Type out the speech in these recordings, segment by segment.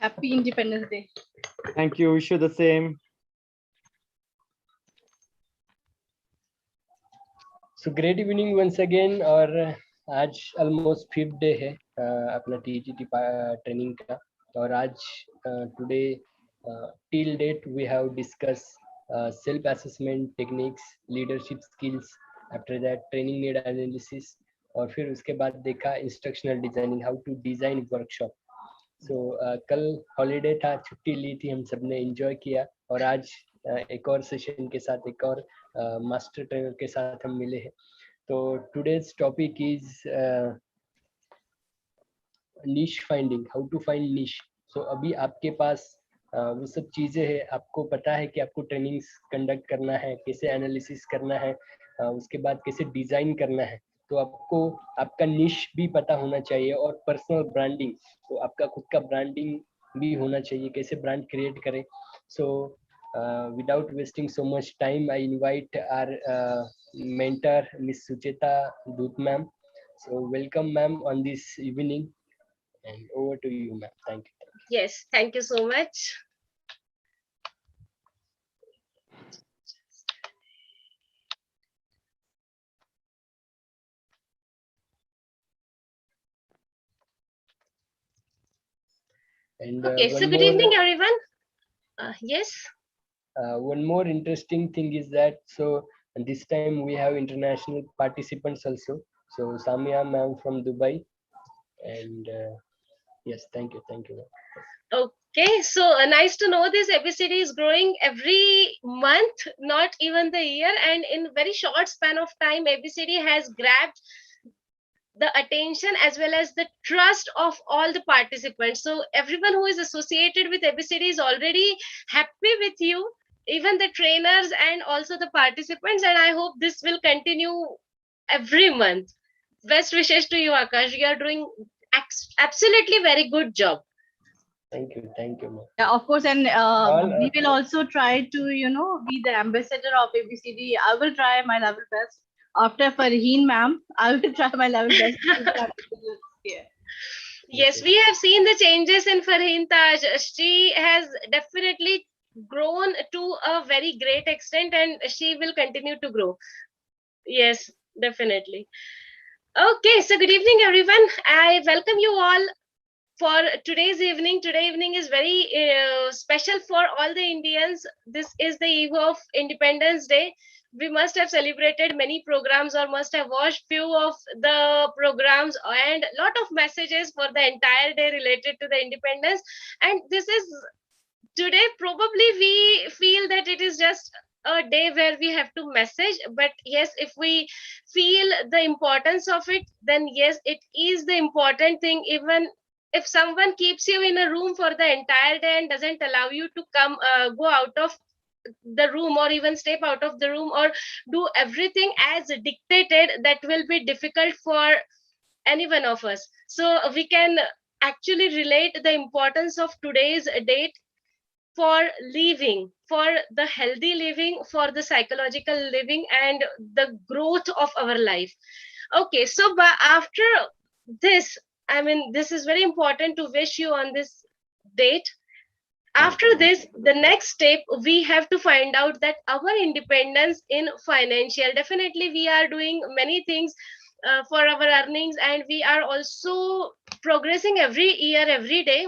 Happy Independence Day. Thank you. Wish you the same. So great evening once again. और आज almost 5th day है अपना TTT training का. और आज today till date we have discussed self assessment techniques, leadership skills, after that training need analysis, और फिर उसके बाद देखा instructional designing, how to design workshop. So कल हॉलीडे था, छुट्टी ली थी, हम सबने एंजॉय किया. और आज एक और सेशन के साथ, एक और मास्टर ट्रेनर के साथ हम मिले हैं. तो टुडेज टॉपिक इज निश फाइंडिंग, हाउ टू फाइंड निश. सो अभी आपके पास वो सब चीजें हैं, आपको पता है कि आपको ट्रेनिंग्स कंडक्ट करना है, कैसे एनालिसिस करना है, उसके बाद कैसे डिजाइन करना है. तो आपको आपका निश भी पता होना चाहिए, और पर्सनल ब्रांडिंग, तो आपका खुद का ब्रांडिंग भी होना चाहिए, कैसे ब्रांड क्रिएट करें. सो without wasting so much time, I invite our mentor, Miss Sucheta Dut ma'am. So welcome ma'am on this evening, and over to you ma'am. Thank you. Yes, thank you so much. And okay, so good evening everyone. Yes, one more interesting thing is that, so this time we have international participants also. So Samia ma'am from Dubai, and yes, thank you ma'am. okay, so nice to know this ABCD is growing every month, not even the year, and in very short span of time ABCD has grabbed the attention as well as the trust of all the participants. So everyone who is associated with ABCD is already happy with you, even the trainers and also the participants, and I hope this will continue every month. Best wishes to you, Akash. You are doing absolutely very good job. Thank you ma'am. Yeah, of course, and we will also try to, be the ambassador of ABCD. I will try my level best. After Farheen ma'am, I will try my level best. Yeah. Yes, we have seen the changes in Farheen Taj. She has definitely grown to a very great extent, and she will continue to grow. Yes, definitely. Okay, so good evening everyone. I welcome you all for today's evening. Today evening is very special for all the Indians. This is the eve of Independence Day. We must have celebrated many programs, or must have watched few of the programs, and lot of messages for the entire day related to the independence. And this is today, probably we feel that it is just a day where we have to message, but yes, if we feel the importance of it, then yes, it is the important thing. Even if someone keeps you in a room for the entire day and doesn't allow you to come go out of the room, or even step out of the room, or do everything as dictated, that will be difficult for any one of us. So we can actually relate the importance of today's date for living, for the healthy living, for the psychological living, and the growth of our life. Okay, so but after this, I mean, this is very important to wish you on this date. After this, the next step, we have to find out that our independence in financial, definitely we are doing many things for our earnings, and we are also progressing every year, every day.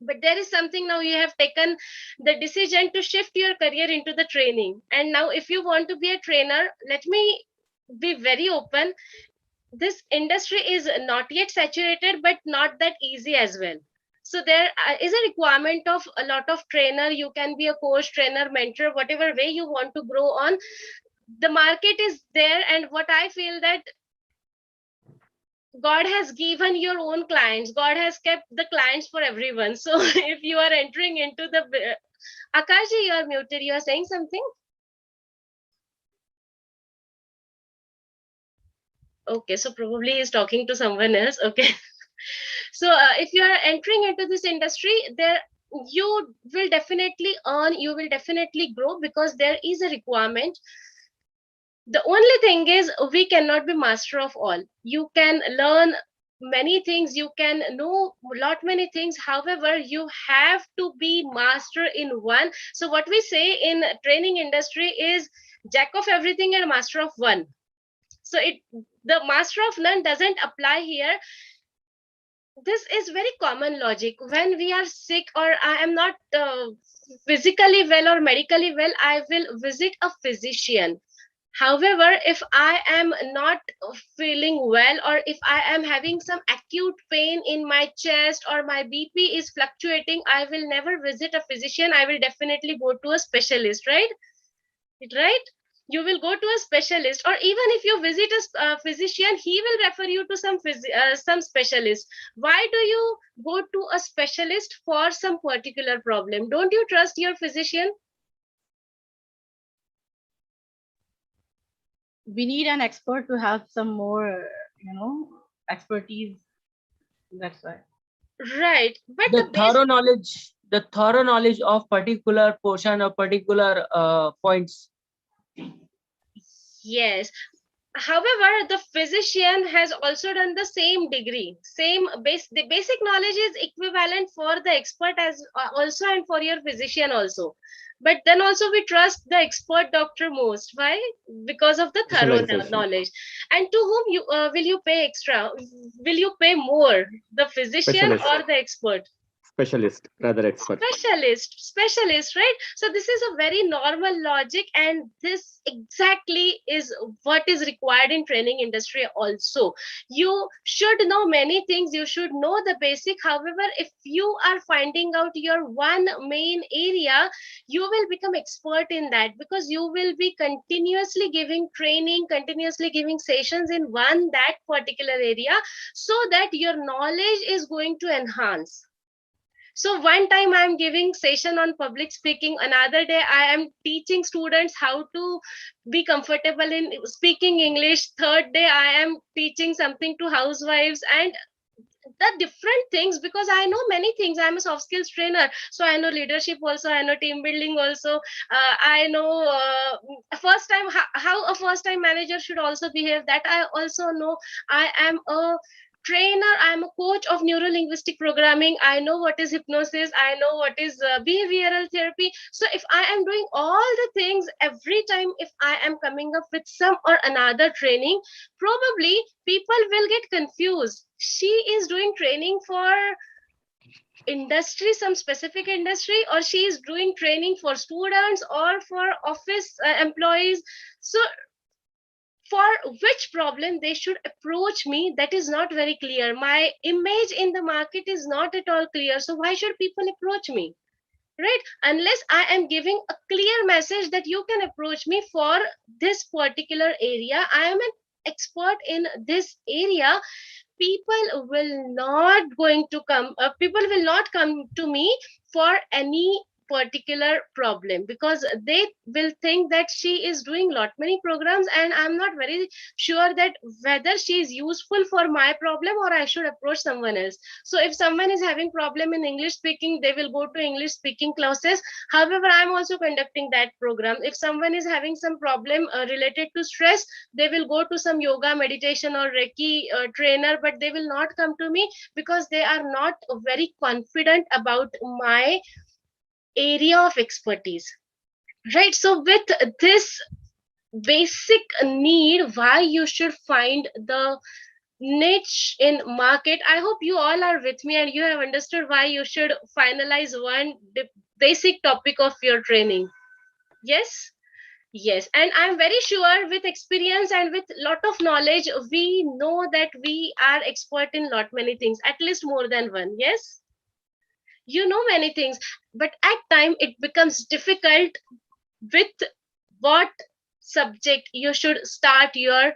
But there is something, now you have taken the decision to shift your career into the training. And now if you want to be a trainer, let me be very open, this industry is not yet saturated, but not that easy as well. So there is a requirement of a lot of trainer. You can be a coach, trainer, mentor, whatever way you want to grow on. The market is there, and what I feel that God has given your own clients. God has kept the clients for everyone. So if you are entering into the Akashi, you are muted. You are saying something? Okay, so probably he's talking to someone else. Okay. So if you are entering into this industry, there you will definitely earn, you will definitely grow, because there is a requirement. The only thing is, we cannot be master of all. You can learn many things, you can know lot many things, however you have to be master in one. So what we say in training industry is jack of everything and master of one. So it, the master of none doesn't apply here. This is very common logic. When we are sick, or I am not physically well or medically well, I will visit a physician. However, if I am not feeling well, or if I am having some acute pain in my chest, or my BP is fluctuating, I will never visit a physician. I will definitely go to a specialist, right? You will go to a specialist, or even if you visit a physician, he will refer you to some specialist. Why do you go to a specialist for some particular problem? Don't you trust your physician? We need an expert to have some more, expertise. That's why. Right, but The the base, thorough knowledge of particular portion or particular points. yes. However, the physician has also done the same degree, same base. The basic knowledge is equivalent for the expert as also, and for your physician also. But then also we trust the expert doctor most. Why? Because of the thorough Specialization. knowledge. And to whom you will you pay extra? Will you pay more, the physician Specialist. or the expert? Specialist, rather expert. Specialist, right? So this is a very normal logic, and this exactly is what is required in training industry also. You should know many things, you should know the basic. However, if you are finding out your one main area, you will become expert in that, because you will be continuously giving training, continuously giving sessions in one that particular area, so that your knowledge is going to enhance. So one time I am giving session on public speaking, another day I am teaching students how to be comfortable in speaking English, third day I am teaching something to housewives, and the different things, because I know many things. I'm a soft skills trainer, so I know leadership also, I know team building also. I know first time, how a first time manager should also behave, that I also know. I am a trainer, I'm a coach of neuro linguistic programming. I know what is hypnosis, I know what is behavioral therapy. So if I am doing all the things, every time if I am coming up with some or another training, probably people will get confused. She is doing training for industry, some specific industry, or she is doing training for students or for office employees. So for which problem they should approach me, that is not very clear. My image in the market is not at all clear, so why should people approach me, right? Unless I am giving a clear message that you can approach me for this particular area, I am an expert in this area, people will not going to come people will not come to me for any particular problem, because they will think that she is doing lot many programs, and I'm not very sure that whether she is useful for my problem, or I should approach someone else. So if someone is having problem in English speaking, they will go to English speaking classes. However, I'm also conducting that program. If someone is having some problem related to stress, they will go to some yoga, meditation, or Reiki trainer, but they will not come to me, because they are not very confident about my area of expertise, right? So with this basic need, why you should find the niche in market, I hope you all are with me and you have understood why you should finalize one basic topic of your training. Yes. Yes, and I'm very sure with experience and with lot of knowledge, we know that we are expert in lot many things, at least more than one. Yes, you know many things, but at time it becomes difficult with what subject you should start your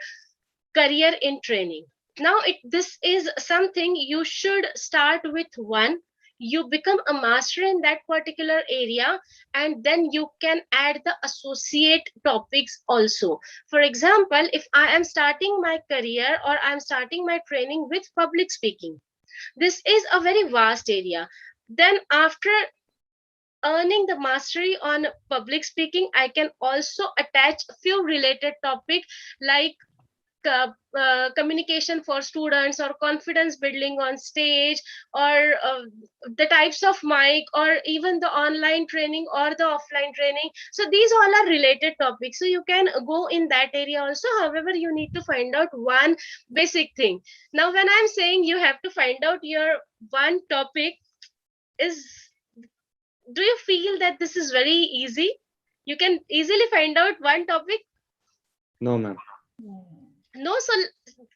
career in training. Now this is something you should start with one, you become a master in that particular area, and then you can add the associate topics also. For example, if I am starting my career or I'm starting my training with public speaking, this is a very vast area. Then after earning the mastery on public speaking, I can also attach a few related topics like communication for students, or confidence building on stage, or the types of mic, or even the online training or the offline training. So these all are related topics, so you can go in that area also. However, you need to find out one basic thing. Now when I'm saying you have to find out your one topic, is, do you feel that this is very easy? You can easily find out one topic? No, ma'am. No. So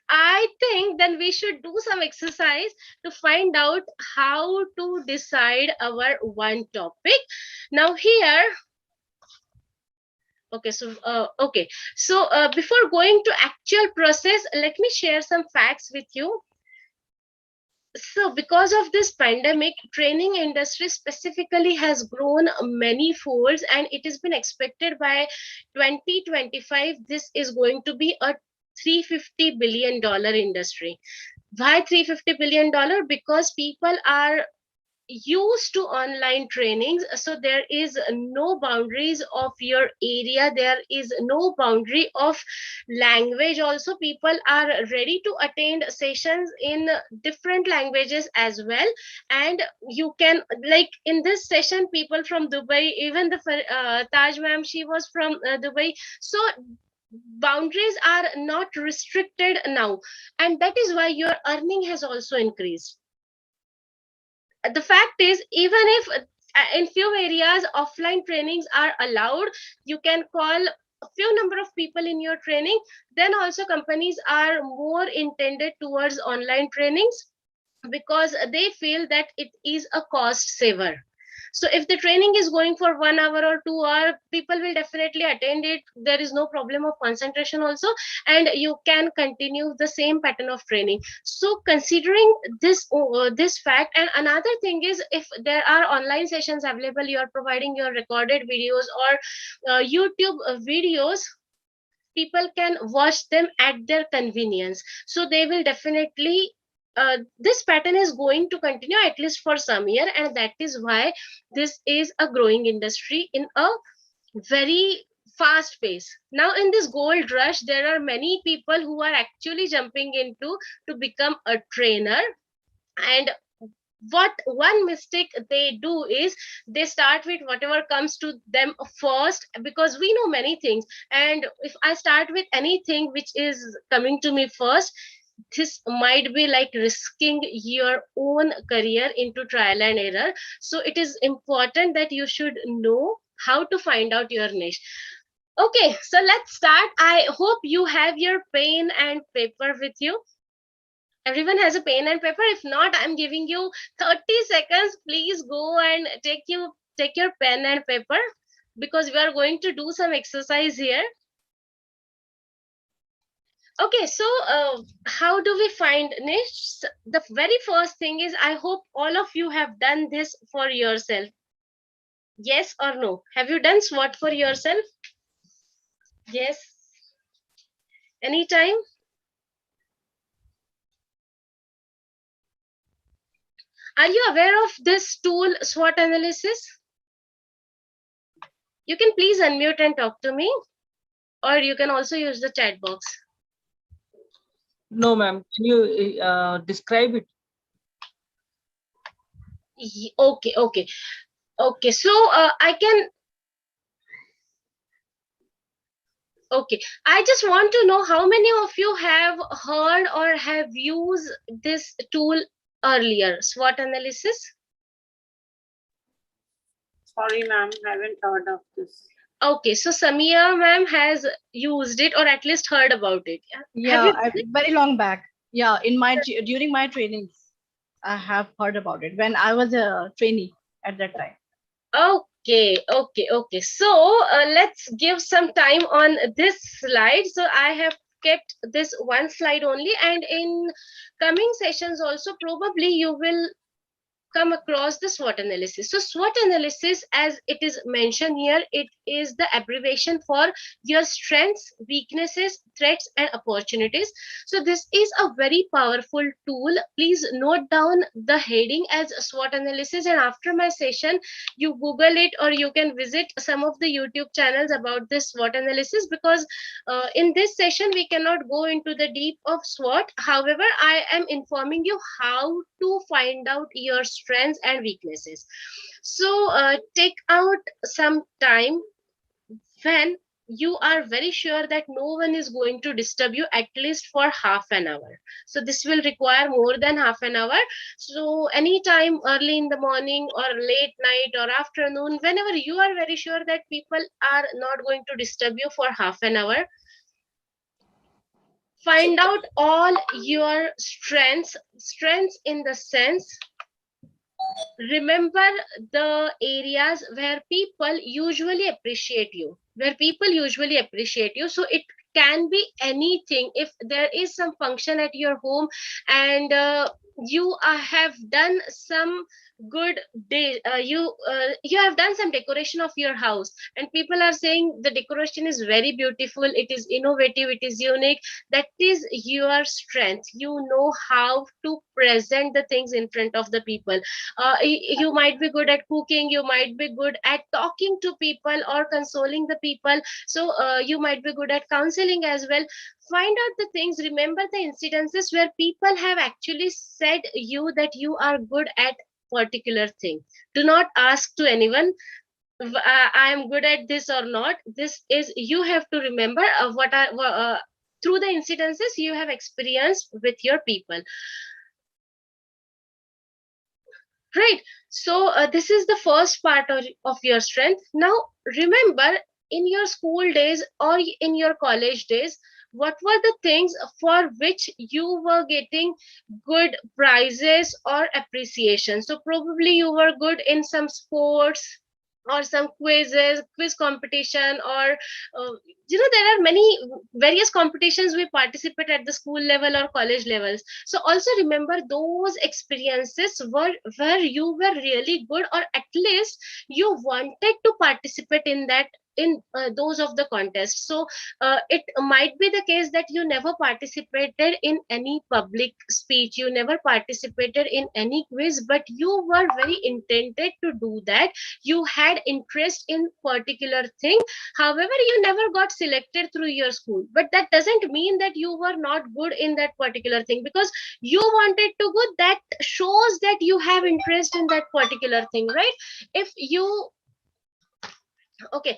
I think then we should do some exercise to find out how to decide our one topic. Now here, okay, so before going to actual process, let me share some facts with you. So because of this pandemic, training industry specifically has grown many folds, and it has been expected by 2025 this is going to be a $350 billion industry. Why $350 billion? Because people are used to online trainings, so there is no boundaries of your area, there is no boundary of language also. People are ready to attend sessions in different languages as well. And you can, like in this session, people from Dubai, even the Taj ma'am, she was from Dubai. So boundaries are not restricted now, and that is why your earning has also increased. The fact is, even if in few areas offline trainings are allowed, you can call a few number of people in your training, then also companies are more intended towards online trainings, because they feel that it is a cost saver. So if the training is going for 1 hour or 2 hour, people will definitely attend it. There is no problem of concentration also, and you can continue the same pattern of training. So considering this fact, and another thing is, if there are online sessions available, you are providing your recorded videos or YouTube videos, people can watch them at their convenience. So they will definitely, this pattern is going to continue at least for some year, and that is why this is a growing industry in a very fast pace. Now in this gold rush, there are many people who are actually jumping into to become a trainer. And what one mistake they do is, they start with whatever comes to them first, because we know many things, and if I start with anything which is coming to me first, this might be like risking your own career into trial and error. So it is important that you should know how to find out your niche. Okay, so let's start. I hope you have your pen and paper with you. Everyone has a pen and paper? If not, I'm giving you 30 seconds. Please go and take your pen and paper, because we are going to do some exercise here. Okay, so how do we find niche? The very first thing is, I hope all of you have done this for yourself. Yes or no? Have you done SWOT for yourself? Yes. Anytime? Are you aware of this tool, SWOT analysis? You can please unmute and talk to me, or you can also use the chat box. No, ma'am. Can you describe it? Okay. So I can. Okay, I just want to know how many of you have heard or have used this tool earlier, SWOT analysis? Sorry, ma'am, haven't heard of this. Okay, so Samia ma'am has used it, or at least heard about it. Yeah, Have you? very long back. Yeah, during my trainings, I have heard about it when I was a trainee at that time. Okay. So let's give some time on this slide. So I have kept this one slide only, and in coming sessions also, probably you will come across the SWOT analysis. So SWOT analysis, as it is mentioned here, it is the abbreviation for your strengths, weaknesses, threats, and opportunities. So this is a very powerful tool. Please note down the heading as SWOT analysis, and after my session, you Google it, or you can visit some of the YouTube channels about this SWOT analysis, because in this session we cannot go into the deep of SWOT. However, I am informing you how to find out your strengths and weaknesses. So take out some time when you are very sure that no one is going to disturb you, at least for half an hour. So this will require more than half an hour. So anytime early in the morning or late night or afternoon, whenever you are very sure that people are not going to disturb you for half an hour, find out all your strengths in the sense, remember the areas where people usually appreciate you, so it can be anything. If there is some function at your home, and you have done some good day, you have done some decoration of your house, and people are saying the decoration is very beautiful, it is innovative, it is unique, that is your strength. You know how to present the things in front of the people. You might be good at cooking, you might be good at talking to people or consoling the people, so you might be good at counseling as well. Find out the things, remember the incidences where people have actually said you that you are good at particular thing. Do not ask to anyone, I am good at this or not. This is, you have to remember what are through the incidences you have experienced with your people. Right. So this is the first part of your strength. Now remember, in your school days or in your college days, what were the things for which you were getting good prizes or appreciation? So probably you were good in some sports or some quiz competition, or there are many various competitions we participate at the school level or college levels. So also remember those experiences where you were really good, or at least you wanted to participate in that, in those of the contests. So it might be the case that you never participated in any public speech, you never participated in any quiz, but you were very intended to do that, you had interest in particular thing. However, you never got selected through your school, but that doesn't mean that you were not good in that particular thing, because you wanted to go. That shows that you have interest in that particular thing, right? If you okay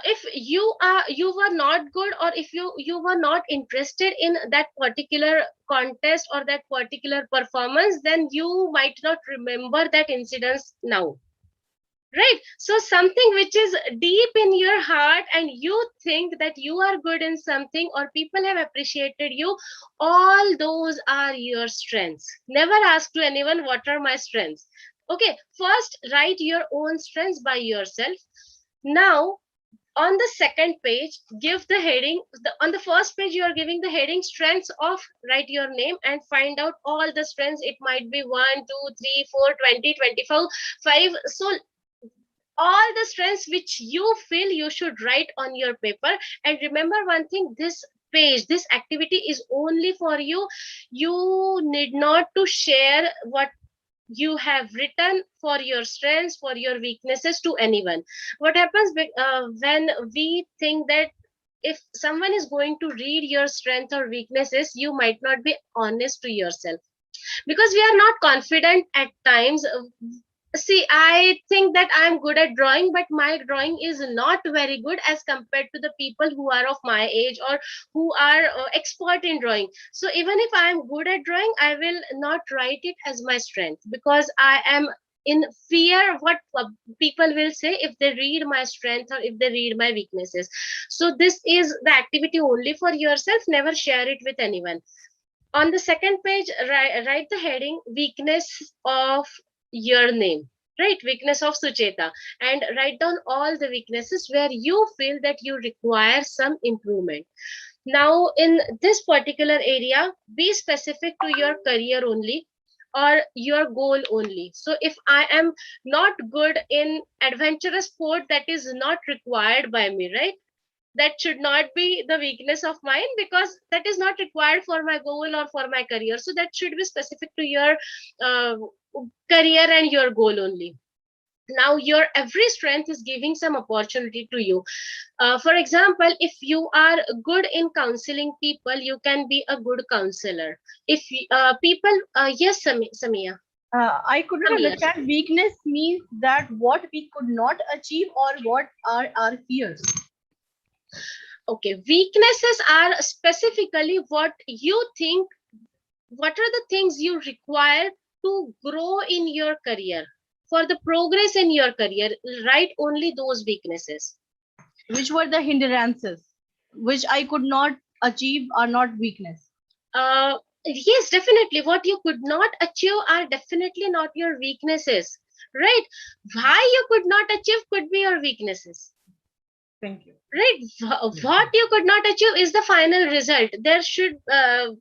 if you were not good, or if you were not interested in that particular contest or that particular performance, then you might not remember that incidence now, right? So something which is deep in your heart and you think that you are good in something, or people have appreciated you, all those are your strengths. Never ask to anyone what are my strengths. Okay, first write your own strengths by yourself. Now on the second page, give the heading. On the first page you are giving the heading strengths of, write your name and find out all the strengths. It might be 1 2 3 4 20 24 5. So all the strengths which you feel you should write on your paper. And remember one thing, this page, this activity is only for you. You need not to share what you have written for your strengths, for your weaknesses, to anyone. What happens when we think that if someone is going to read your strengths or weaknesses, you might not be honest to yourself, because we are not confident at times. See, I think that I'm good at drawing, but my drawing is not very good as compared to the people who are of my age or who are expert in drawing. So even if I'm good at drawing, I will not write it as my strength, because I am in fear what people will say if they read my strength or if they read my weaknesses. So this is the activity only for yourself. Never share it with anyone. On the second page, write the heading weakness of your name, right? Weakness of Sucheta, and write down all the weaknesses where you feel that you require some improvement. Now in this particular area, be specific to your career only, or your goal only? So if I am not good in adventurous sport, that is not required by me, right? That should not be the weakness of mine, because that is not required for my goal or for my career. So that should be specific to your uh, career and your goal only. Now your every strength is giving some opportunity to you. For example, if you are good in counseling people, you can be a good counselor. If people yes, Samia. I could not Samia. understand. Weakness means that what we could not achieve or what are our fears. Okay, weaknesses are specifically what you think, what are the things you require to grow in your career, for the progress in your career. Write only those weaknesses. Which were the hindrances which I could not achieve are not weakness. Yes, definitely. What you could not achieve are definitely not your weaknesses, right? Why you could not achieve could be your weaknesses, Thank you. right? What you could not achieve is the final result. There should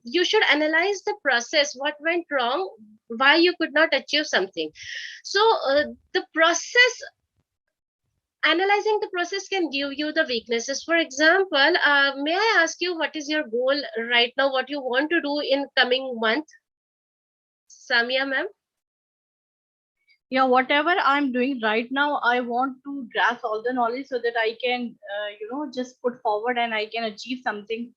you should analyze the process, what went wrong, why you could not achieve something. So the process, analyzing the process can give you the weaknesses. For example, may I ask you what is your goal right now, what you want to do in coming month, Samia ma'am? Yeah, whatever I'm doing right now, I want to grasp all the knowledge so that I can, just put forward and I can achieve something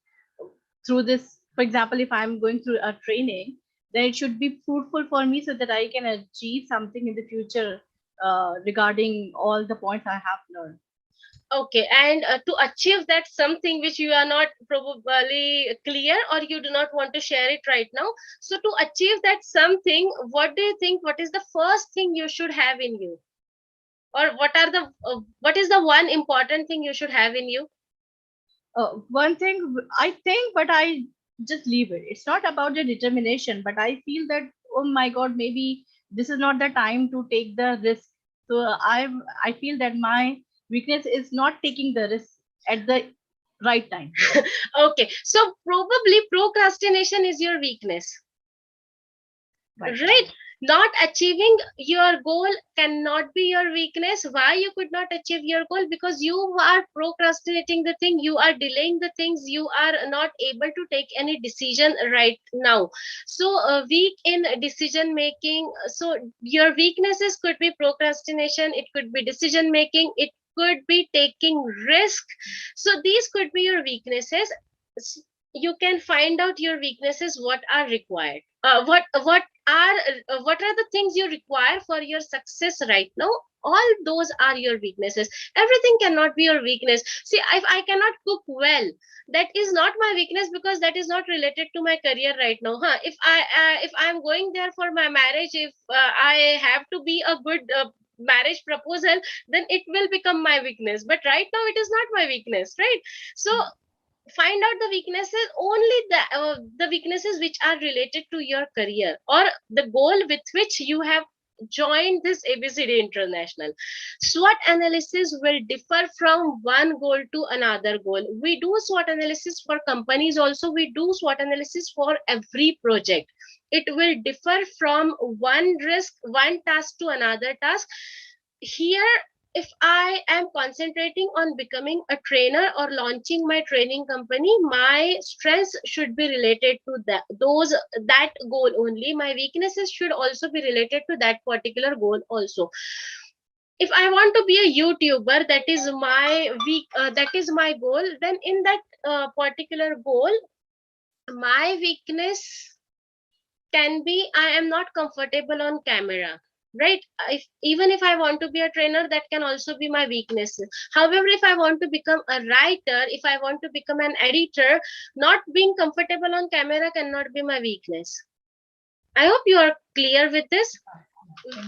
through this. For example, if I'm going through a training, then it should be fruitful for me so that I can achieve something in the future regarding all the points I have learned. Okay, and to achieve that something which you are not probably clear, or you do not want to share it right now, so to achieve that something, what do you think, what is the first thing you should have in you, or what are the what is the one important thing you should have in you? One thing I think, but I just leave it. It's not about the determination, but I feel that, oh my God, maybe this is not the time to take the risk. So I feel that my weakness is not taking the risk at the right time. Okay, so probably procrastination is your weakness, right? Not achieving your goal cannot be your weakness. Why you could not achieve your goal? Because you are procrastinating the thing, you are delaying the things, you are not able to take any decision right now. So weak in decision making. So your weaknesses could be procrastination, it could be decision making, it could be taking risk. So these could be your weaknesses. You can find out your weaknesses, what are required, what are the things you require for your success right now. All those are your weaknesses. Everything cannot be your weakness. See, if I cannot cook well, that is not my weakness, because that is not related to my career right now, huh? If I'm going there for my marriage, if I have to be a good marriage proposal, then it will become my weakness, but right now it is not my weakness, right? So find out the weaknesses, only the weaknesses which are related to your career or the goal with which you have joined this ABCD International. SWOT analysis will differ from one goal to another goal. We do SWOT analysis for companies also, we do SWOT analysis for every project. It will differ from one risk, one task to another task. Here, if I am concentrating on becoming a trainer or launching my training company, my strengths should be related to that goal only. My weaknesses should also be related to that particular goal also. If I want to be a YouTuber, that is my that is my goal, then in that particular goal, my weakness can be I am not comfortable on camera, right? Even if I want to be a trainer, that can also be my weakness. However, if I want to become a writer, if I want to become an editor, not being comfortable on camera cannot be my weakness. I hope you are clear with this.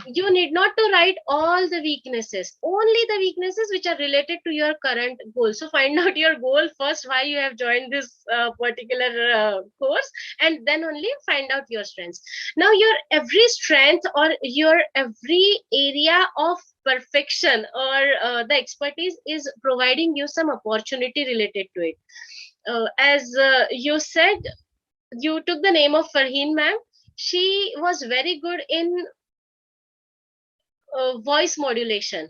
You need not to write all the weaknesses, only the weaknesses which are related to your current goal. So find out your goal first, why you have joined this particular course, and then only find out your strengths. Now your every strength or your every area of perfection or the expertise is providing you some opportunity related to it. As you said, you took the name of Farheen ma'am. she was very good in voice modulation,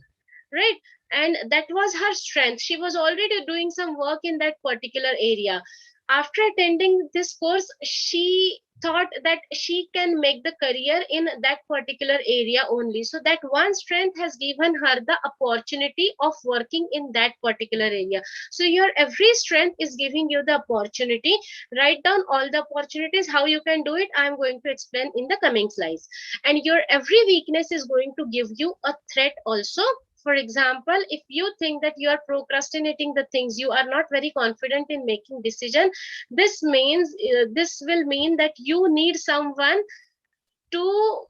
right? And that was her strength. She was already doing some work in that particular area. After attending this course, she thought that she can make the career in that particular area only. So that one strength has given her the opportunity of working in that particular area. So your every strength is giving you the opportunity. Write down all the opportunities. How you can do it, I am going to explain in the coming slides. And your every weakness is going to give you a threat also. For example, if you think that you are procrastinating the things, you are not very confident in making decision, this means this will mean that you need someone to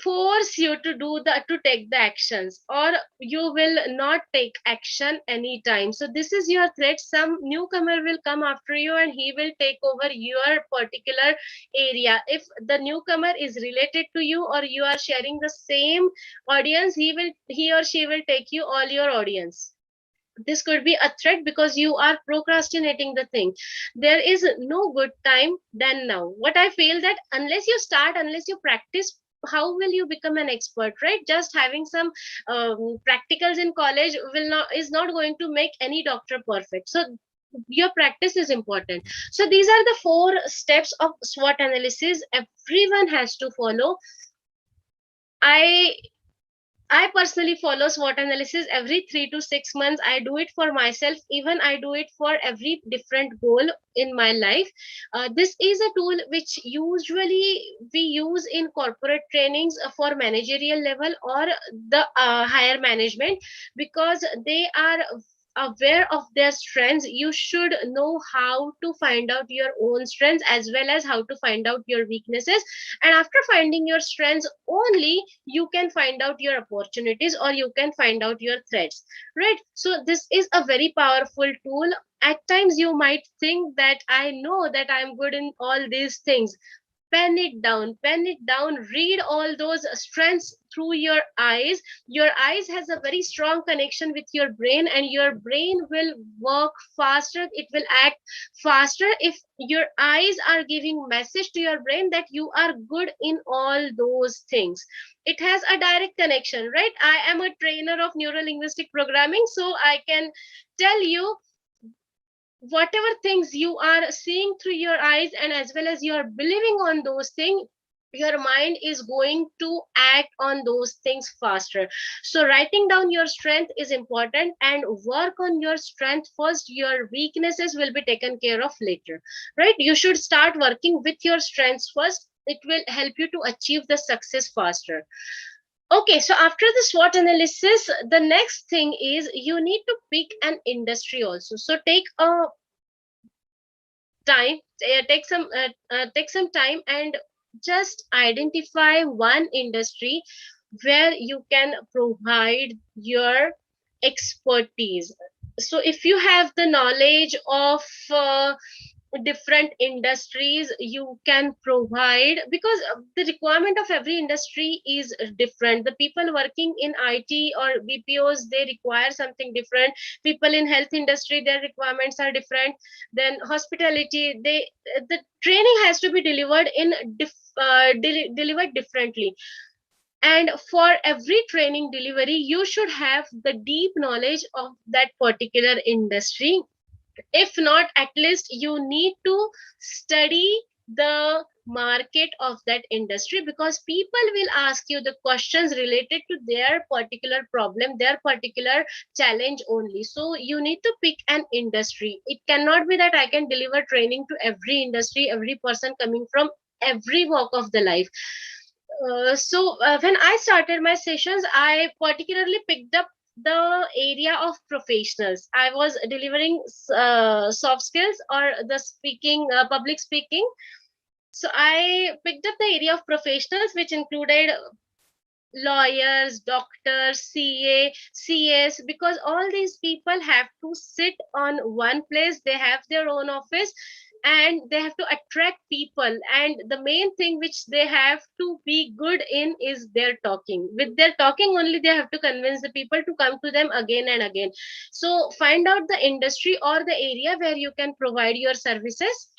force you to take the actions, or you will not take action anytime. So this is your threat. Some newcomer will come after you and he will take over your particular area. If the newcomer is related to you or you are sharing the same audience, he or she will take you all your audience. This could be a threat because you are procrastinating the thing. There is no good time than now. What I feel, that unless you start, unless you practice, how will you become an expert, right? Just having some practicals in college is not going to make any doctor perfect. So your practice is important. So these are the 4 steps of SWOT analysis everyone has to follow. I personally follow SWOT analysis every 3 to 6 months. I do it for myself. Even I do it for every different goal in my life. This is a tool which usually we use in corporate trainings for managerial level or the higher management, because they are aware of their strengths. You should know how to find out your own strengths as well as how to find out your weaknesses. And after finding your strengths only, you can find out your opportunities or you can find out your threats, right? So this is a very powerful tool. At times you might think that I know that I'm good in all these things. Pen it down, pen it down, read all those strengths through your eyes. Your eyes has a very strong connection with your brain, and your brain will work faster, it will act faster if your eyes are giving message to your brain that you are good in all those things. It has a direct connection, right? I am a trainer of neuro linguistic programming, so I can tell you, whatever things you are seeing through your eyes and as well as you are believing on those things, your mind is going to act on those things faster. So writing down your strength is important, and work on your strength first. Your weaknesses will be taken care of later, right? You should start working with your strengths first. It will help you to achieve the success faster. Okay, so after the SWOT analysis, the next thing is you need to pick an industry also. So take a time, take some time and just identify one industry where you can provide your expertise. So if you have the knowledge of different industries, you can provide, because the requirement of every industry is different. The people working in IT or BPOs, they require something different. People in health industry, their requirements are different. Then hospitality, the training has to be delivered in delivered differently. And for every training delivery, you should have the deep knowledge of that particular industry. If not, at least you need to study the market of that industry, because people will ask you the questions related to their particular problem, their particular challenge only. So you need to pick an industry. It cannot be that I can deliver training to every industry, every person coming from every walk of the life. When I started my sessions, I particularly picked up the area of professionals. I was delivering soft skills or the speaking, public speaking. So I picked up the area of professionals, which included lawyers, doctors, CA, CS, because all these people have to sit on one place. They have their own office and they have to attract people, and the main thing which they have to be good in is their talking. With their talking only, they have to convince the people to come to them again and again. So find out the industry or the area where you can provide your services.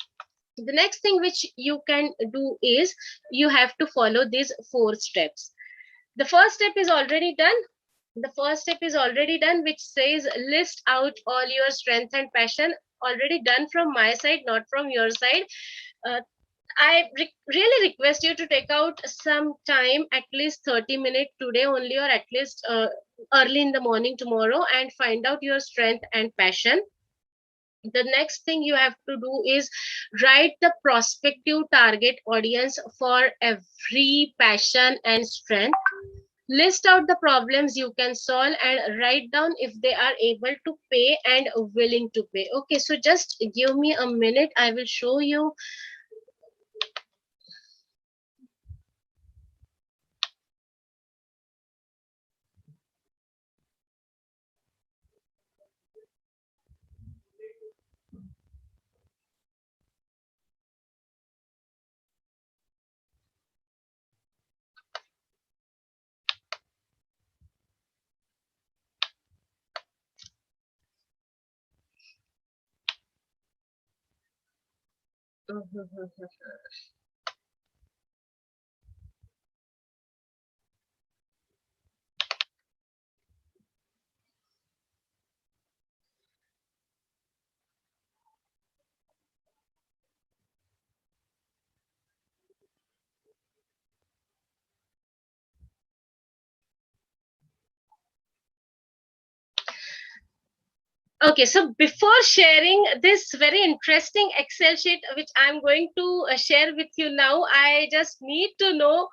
The next thing which you can do is you have to follow these 4 steps. The first step is already done. The first step is already done, which says list out all your strength and passion. Already done from my side, not from your side. uh, I really request you to take out some time, at least 30 minutes today only, or at least early in the morning tomorrow, and find out your strength and passion. The next thing you have to do is write the prospective target audience for every passion and strength. List out the problems you can solve and write down if they are able to pay and willing to pay. Okay, so just give me a minute. I will show you. Okay, so before sharing this very interesting Excel sheet, which I'm going to share with you now, I just need to know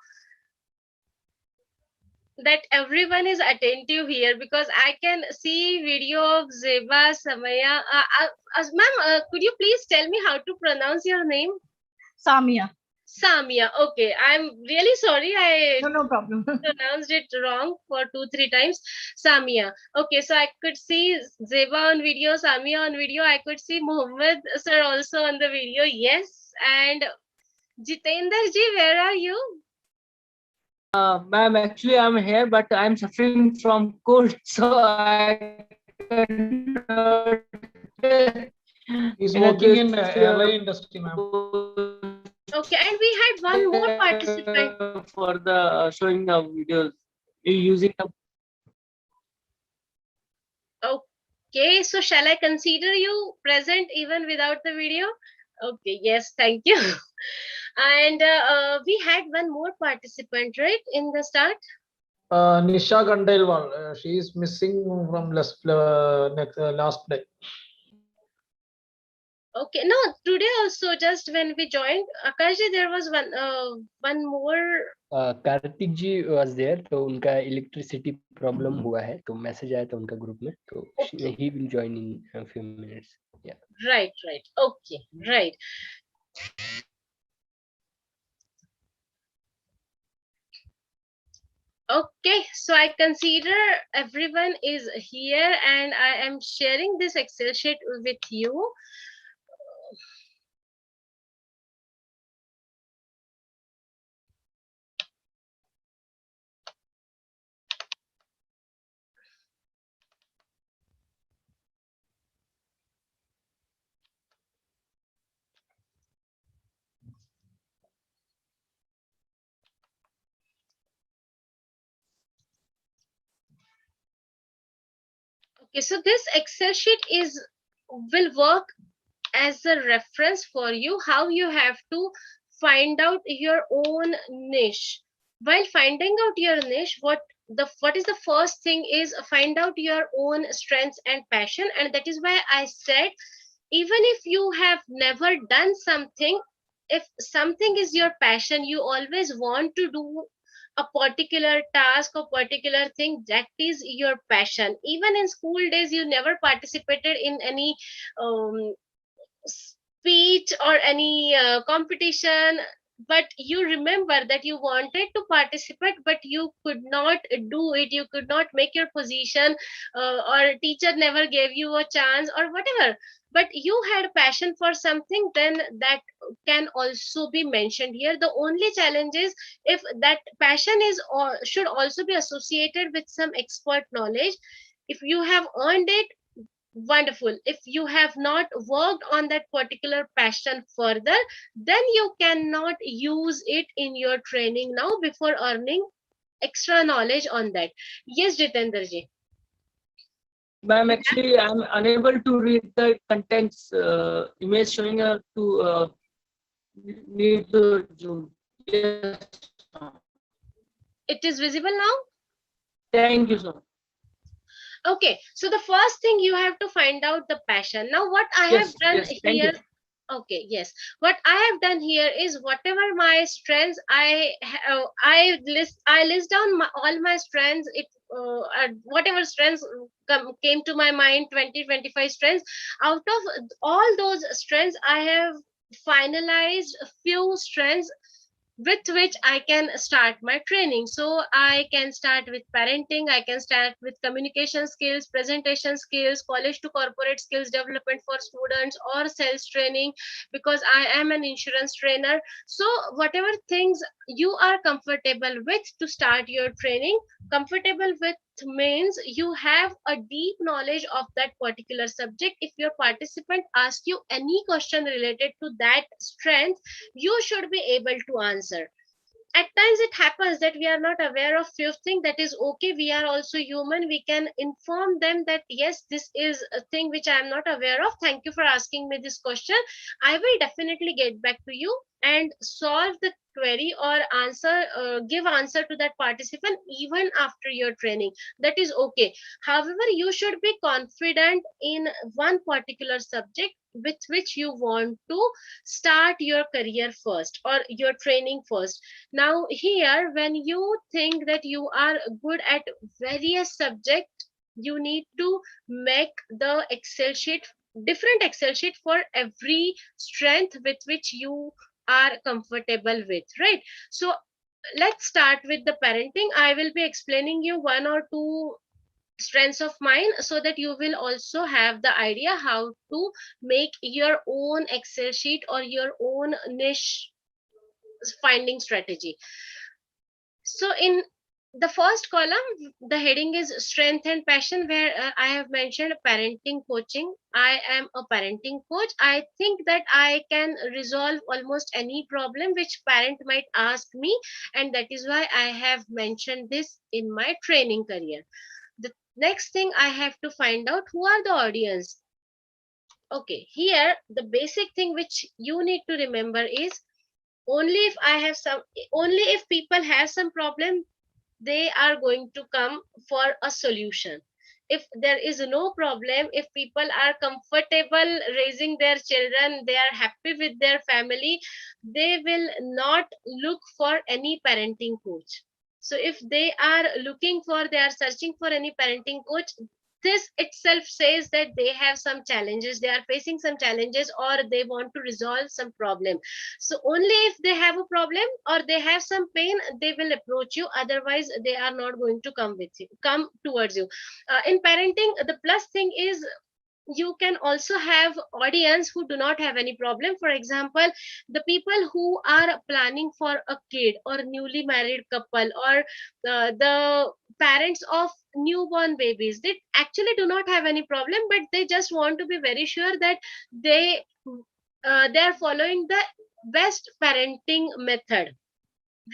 that everyone is attentive here, because I can see video of Zeba, Samaya. Ma'am, could you please tell me how to pronounce your name? Samia. Samia. Okay, I'm really sorry. I No problem. pronounced it wrong for 2-3 times. Samia. Okay, so I could see Zeba on video, Samia on video. I could see Muhammad sir also on the video. Yes. And Jitender ji, where are you? Ma'am, actually I'm here, but I'm suffering from cold, so I cannot. He's working in airline industry, ma'am. Okay, and we had one more participant. For the showing the videos using the. Okay, so shall I consider you present even without the video? Okay, yes, thank you. And we had one more participant, right, in the start? Nisha Kandelwal, she is missing from last day. Okay, no, today also, just when we joined, Akashji, there was one more. Kartik ji was there, तो उनका electricity problem हुआ है, तो message आया था उनका group में, तो he will join in a few minutes. Yeah. Right. Okay, right. Okay, so I consider everyone is here, and I am sharing this Excel sheet with you. Okay, so this Excel sheet will work as a reference for you, how you have to find out your own niche. While finding out your niche, what is the first thing is find out your own strengths and passion. And that is why I said, even if you have never done something, if something is your passion, you always want to do a particular task or particular thing, that is your passion. Even in school days, you never participated in any um, speech or any competition, but you remember that you wanted to participate, but you could not do it, you could not make your position, or teacher never gave you a chance or whatever, but you had passion for something, then that can also be mentioned here. The only challenge is, if that passion is or should also be associated with some expert knowledge. If you have earned it, Wonderful. If you have not worked on that particular passion further, then you cannot use it in your training now before earning extra knowledge on that. Yes, Jitendra ji. Ma'am, actually, I'm unable to read the contents image showing to need the Zoom. Yes. It is visible now? Thank you, sir. Okay, so the first thing you have to find out the passion. Now, what I have Yes, done yes, thank you. here, okay, yes, what I have done here is whatever my strengths I list down all my strengths. It whatever strengths came to my mind, 20-25 strengths. Out of all those strengths, I have finalized a few strengths with which I can start my training. So I can start with parenting, I can start with communication skills, presentation skills, college to corporate skills development for students, or sales training, because I am an insurance trainer. So whatever things you are comfortable with to start your training, comfortable with means you have a deep knowledge of that particular subject. If your participant asks you any question related to that strength, you should be able to answer. At times it happens that we are not aware of few things. That is okay, we are also human. We can inform them that yes, this is a thing which I am not aware of. Thank you for asking me this question. I will definitely get back to you and solve the query or answer, give answer to that participant even after your training. That is okay. However, you should be confident in one particular subject with which you want to start your career first or your training first. Now here, when you think that you are good at various subjects, you need to make the Excel sheet, different Excel sheet for every strength with which you are comfortable with, right? So let's start with the parenting. I will be explaining you one or two strengths of mine so that you will also have the idea how to make your own Excel sheet or your own niche finding strategy. So in the first column, the heading is strength and passion, where I have mentioned parenting coaching. I am a parenting coach. I think that I can resolve almost any problem which parent might ask me, and that is why I have mentioned this in my training career. The next thing I have to find out, who are the audience. Okay, here the basic thing which you need to remember is, only if I have some, only if people have some problem, they are going to come for a solution. If there is no problem, if people are comfortable raising their children, they are happy with their family, they will not look for any parenting coach. So if they are looking for, they are searching for any parenting coach, this itself says that they have some challenges, they are facing some challenges, or they want to resolve some problem. So only if they have a problem or they have some pain, they will approach you. Otherwise they are not going to come with you, come towards you. In parenting, the plus thing is you can also have audience who do not have any problem. For example, the people who are planning for a kid, or newly married couple, or the parents of newborn babies, they actually do not have any problem, but they just want to be very sure that they they are following the best parenting method,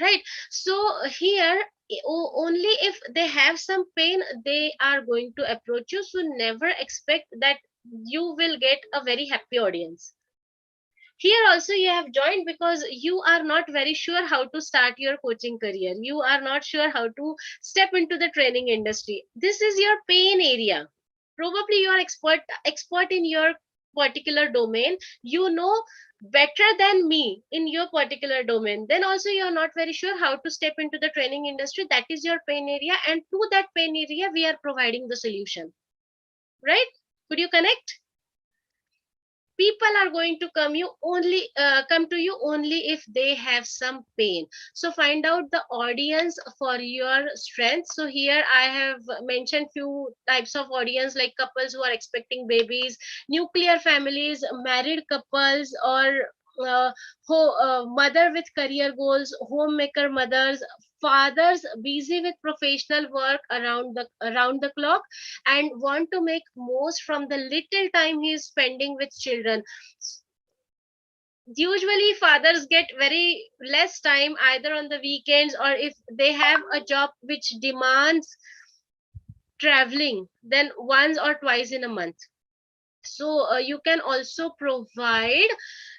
right? So here, only if they have some pain, they are going to approach you. So never expect that you will get a very happy audience. Here also you have joined because you are not very sure how to start your coaching career, you are not sure how to step into the training industry. This is your pain area. Probably you are expert in your particular domain, you know better than me in your particular domain. Then also you are not very sure how to step into the training industry. That is your pain area, and to that pain area we are providing the solution, right? Could you connect? People are going to come to you only if they have some pain. So find out the audience for your strength. So here I have mentioned few types of audience, like couples who are expecting babies, nuclear families, married couples, or mother with career goals, homemaker mothers, fathers busy with professional work around the clock and want to make most from the little time he is spending with children. Usually fathers get very less time either on the weekends, or if they have a job which demands traveling, then once or twice in a month. So you can also provide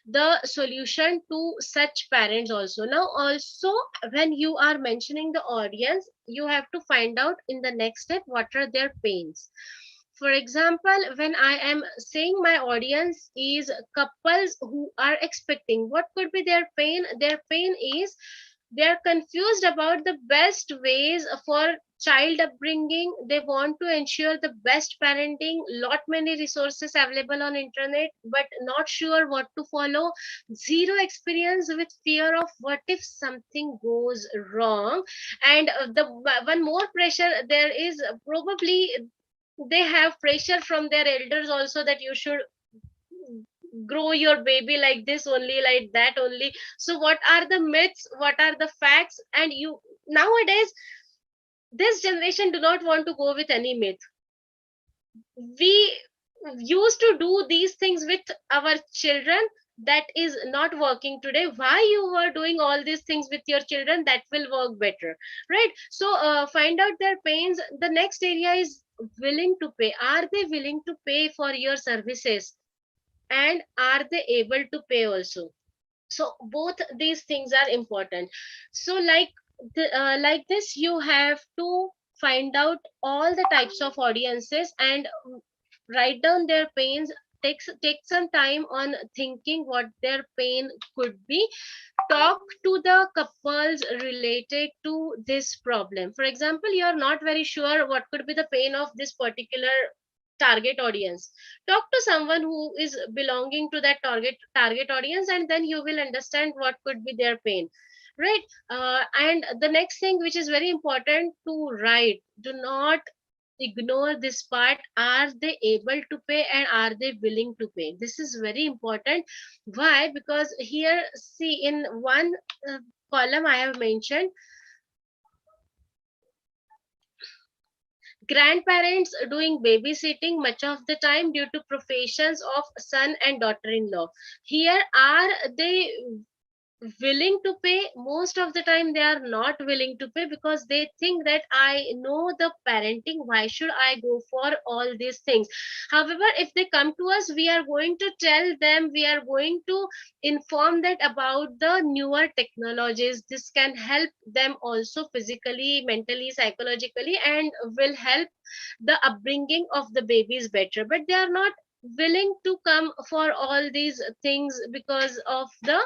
the solution to such parents also. Now also, when you are mentioning the audience, you have to find out in the next step what are their pains. For example, when I am saying my audience is couples who are expecting, what could be their pain? Their pain is they are confused about the best ways for child upbringing. They want to ensure the best parenting, lot many resources available on internet, but not sure what to follow. Zero experience, with fear of what if something goes wrong. And the one more pressure there is, probably they have pressure from their elders also, that you should grow your baby like this only, like that only. So what are the myths, what are the facts? And you, nowadays this generation do not want to go with any myth. We used to do these things with our children, that is not working today. Why you were doing all these things with your children? That will work better, right? So find out their pains. The next area is willing to pay. Are they willing to pay for your services, and are they able to pay also? So both these things are important. So like this, you have to find out all the types of audiences and write down their pains. Take some time on thinking what their pain could be. Talk to the couples related to this problem. For example, you are not very sure what could be the pain of this particular target audience. Talk to someone who is belonging to that target audience, and then you will understand what could be their pain, right? And the next thing which is very important to write, do not ignore this part. Are they able to pay, and are they willing to pay? This is very important. Why? Because here, see, in one uh, column I have mentioned grandparents doing babysitting much of the time due to professions of son and daughter-in-law. Here, are they willing to pay? Most of the time they are not willing to pay, because they think that I know the parenting, why should I go for all these things? However, if they come to us, we are going to tell them, we are going to inform that about the newer technologies. This can help them also physically, mentally, psychologically, and will help the upbringing of the babies better. But they are not willing to come for all these things because of the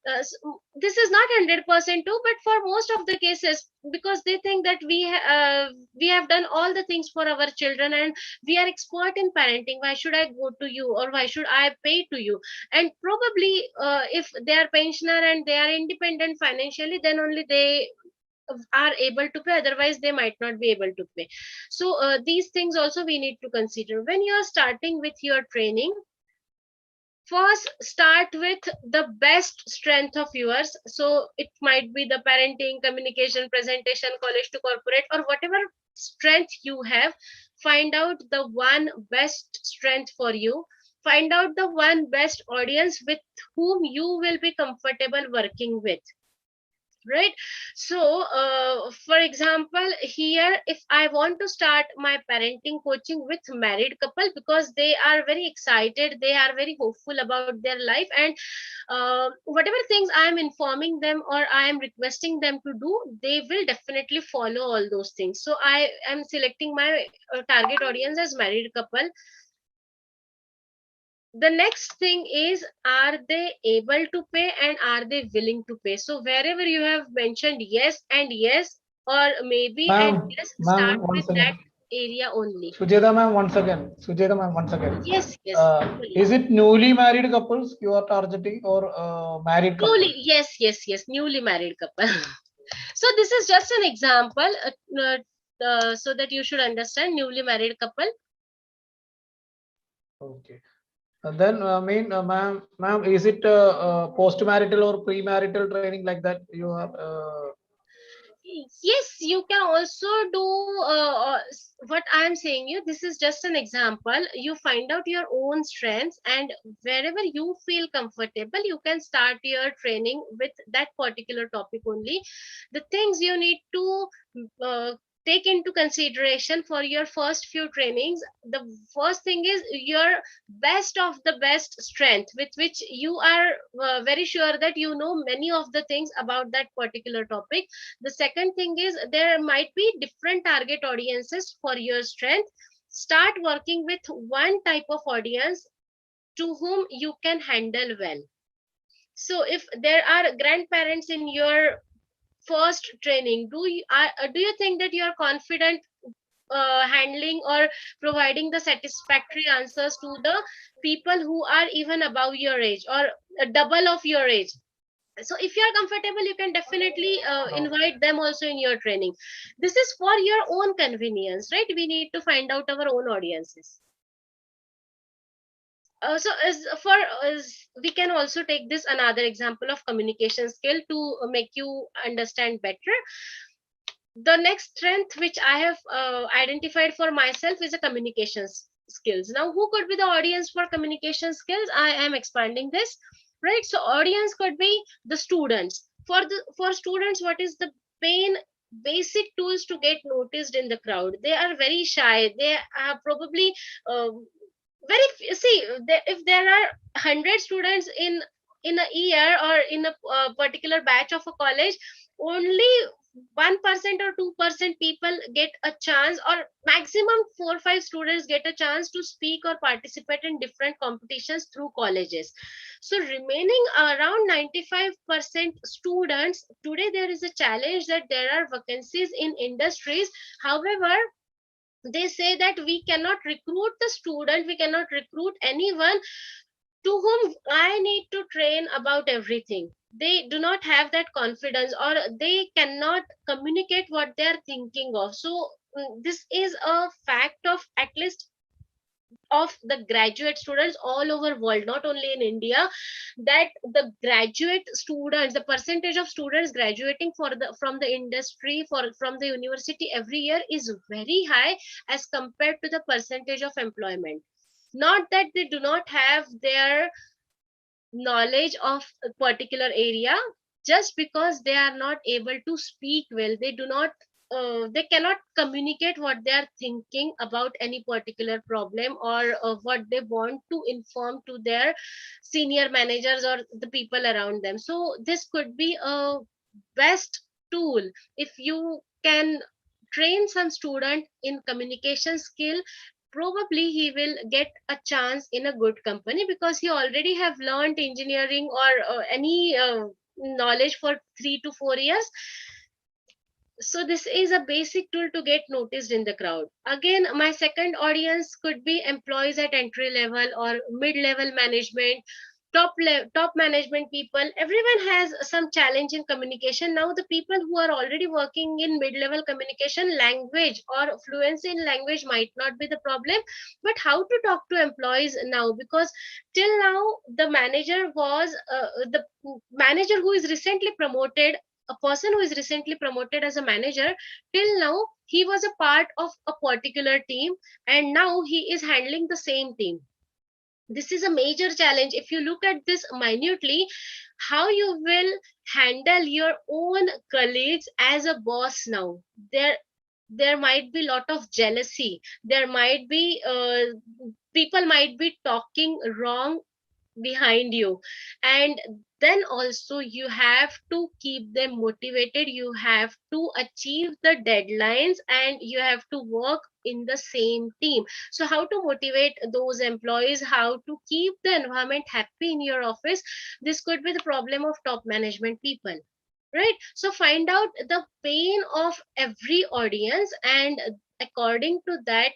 this is not 100% true, but for most of the cases, because they think that we have done all the things for our children, and we are expert in parenting. Why should I go to you, or why should I pay to you? And probably if they are pensioner and they are independent financially, then only they are able to pay, otherwise they might not be able to pay. So these things also we need to consider when you are starting with your training. First, start with the best strength of yours. So it might be the parenting, communication, presentation, college to corporate, or whatever strength you have. Find out the one best strength for you. Find out the one best audience with whom you will be comfortable working with, right? So for example, here, if I want to start my parenting coaching with married couple, because they are very excited, they are very hopeful about their life, and whatever things I am informing them or I am requesting them to do, they will definitely follow all those things. So I am selecting my target audience as married couple. The next thing is, are they able to pay, and are they willing to pay? So wherever you have mentioned yes and yes, or maybe and yes, start Ma'am, one with that second. area only. Sujeta ma'am, once again. Sujeta ma'am, once again. Yes, yes. Is it newly married couples you are targeting, or married couples? Newly, yes, newly married couple. So this is just an example, so that you should understand newly married couple. Okay. And then, ma'am, is it post-marital or pre-marital training like that you have? Yes, you can also do what I am saying you. This is just an example. You find out your own strengths, and wherever you feel comfortable, you can start your training with that particular topic only. The things you need to uh, take into consideration for your first few trainings. The first thing is your best of the best strength, with which you are very sure that you know many of the things about that particular topic. The second thing is there might be different target audiences for your strength. Start working with one type of audience to whom you can handle well. So if there are grandparents in your first training, do you think that you are confident handling or providing the satisfactory answers to the people who are even above your age or double of your age? So if you are comfortable, you can definitely invite them also in your training. This is for your own convenience, right? We need to find out our own audiences. So we can also take this another example of communication skill to make you understand better. The next strength which I have identified for myself is a skills. Now, who could be the audience for communication skills? I am expanding this, right? So audience could be the students. For students, what is the main basic tools to get noticed in the crowd? They are very shy. They are probably uh, if there are 100 students in a year or in a particular batch of a college, only 1% or 2% people get a chance, or maximum 4 or 5 students get a chance to speak or participate in different competitions through colleges. So remaining around 95% students, today there is a challenge that there are vacancies in industries. However, they say that we cannot recruit the student, we cannot recruit anyone to whom I need to train about everything. They do not have that confidence, or they cannot communicate what they are thinking of. So this is a fact of at least of the graduate students all over world, not only in India, that the graduate students, the percentage of students graduating from the industry, from the university every year is very high as compared to the percentage of employment. Not that they do not have their knowledge of a particular area, just because they are not able to speak well, they cannot communicate what they are thinking about any particular problem, or what they want to inform to their senior managers or the people around them. So this could be a best tool. If you can train some student in communication skill, probably he will get a chance in a good company, because he already have learned engineering or any knowledge for 3 to 4 years. So this is a basic tool to get noticed in the crowd. Again, my second audience could be employees at entry level or mid level management, top management people. Everyone has some challenge in communication. Now the people who are already working in mid level communication, language or fluency in language might not be the problem, but how to talk to employees now? Because till now the manager who is recently promoted, a person who is recently promoted as a manager, till now he was a part of a particular team, and now he is handling the same team. This is a major challenge. If you look at this minutely, how you will handle your own colleagues as a boss now? There might be lot of jealousy. There might be people might be talking wrong behind you, and then also you have to keep them motivated, you have to achieve the deadlines, and you have to work in the same team. So how to motivate those employees, how to keep the environment happy in your office? This could be the problem of top management people, right? So find out the pain of every audience, and according to that,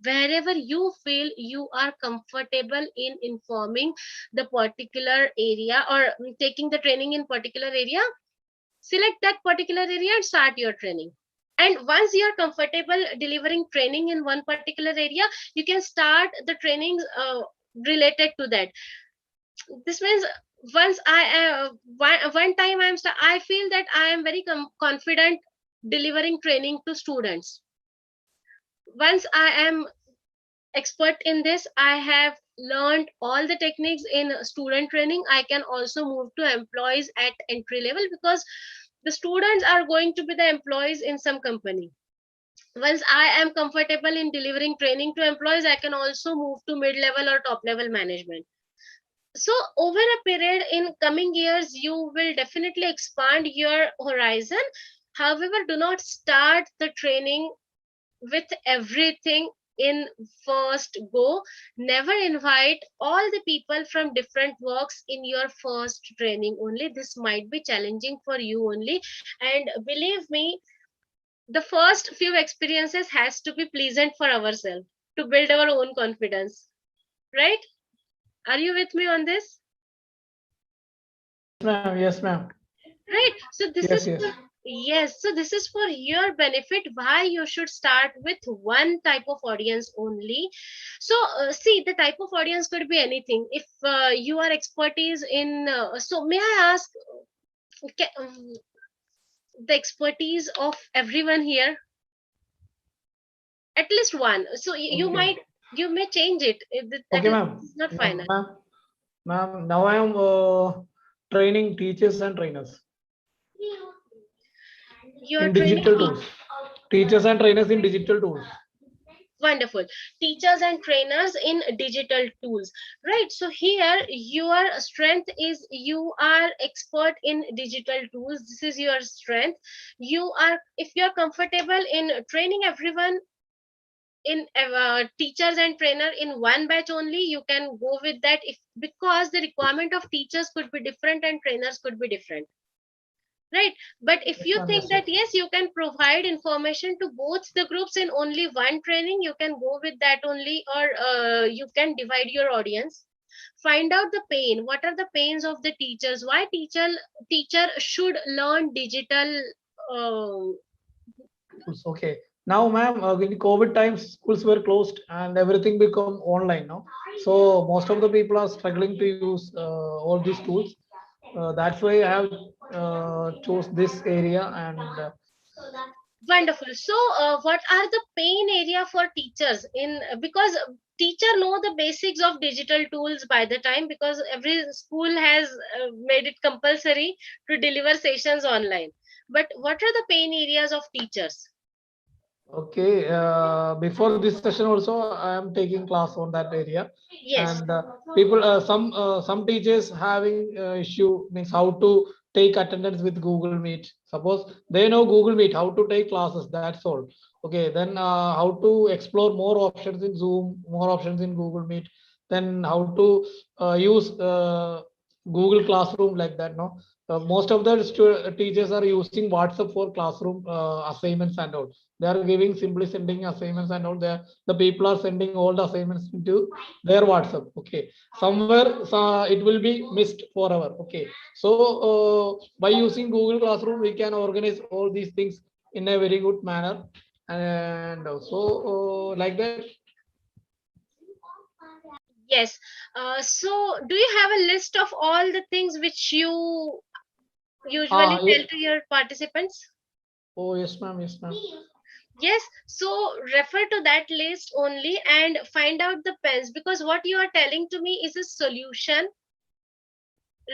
wherever you feel you are comfortable in informing the particular area, or taking the training in particular area, select that particular area and start your training. And once you are comfortable delivering training in one particular area, you can start the trainings related to that. This means once I one time I feel that I am very confident delivering training to students. Once I am expert in this, I have learned all the techniques in student training, I can also move to employees at entry level, because the students are going to be the employees in some company. Once I am comfortable in delivering training to employees, I can also move to mid level or top level management. So over a period in coming years, you will definitely expand your horizon. However, do not start the training with everything in first go. Never invite all the people from different works in your first training only. This might be challenging for you only, and believe me, the first few experiences has to be pleasant for ourselves to build our own confidence, right? Are you with me on this? Ma'am, yes, ma'am. Right, so this Yes, is yes. for, yes, so this is for your benefit, why you should start with one type of audience only. So see, the type of audience could be anything. If you are expertise in so may I ask, the expertise of everyone here, at least one. So you Okay. might, you may change it. That Okay, is ma'am. not final. Ma'am, now I am training teachers and trainers You are in training digital tools. Teachers and trainers in digital tools. wonderful teachers and trainers in digital tools, right? So here your strength is you are expert in digital tools. This is your strength. You are, if you are comfortable in training everyone in teachers and trainer in one batch only, you can go with that. If because the requirement of teachers could be different and trainers could be different, right? But if Yes, you ma'am. think Yes, that yes. yes, you can provide information to both the groups in only one training, you can go with that only. Or you can divide your audience, find out the pain, what are the pains of the teachers, why teacher should learn digital. uh, Okay. Now, ma'am, in COVID times, schools were closed and everything become online now. So most of the people are struggling to use all these tools. That's why I have chose this area and Wonderful. So what are the pain area for teachers in, because teacher know the basics of digital tools by the time, because every school has made it compulsory to deliver sessions online. But what are the pain areas of teachers? okay. Before this session also, I am taking class on that area, Yes. and people, some teachers having issue means how to take attendance with Google Meet. Suppose they know Google Meet, how to take classes. That's all. Okay, then how to explore more options in Zoom, more options in Google Meet. Then how to use Google Classroom like that. No, most of the teachers are using WhatsApp for classroom assignments and all. They are giving simply sending assignments and all. There the people are sending all the assignments into their WhatsApp. Okay, somewhere it will be missed forever. Okay, so by using Google Classroom we can organize all these things in a very good manner, and also like that. Yes. So do you have a list of all the things which you usually tell to your participants? Oh yes, ma'am. Yes, ma'am. Yes, so refer to that list only and find out the pens, because what you are telling to me is a solution,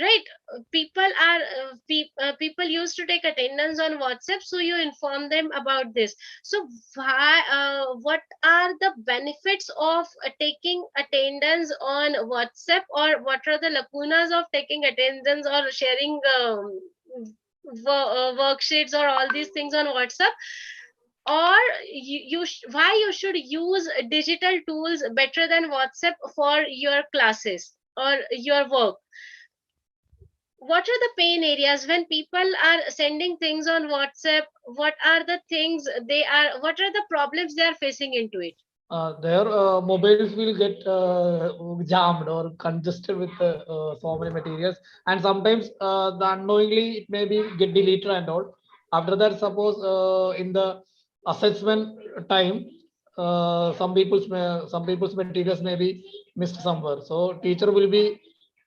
right? People used to take attendance on WhatsApp, so you inform them about this. So why, what are the benefits of taking attendance on WhatsApp, or what are the lacunas of taking attendance or sharing worksheets or all these things on WhatsApp? Or why you should use digital tools better than WhatsApp for your classes or your work? What are the pain areas when people are sending things on WhatsApp? What are the things they are, what are the problems they are facing into it? Their mobiles will get jammed or congested with so many materials, and sometimes the unknowingly it may be get deleted and all. After that, suppose in the assessment time, some people's materials may be missed somewhere. So teacher will be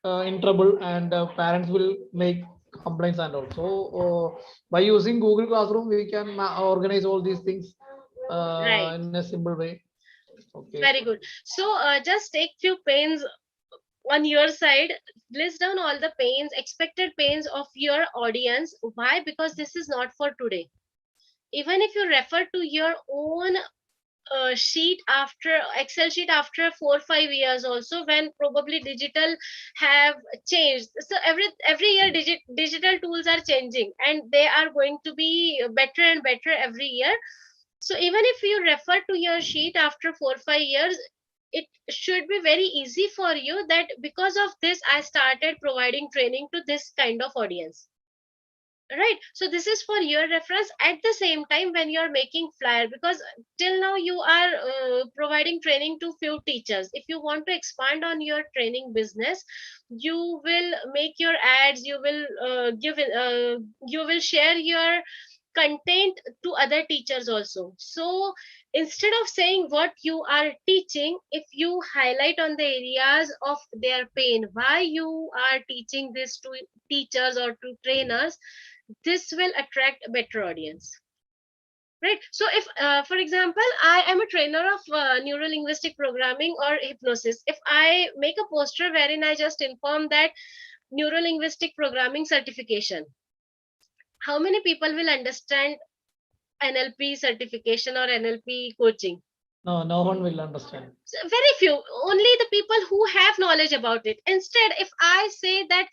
in trouble, and parents will make complaints and also by using Google Classroom, we can organize all these things Right. in a simple way. Okay. Very good. So just take few pains on your side, list down all the pains, expected pains of your audience. Why? Because this is not for today. Even if you refer to your own sheet after Excel sheet after 4 or 5 years also, when probably digital have changed. So every year digital tools are changing, and they are going to be better and better every year. So even if you refer to your sheet after 4 or 5 years, it should be very easy for you that because of this I started providing training to this kind of audience. Right, so this is for your reference. At the same time, when you are making flyer, because till now you are providing training to few teachers, if you want to expand on your training business, you will make your ads, you will you will share your content to other teachers also. So instead of saying what you are teaching, if you highlight on the areas of their pain, why you are teaching this to teachers or to trainers, this will attract a better audience. Right, so if for example I am a trainer of neuro linguistic programming or hypnosis, if I make a poster wherein I just inform that neuro linguistic programming certification, how many people will understand NLP certification or NLP coaching? No, no one will understand. Very few, only the people who have knowledge about it. Instead, if I say that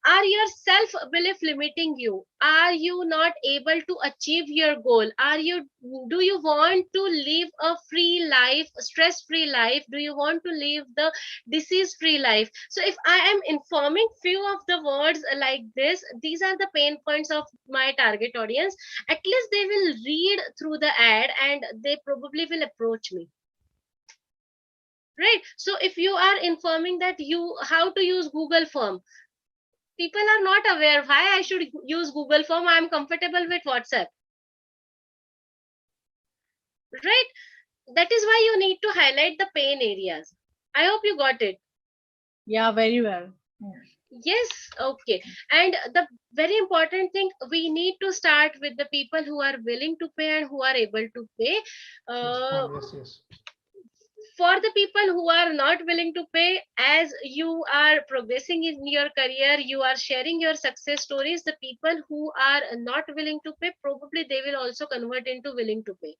are your self belief limiting you, are you not able to achieve your goal, do you want to live a free life, stress free life, do you want to live the disease free life? So if I am informing few of the words like this, these are the pain points of my target audience, at least they will read through the ad and they probably will approach me. Right, so if you are informing that you how to use Google form, people are not aware why I should use Google form, I am comfortable with WhatsApp. Right, that is why you need to highlight the pain areas. I hope you got it. Yeah, very well. Yes, okay. And the very important thing, we need to start with the people who are willing to pay and who are able to pay. Yes, yes. For the people who are not willing to pay, as you are progressing in your career, you are sharing your success stories, the people who are not willing to pay, probably they will also convert into willing to pay.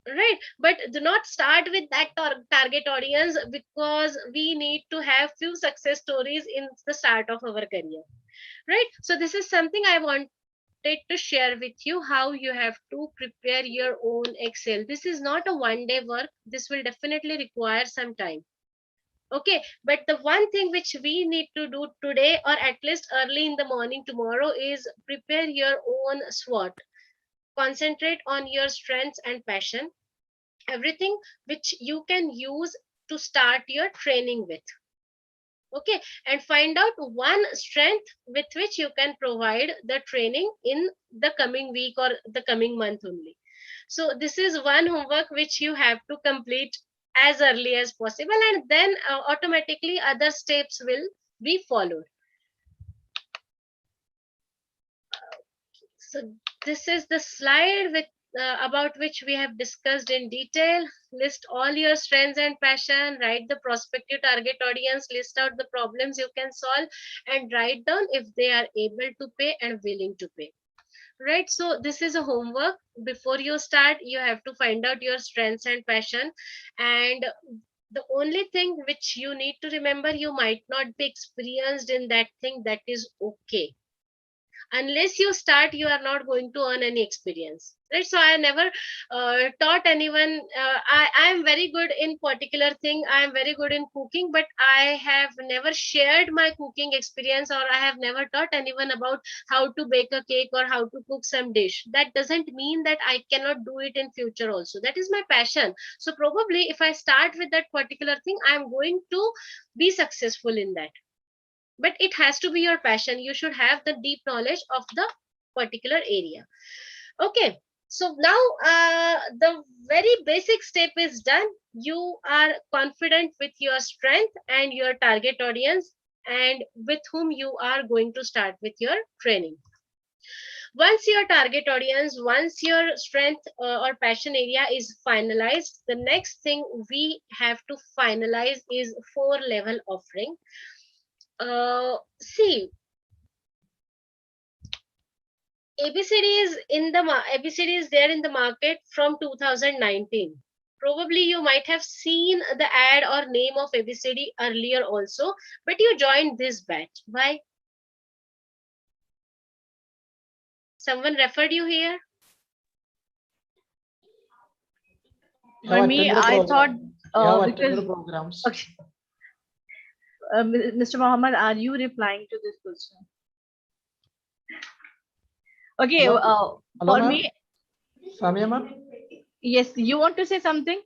Right, but do not start with that target audience, because we need to have few success stories in the start of our career. Right, so this is something I want to share with you, how you have to prepare your own Excel. This is not a one-day work. This will definitely require some time. Okay, but the one thing which we need to do today, or at least early in the morning tomorrow, is prepare your own SWOT. Concentrate on your strengths and passion, everything which you can use to start your training with. Okay, and find out one strength with which you can provide the training in the coming week or the coming month only. So this is one homework which you have to complete as early as possible, and then automatically other steps will be followed. So this is the slide with about which we have discussed in detail. List all your strengths and passion, write the prospective target audience, list out the problems you can solve, and write down if they are able to pay and willing to pay. Right, so this is a homework. Before you start, you have to find out your strengths and passion, and the only thing which you need to remember, you might not be experienced in that thing, that is okay. Unless you start, you are not going to earn any experience. Right, so I never taught anyone. I am very good in particular thing, I am very good in cooking, but I have never shared my cooking experience, or I have never taught anyone about how to bake a cake or how to cook some dish. That doesn't mean that I cannot do it in future also. That is my passion. So probably if I start with that particular thing, I am going to be successful in that. But it has to be your passion. You should have the deep knowledge of the particular area. Okay, so now the very basic step is done. You are confident with your strength and your target audience. and with whom you are going to start with your training. Once your target audience, once your strength or passion area is finalized, the next thing we have to finalize is 4-level offering. See, ABCD is there in the market from 2019. Probably you might have seen the ad or name of ABCD earlier also, but you joined this batch. Why? Someone referred you here? You have For me, attended I thought program. You have because attended programs. okay, Mr. Mohammed, are you replying to this question? Okay, Hello, for ma'am. me, Samia, ma'am? yes, you want to say something?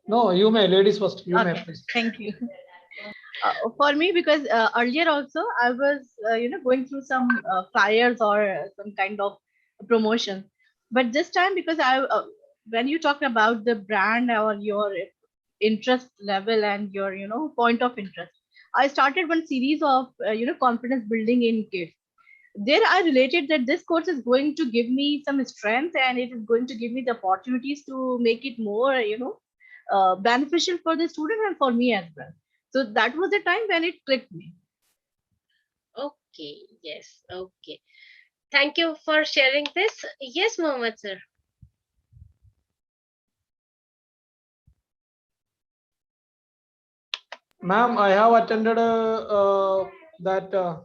No, you may. Ladies first. You may, Okay, please. thank you. For me, because earlier also I was, going through some flyers or some kind of promotion, but this time because when you talk about the brand or your interest level and your, point of interest, I started one series of, confidence building in kids. There I related that this course is going to give me some strength and it is going to give me the opportunities to make it more, beneficial for the student and for me as well. So that was the time when it clicked me. Okay, yes, okay. Thank you for sharing this. Yes, Mohammed sir. Ma'am, I have attended that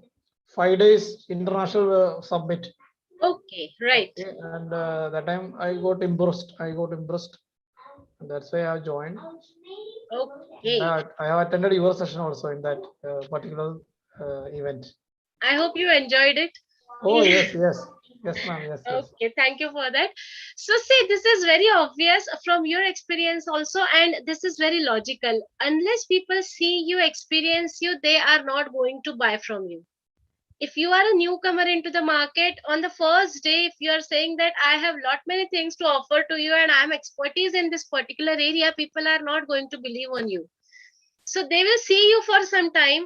5 days international summit. Okay, right. Okay, and that time I got impressed. And that's why I have joined. Okay. I have attended your session also in that particular event. I hope you enjoyed it. Oh yes, ma'am. Yes. Okay, thank you for that. So see, this is very obvious from your experience also, and this is very logical. Unless people see you, experience you, they are not going to buy from you. If you are a newcomer into the market, on the first day, if you are saying that I have lot many things to offer to you and I am expertise in this particular area, people are not going to believe on you. So they will see you for some time.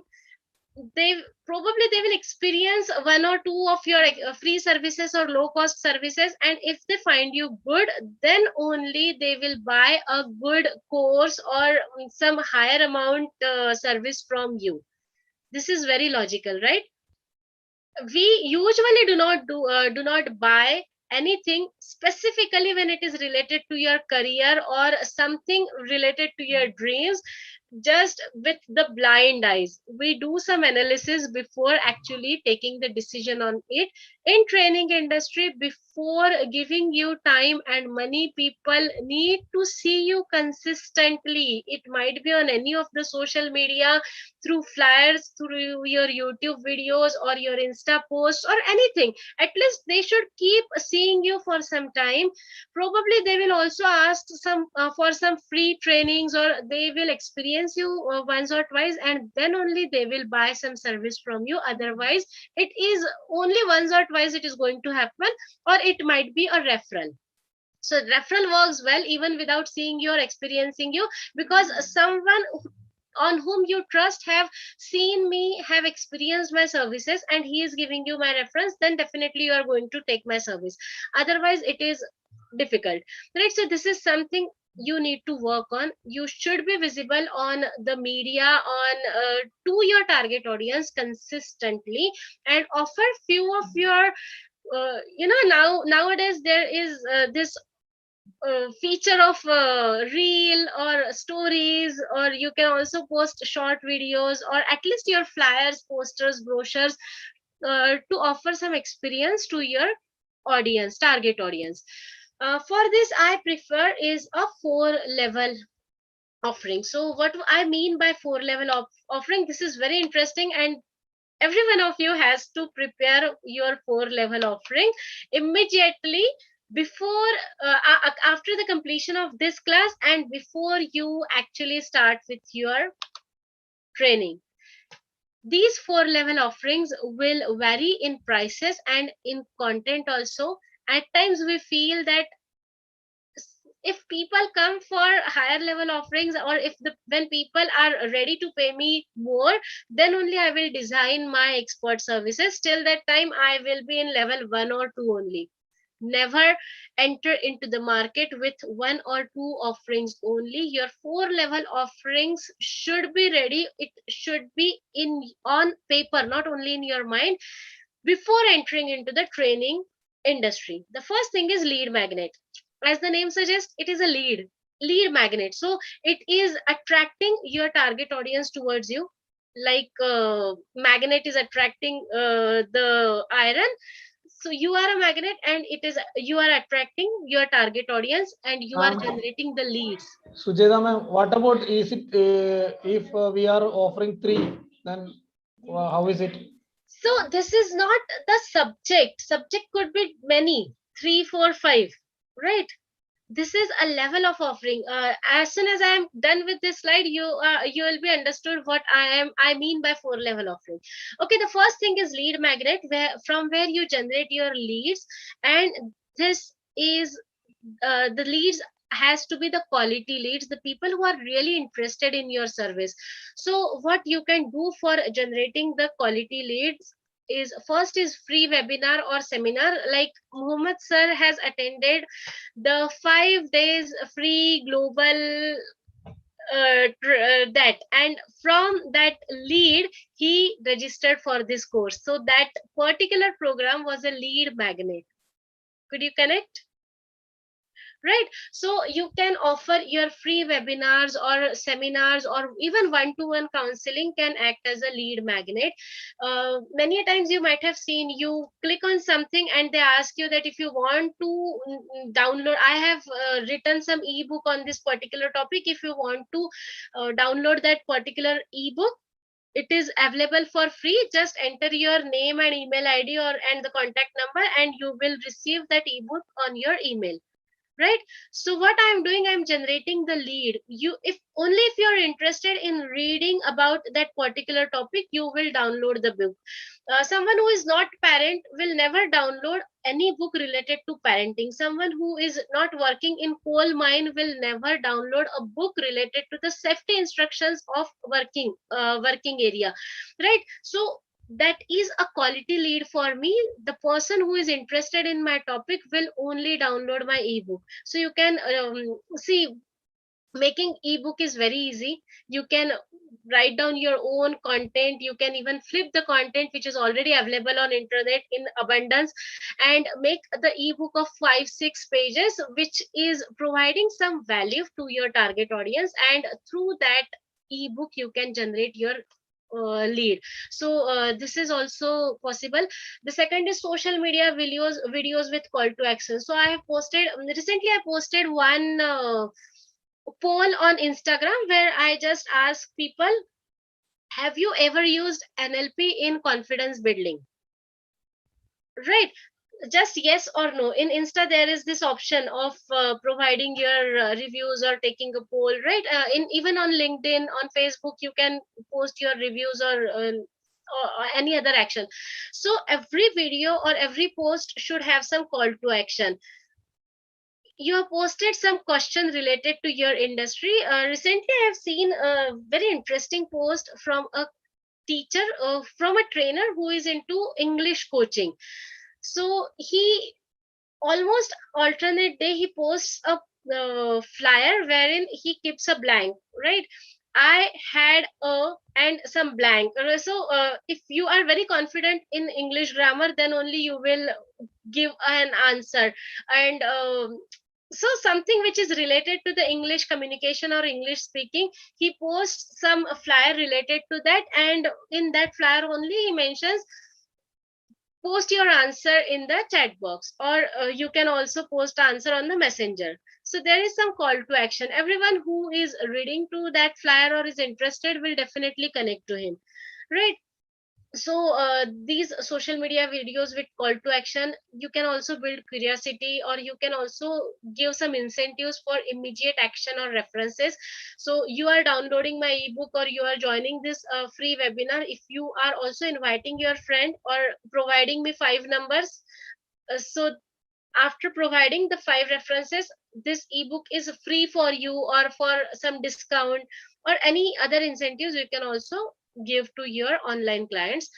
They will experience one or two of your free services or low cost services, and if they find you good, then only they will buy a good course or some higher amount service from you. This is very logical, right? We usually do not buy anything specifically when it is related to your career or something related to your dreams just with the blind eyes. We do some analysis before actually taking the decision on it. In training industry, before giving you time and money, people need to see you consistently. It might be on any of the social media, through flyers, through your YouTube videos or your Insta posts or anything. At least they should keep seeing you for some time. Probably they will also ask some for some free trainings, or they will experience you once or twice, and then only they will buy some service from you. Otherwise, it is only once or twice it is going to happen, or it might be a referral. So referral works well even without seeing you or experiencing you, because someone on whom you trust have seen me, have experienced my services, and he is giving you my reference, then definitely you are going to take my service. Otherwise it is difficult, right? So this is something you need to work on. You should be visible on the media, on to your target audience consistently, and offer few of your nowadays there is this feature of reel or stories, or you can also post short videos, or at least your flyers, posters, brochures, to offer some experience to your audience, target audience. For this I prefer is a 4-level offering. So what I mean by 4-level offering, this is very interesting, and every one of you has to prepare your 4-level offering immediately before after the completion of this class and before you actually start with your training. These 4-level offerings will vary in prices and in content also. At times we feel that if people come for higher level offerings, or if when people are ready to pay me more, then only I will design my expert services. Till that time I will be in level 1 or 2 only. Never enter into the market with 1 or 2 offerings only. Your 4 level offerings should be ready. It should be in on paper, not only in your mind, before entering into the training industry. The first thing is lead magnet. As the name suggests, it is a lead magnet. So it is attracting your target audience towards you, like magnet is attracting the iron. So you are a magnet, and it is you are attracting your target audience, and you are generating the leads. Sujeta ma'am, what about is it if we are offering 3, then how is it? So this is not the subject could be many, 3, 4, 5, right? This is a level of offering. As soon as I am done with this slide, you will be understood what I mean by 4 level offering. Okay, the first thing is lead magnet, from where you generate your leads, and this is the leads has to be the quality leads, the people who are really interested in your service. So what you can do for generating the quality leads is, first is free webinar or seminar. Like Muhammad sir has attended the 5 days free global that, and from that lead he registered for this course. So that particular program was a lead magnet. Could you connect? Right? So you can offer your free webinars or seminars, or even one-to-one counseling can act as a lead magnet. Many times you might have seen, you click on something and they ask you that if you want to download, I have written some ebook on this particular topic. If you want to download that particular ebook, it is available for free. Just enter your name and email id and the contact number, and you will receive that ebook on your email. Right? So what I'm doing, I'm generating the lead. You, if only if you're interested in reading about that particular topic, you will download the book. Someone who is not parent will never download any book related to parenting. Someone who is not working in coal mine will never download a book related to the safety instructions of working area. Right? So that is a quality lead for me. The person who is interested in my topic will only download my ebook. So you can see, making ebook is very easy. You can write down your own content. You can even flip the content which is already available on internet in abundance, and make the ebook of 5-6 pages, which is providing some value to your target audience, and through that ebook you can generate your lead. So this is also possible. The second is social media videos with call to action. So I have posted recently, I posted one poll on Instagram where I just ask people, have you ever used NLP in confidence building? Right? Just yes or no. In Insta there is this option of providing your reviews or taking a poll, right? In even on LinkedIn, on Facebook, you can post your reviews, or any other action. So every video or every post should have some call to action. You have posted some question related to your industry. Recently I have seen a very interesting post from a teacher, from a trainer who is into English coaching. So he, almost alternate day, he posts a flyer wherein he keeps a blank, right? I had a and some blank. So if you are very confident in English grammar, then only you will give an answer. And so something which is related to the English communication or English speaking, he posts some flyer related to that, and in that flyer only he mentions, post your answer in the chat box, or you can also post answer on the messenger. So there is some call to action. Everyone who is reading to that flyer or is interested will definitely connect to him, right? So these social media videos with call to action, you can also build curiosity, or you can also give some incentives for immediate action or references. So you are downloading my ebook, or you are joining this free webinar, if you are also inviting your friend or providing me 5 numbers, so After providing the 5 references, this ebook is free for you, or for some discount or any other incentives you can also give to your online clients.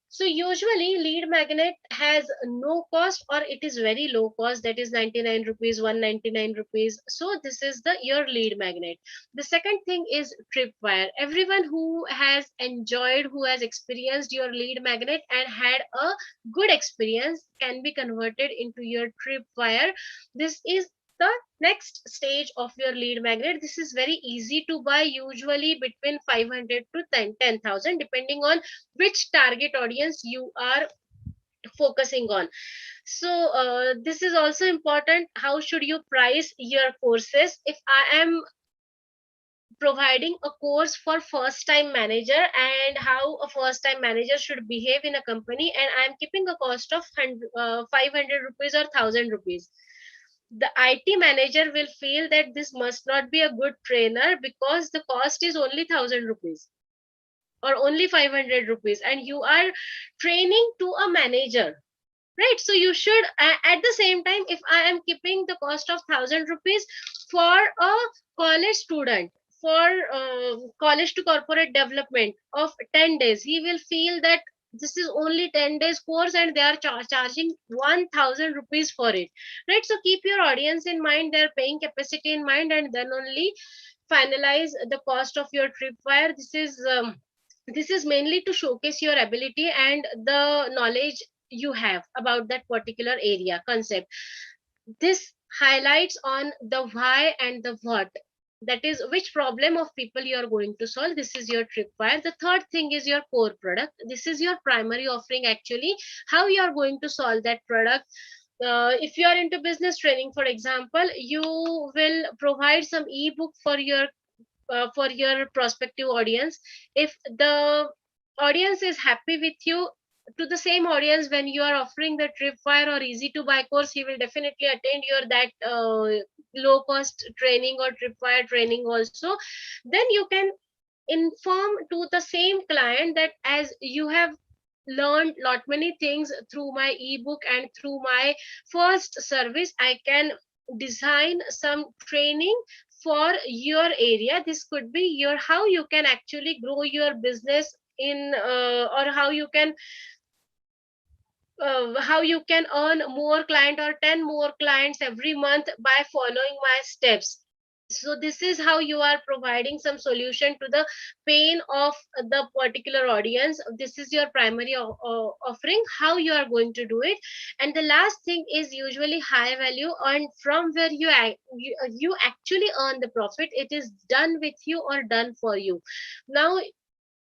So usually lead magnet has no cost, or it is very low cost, that is 99 rupees, 199 rupees. So this is the your lead magnet. The second thing is tripwire. Everyone who has enjoyed, who has experienced your lead magnet and had a good experience, can be converted into your tripwire. This is the next stage of your lead magnet. This is very easy to buy, usually between 500 to 10,000, depending on which target audience you are focusing on. So this is also important. How should you price your courses? If I am providing a course for first time manager, and how a first time manager should behave in a company, and I am keeping a cost of 500 rupees or 1000 rupees, the IT manager will feel that this must not be a good trainer, because the cost is only 1000 rupees or only 500 rupees, and you are training to a manager, right? So you should, at the same time, if I am keeping the cost of 1000 rupees for a college student, for college to corporate development of 10 days, he will feel that this is only 10 days course and they are charging 1000 rupees for it, right? So keep your audience in mind, their paying capacity in mind, and then only finalize the cost of your tripwire. This is mainly to showcase your ability and the knowledge you have about that particular area concept. This highlights on the why and the what, that is which problem of people you are going to solve. This is your tripwire. The third thing is your core product. This is your primary offering, actually, how you are going to solve that product. If you are into business training, for example, you will provide some ebook for your prospective audience. If the audience is happy with you, to the same audience, when you are offering the tripwire or easy to buy course, he will definitely attend your that low cost training or tripwire training also. Then you can inform to the same client that as you have learned lot many things through my ebook and through my first service, I can design some training for your area. This could be your how you can actually grow your business in or how you can earn more client or 10 more clients every month by following my steps. So this is how you are providing some solution to the pain of the particular audience. This is your primary offering, how you are going to do it. And the last thing is usually high value, and from where you actually earn the profit. It is done with you or done for you. Now,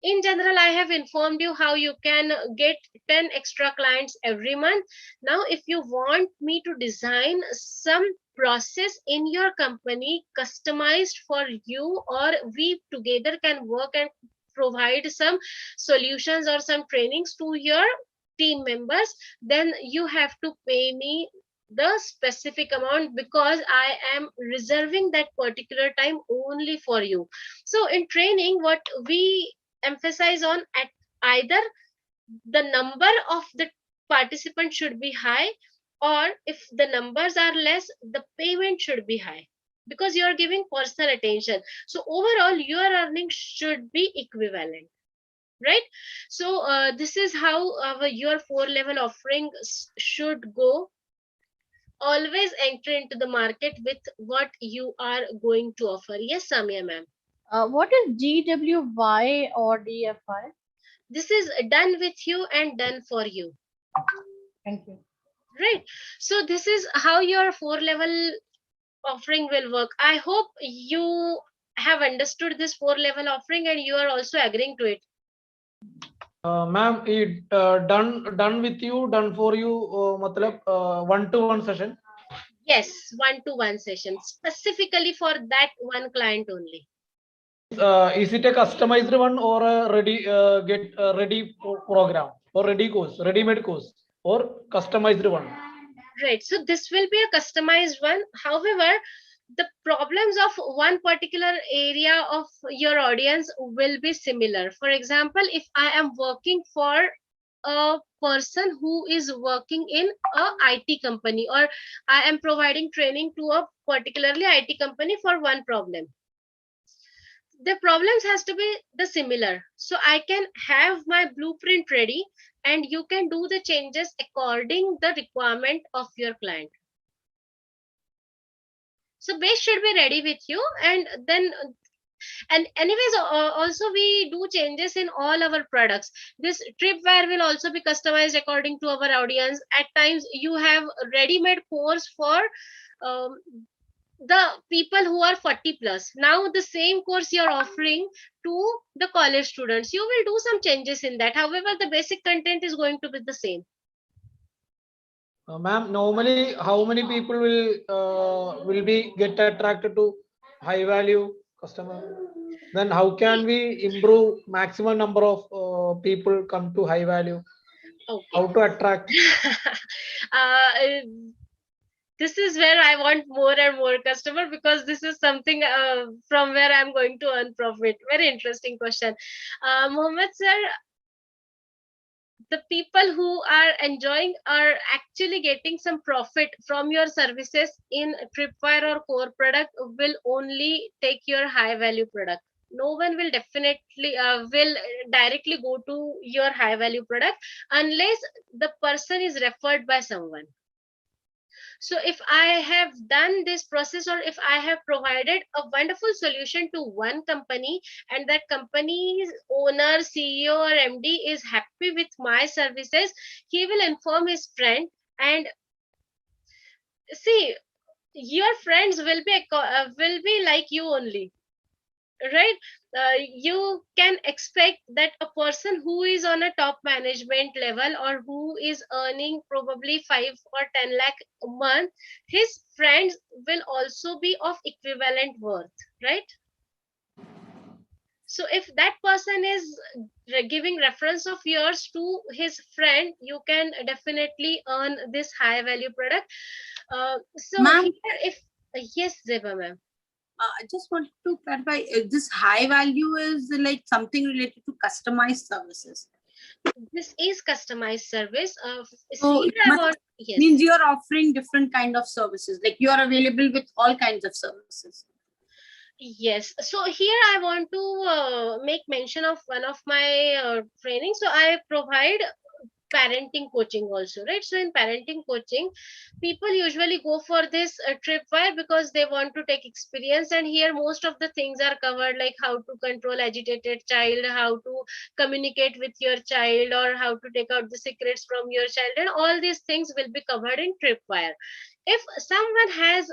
in general, I have informed you how you can get 10 extra clients every month. Now, if you want me to design some process in your company customized for you, or we together can work and provide some solutions or some trainings to your team members, then you have to pay me the specific amount, because I am reserving that particular time only for you. So in training, what we emphasize on, at either the number of the participants should be high, or if the numbers are less, the payment should be high, because you are giving personal attention. So overall your earning should be equivalent, right? So this is how your 4 level offering should go. Always enter into the market with what you are going to offer. Yes, Samia ma'am. What is GWY or DFI? This is done with you and done for you, Thank you. right? So this is how your 4 level offering will work. I hope you have understood this 4 level offering and you are also agreeing to it. Ma'am, it done with you, done for you, matlab, one-to-one session. Yes, 1-to-1 session specifically for that one client only. Is it a customized one or a ready program or ready course, ready-made course, or customized one? Right. So this will be a customized one. However, the problems of one particular area of your audience will be similar. For example, if I am working for a person who is working in a IT company, or I am providing training to a particularly IT company for one problem. The problems has to be the similar, so I can have my blueprint ready and you can do the changes according the requirement of your client. So base should be ready with you, and then and anyways also we do changes in all our products. This tripwire will also be customized according to our audience. At times you have ready-made course for um, the people who are 40 plus. Now the same course you're offering to the college students, you will do some changes in that. However, the basic content is going to be the same. Ma'am, normally how many people will be get attracted to high value customer? Then how can we improve maximum number of people come to high value? Okay. How to attract? This is where I want more and more customer, because this is something from where I'm going to earn profit. Very interesting question. Mohammed sir, the people who are enjoying are actually getting some profit from your services in tripwire or core product will only take your high value product. No one will definitely will directly go to your high value product unless the person is referred by someone. So if I have done this process, or if I have provided a wonderful solution to one company, and that company's owner, CEO or MD is happy with my services, he will inform his friend. And see, your friends will be like you only, right? You can expect that a person who is on a top management level, or who is earning probably 5 or 10 lakh a month, his friends will also be of equivalent worth, right? So if that person is giving reference of yours to his friend, you can definitely earn this high value product. So Ma'am, here, if yes, Zeba ma'am. I just wanted to clarify, this high value is like something related to customized services. This is customized service. So Here it I want, yes. means you are offering different kind of services, like you are available with all kinds of services. Yes, so here I want to make mention of one of my trainings. So I provide parenting coaching also, right? So in parenting coaching, people usually go for this tripwire because they want to take experience, and here most of the things are covered, like how to control agitated child, how to communicate with your child, or how to take out the secrets from your child, and all these things will be covered in tripwire. If someone has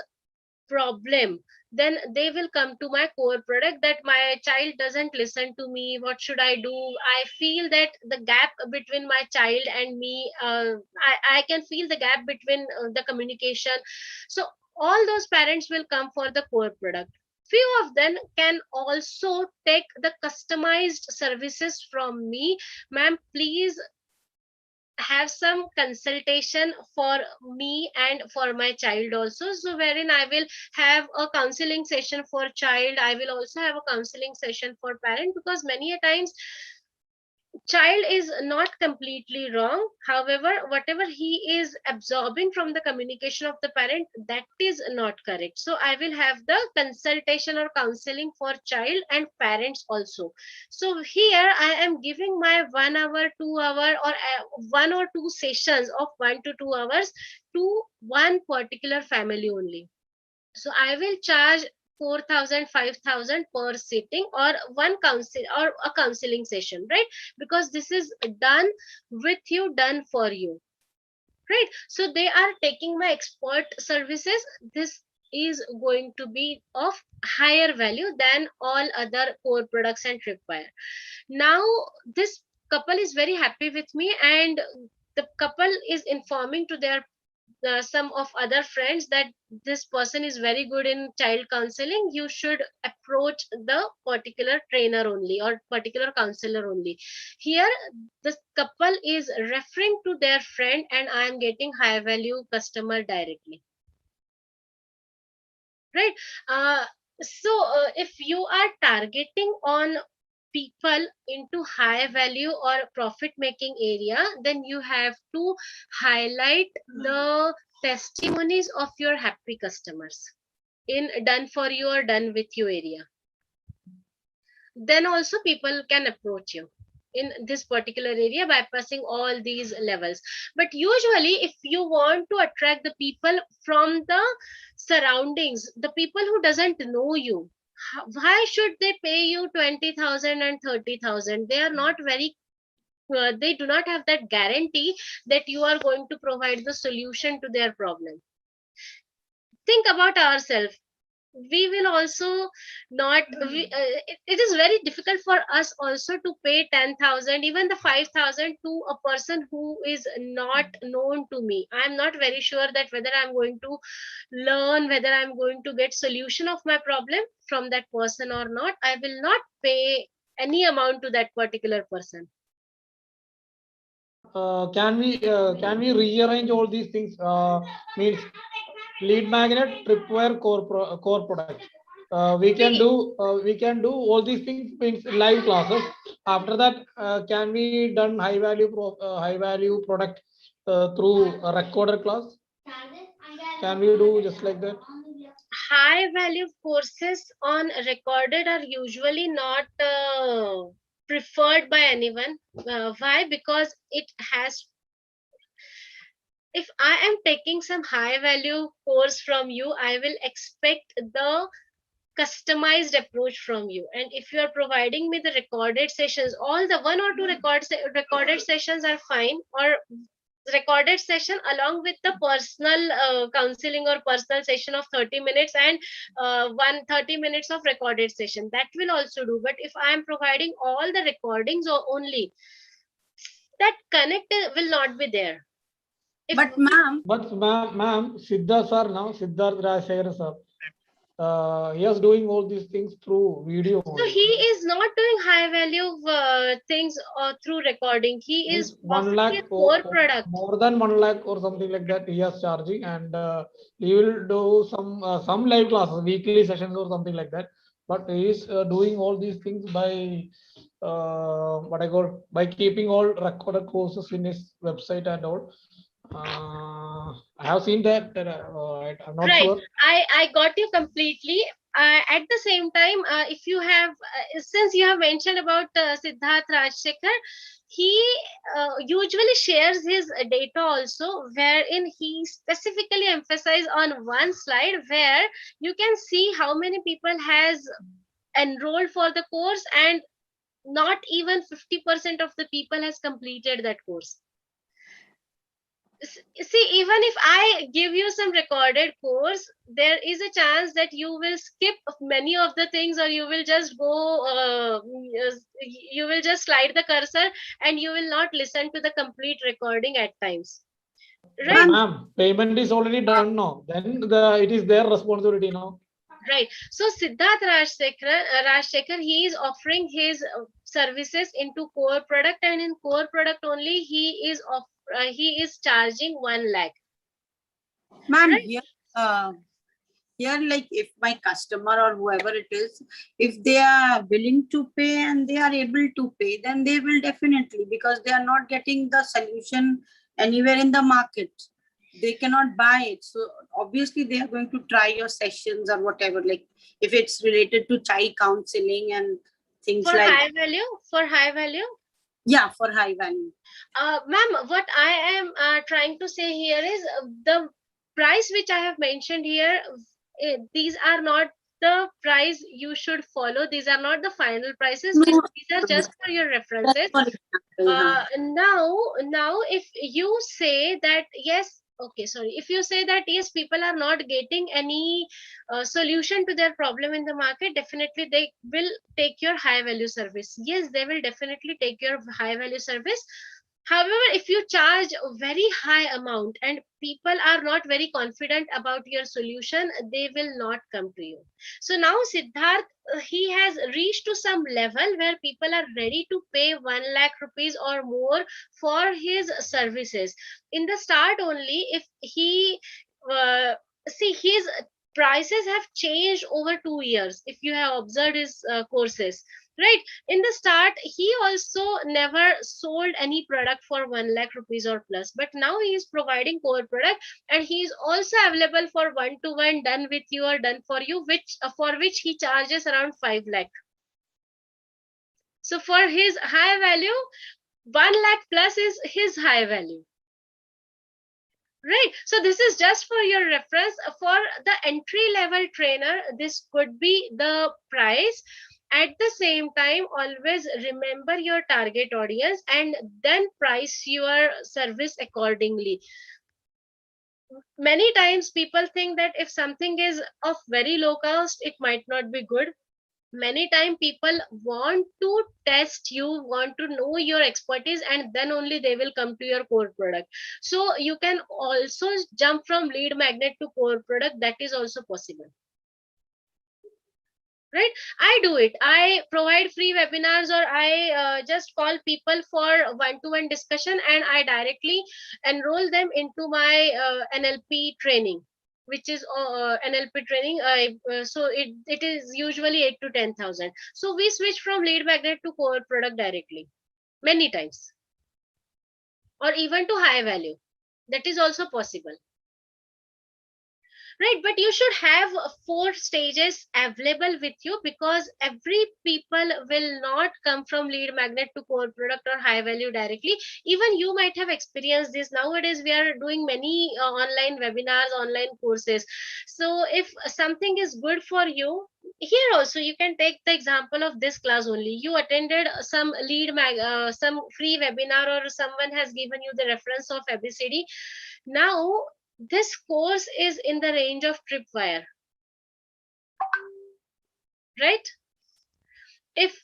problem, then they will come to my core product, that my child doesn't listen to me, what should I do? I feel that the gap between my child and me, I can feel the gap between the communication. So all those parents will come for the core product. Few of them can also take the customized services from me. Ma'am, please have some consultation for me and for my child also, so wherein I will have a counseling session for child, I will also have a counseling session for parent, because many a times child is not completely wrong. However, whatever he is absorbing from the communication of the parent, that is not correct. So I will have the consultation or counseling for child and parents also. So here I am giving my 1 hour, 2 hour, or 1 or 2 sessions of 1 to 2 hours to one particular family only. So I will charge 4,000, 5,000 per sitting, or one counsel or a counseling session, right? Because this is done with you, done for you, right? So they are taking my expert services. This is going to be of higher value than all other core products and tripwire. Now this couple is very happy with me, and the couple is informing to their some of other friends that this person is very good in child counseling, you should approach the particular trainer only, or particular counselor only. Here this couple is referring to their friend, and I am getting high value customer directly, right? uh, so if you are targeting on people into high value or profit making area, then you have to highlight the testimonies of your happy customers in done for you or done with you area. Then also people can approach you in this particular area, bypassing all these levels. But usually if you want to attract the people from the surroundings, the people who doesn't know you, why should they pay you 20,000 and 30,000? They are not very they do not have that guarantee that you are going to provide the solution to their problem. Think about ourselves. We will also not it is very difficult for us also to pay 10,000, even the 5,000 to a person who is not known to me. I'm not very sure that whether I'm going to learn, whether I'm going to get solution of my problem from that person or not. I will not pay any amount to that particular person. Can we rearrange all these things? Means lead magnet, tripwire, core product. We can do all these things means live classes. After that, can we done high value product through a recorded class? Can we do just like that? High value courses on recorded are usually not preferred by anyone. Why? Because it has, if I am taking some high value course from you, I will expect the customized approach from you. And if you are providing me the recorded sessions, all the 1 or 2 recorded sessions are fine, or recorded session along with the personal counseling or personal session of 30 minutes and 30 minutes of recorded session, that will also do. But if I am providing all the recordings or only, that connect will not be there. But ma'am, Siddharth sir now, Siddharth Rajshekhar sir, he is doing all these things through video. So he is not doing high value things through recording. He is 1 lakh core product. More than 1 lakh or something like that he is charging, and he will do some live classes, weekly sessions or something like that. But he is doing all these things by by keeping all recorded courses in his website and all. I have seen that. I'm not Right. sure. I got you completely. At the same time, if you have, since you have mentioned about Siddharth Rajshekhar, he usually shares his data also, wherein he specifically emphasizes on one slide where you can see how many people has enrolled for the course, and not even 50% of the people has completed that course. See, even if I give you some recorded course, there is a chance that you will skip many of the things, or you will just go you will just slide the cursor and you will not listen to the complete recording at times, right? Ma'am, payment is already done now, then it is their responsibility now. Right. So Siddharth Rajshekhar, he is offering his services into core product, and in core product only he is charging 1 lakh. ma'am, Right. Here, like if my customer or whoever it is, if they are willing to pay and they are able to pay, then they will definitely, because they are not getting the solution anywhere in the market. They cannot buy it. So obviously they are going to try your sessions or whatever, like if it's related to child counseling and things For like high value, for high value. Yeah, for high value. Ma'am, what I am trying to say here is the price which I have mentioned here, these are not the price you should follow. These are not the final prices. No, These are just for your references. for example, Now if you say that yes, okay, sorry, if you say that yes, people are not getting any solution to their problem in the market, definitely they will take your high value service. Yes, they will definitely take your high value service. However, if you charge a very high amount and people are not very confident about your solution, they will not come to you. So now Siddharth, he has reached to some level where people are ready to pay 1 lakh rupees or more for his services. In the start only, if he see, his prices have changed over 2 years. If you have observed his courses, right? In the start, he also never sold any product for 1 lakh rupees or plus, but now he is providing core product, and he is also available for one-to-one, done with you or done for you, which for which he charges around 5 lakh. So for his high value, 1 lakh plus is his high value. Right. So this is just for your reference. For the entry level trainer, this could be the price. At the same time, always remember your target audience and then price your service accordingly. Many times people think that if something is of very low cost, it might not be good. Many times people want to test you, want to know your expertise, and then only they will come to your core product. So you can also jump from lead magnet to core product. That is also possible. Right? I do it. I provide free webinars, or I just call people for one-to-one discussion, and I directly enroll them into my NLP training, which is NLP training. So it is usually 8 to 10,000. So we switch from lead magnet to core product directly many times, or even to high value. That is also possible. Right, but you should have 4 stages available with you, because every people will not come from lead magnet to core product or high value directly. Even you might have experienced this. Nowadays we are doing many online webinars, online courses. So if something is good for you, here also you can take the example of this class only. You attended some some free webinar, or someone has given you the reference of ABCD. Now this course is in the range of tripwire, right? If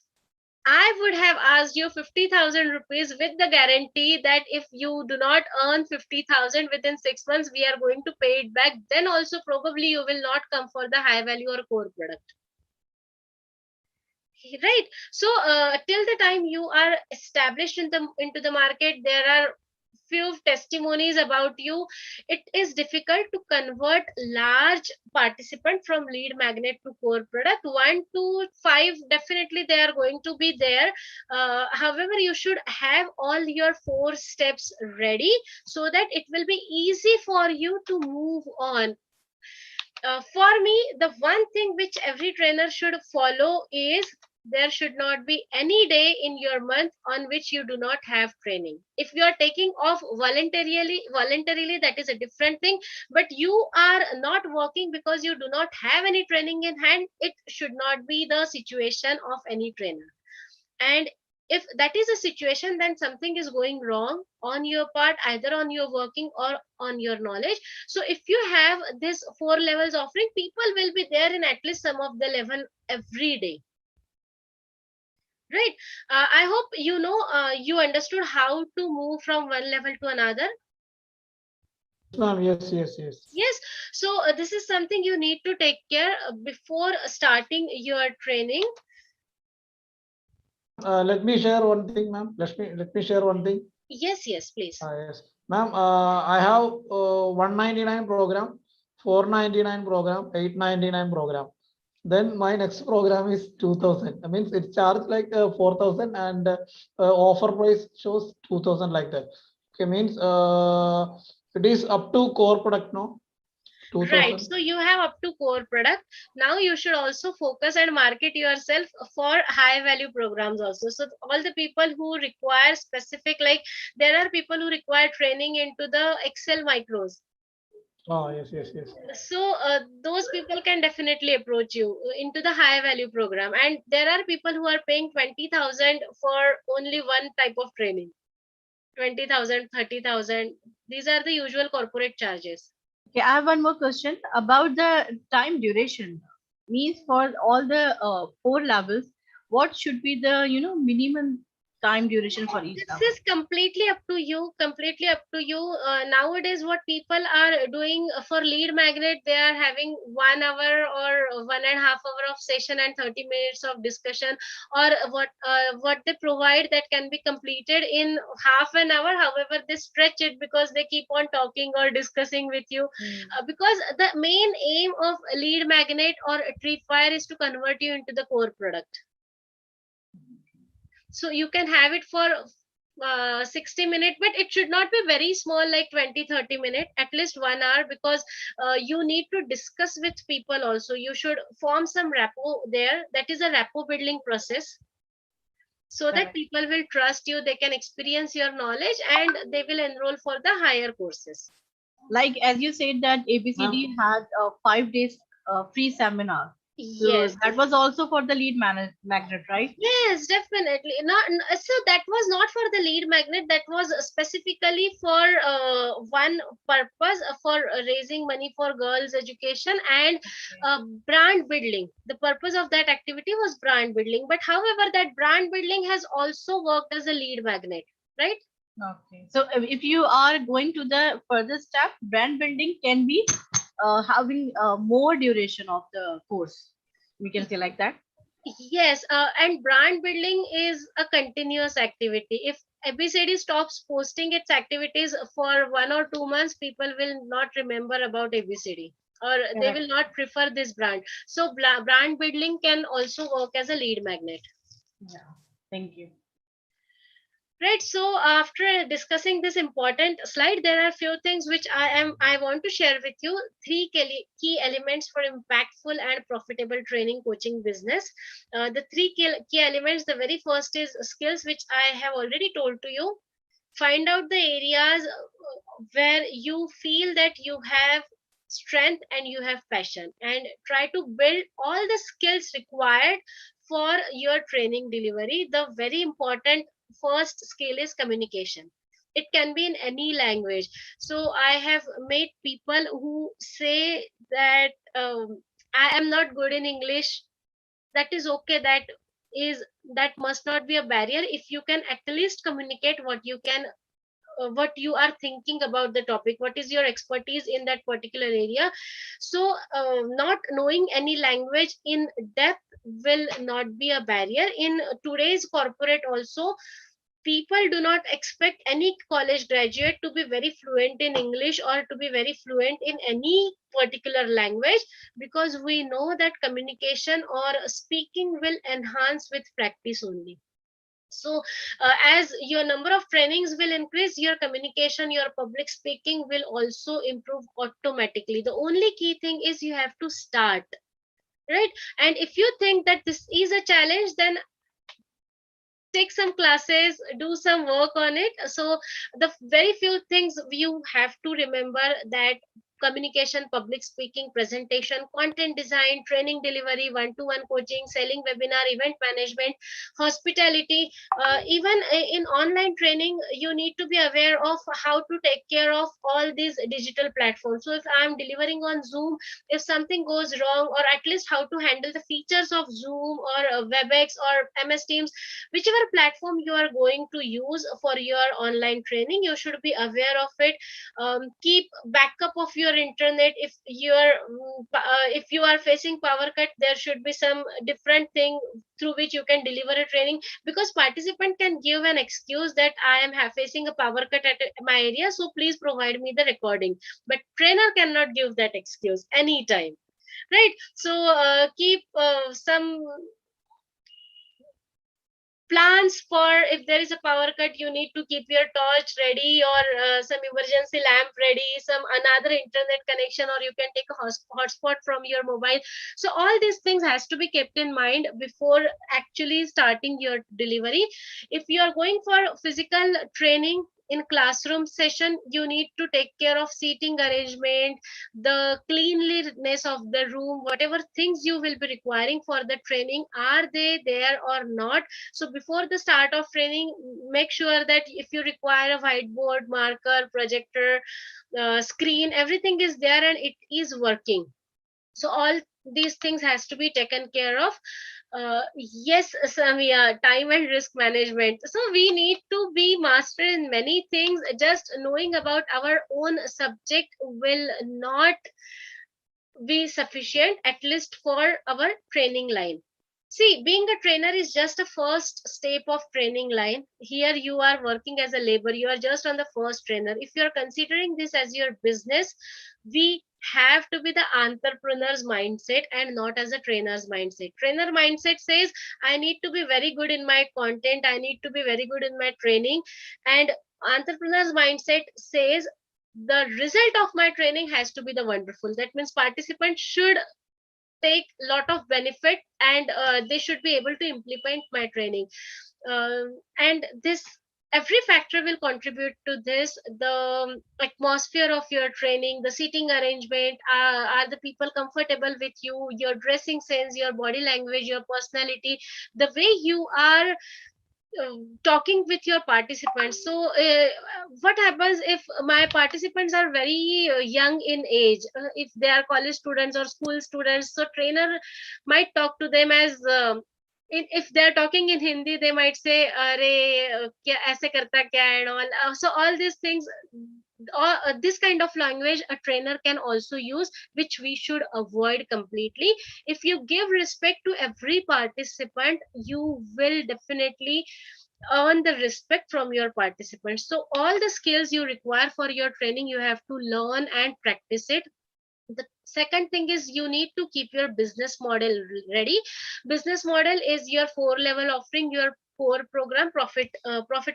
I would have asked you 50,000 rupees with the guarantee that if you do not earn 50,000 within 6 months, we are going to pay it back, then also probably you will not come for the high value or core product. Right? So till the time you are established into the market, there are few testimonies about you. It is difficult to convert large participant from lead magnet to core product. 1 to 5 definitely they are going to be there. However, you should have all your 4 steps ready, so that it will be easy for you to move on. For me, the one thing which every trainer should follow is, there should not be any day in your month on which you do not have training. If you are taking off voluntarily, that is a different thing. But you are not working because you do not have any training in hand, it should not be the situation of any trainer. And if that is a situation, then something is going wrong on your part, either on your working or on your knowledge. So if you have this 4 levels offering, people will be there in at least some of the level every day. Right? I hope you understood how to move from one level to another. Ma'am, yes. Yes. So this is something you need to take care before starting your training. Let me share one thing, ma'am. Let me share one thing. Yes, please. Yes, ma'am. I have 199 program, 499 program, 899 program. Then my next program is 2000. I mean, it's charged like 4,000, and offer price shows 2,000 like that. Okay, means it is up to core product, no? 2000. Right. So you have up to core product. Now you should also focus and market yourself for high value programs also. So all the people who require specific, like there are people who require training into the Excel micros. Oh, yes. So those people can definitely approach you into the high value program. And there are people who are paying 20,000 for only one type of training. 20,000, 30,000. These are the usual corporate charges. Okay, I have one more question about the time duration. Means for all the 4 levels, what should be the minimum time duration for each This level? is completely up to you. Completely up to you. Nowadays, what people are doing for lead magnet, they are having 1 hour or 1.5 hour of session and 30 minutes of discussion, or what they provide that can be completed in half an hour. However, they stretch it because they keep on talking or discussing with you. Because the main aim of lead magnet or tripwire is to convert you into the core product. So you can have it for 60 minutes, but it should not be very small, like 20-30 minutes, at least 1 hour, because you need to discuss with people also. You should form some rapport there. That is a rapport building process, so that Correct. people will trust you, they can experience your knowledge, and they will enroll for the higher courses. Like as you said that ABCD had a 5 days free seminar. So Yes. that was also for the lead magnet, right? Yes, definitely. So that was not for the lead magnet. That was specifically for one purpose, for raising money for girls' education and brand building. The purpose of that activity was brand building. But however, that brand building has also worked as a lead magnet, right? Okay. So if you are going to the further step, brand building can be having more duration of the course. We can say like that. Yes, and brand building is a continuous activity. If ABCD stops posting its activities for 1 or 2 months, people will not remember about ABCD, or they Correct. will not prefer this brand. So brand building can also work as a lead magnet. Yeah. Thank you. Right. So after discussing this important slide, there are few things which I want to share with you. Three key elements for impactful and profitable training coaching business. The three key elements. The very first is skills, which I have already told to you. Find out the areas where you feel that you have strength and you have passion, and try to build all the skills required for your training delivery. The very important first skill is communication. It can be in any language. So I have met people who say that I am not good in English. That is okay. That must not be a barrier. If you can at least communicate what you are thinking about the topic, what is your expertise in that particular area. So not knowing any language in depth will not be a barrier. In today's corporate also, people do not expect any college graduate to be very fluent in English or to be very fluent in any particular language, because we know that communication or speaking will enhance with practice only. So as your number of trainings will increase, your communication, your public speaking will also improve automatically. The only key thing is you have to start, right? And if you think that this is a challenge, then take some classes, do some work on it. So the very few things you have to remember: that communication, public speaking, presentation, content design, training delivery, one-to-one coaching, selling, webinar, event management, hospitality. Even in online training, you need to be aware of how to take care of all these digital platforms. So if I'm delivering on Zoom, if something goes wrong, or at least how to handle the features of Zoom or WebEx or MS Teams, whichever platform you are going to use for your online training, you should be aware of it. Keep backup of your internet. If you are facing power cut, there should be some different thing through which you can deliver a training, because participant can give an excuse that I am facing a power cut at my area, so please provide me the recording. But trainer cannot give that excuse anytime, right? So keep some plans for if there is a power cut. You need to keep your torch ready, or some emergency lamp ready, some another internet connection, or you can take a hotspot from your mobile. So all these things has to be kept in mind before actually starting your delivery. If you are going for physical training in classroom session, you need to take care of seating arrangement, the cleanliness of the room, whatever things you will be requiring for the training, are they there or not. So before the start of training, make sure that if you require a whiteboard, marker, projector, screen, everything is there and it is working. So all these things has to be taken care of. Yes, Samia, time and risk management. So we need to be master in many things. Just knowing about our own subject will not be sufficient, at least for our training line. See, being a trainer is just a first step of training line. Here you are working as a labor, you are just on the first trainer. If you are considering this as your business, we have to be the entrepreneur's mindset and not as a trainer's mindset. Trainer mindset says, I need to be very good in my content, I need to be very good in my training. And entrepreneur's mindset says, the result of my training has to be the wonderful. That means participants should take lot of benefit, and they should be able to implement my training. And this, every factor will contribute to this. The atmosphere of your training, the seating arrangement, are the people comfortable with you, your dressing sense, your body language, your personality, the way you are talking with your participants. So what happens if my participants are very young in age, if they are college students or school students, so trainer might talk to them as if they are talking in Hindi, they might say are kya aise karta kya and all. So all these things, this kind of language a trainer can also use, which we should avoid completely. If you give respect to every participant, you will definitely earn the respect from your participants. So all the skills you require for your training, you have to learn and practice it. The second thing is, you need to keep your business model ready. Business model is your 4 level offering, your core program, profit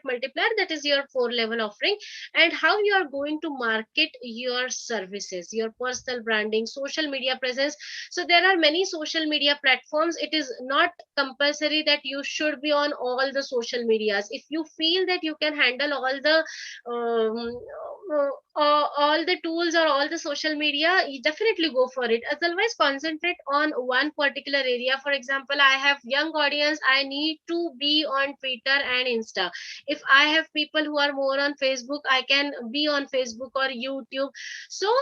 multiplier, that is your 4 level offering. And how you are going to market your services, your personal branding, social media presence. So there are many social media platforms. It is not compulsory that you should be on all the social medias. If you feel that you can handle um, all the tools or all the social media, you definitely go for it. Otherwise, concentrate on one particular area. For example, I have young audience, I need to be on Twitter and Insta. If I have people who are more on Facebook, I can be on Facebook or YouTube. So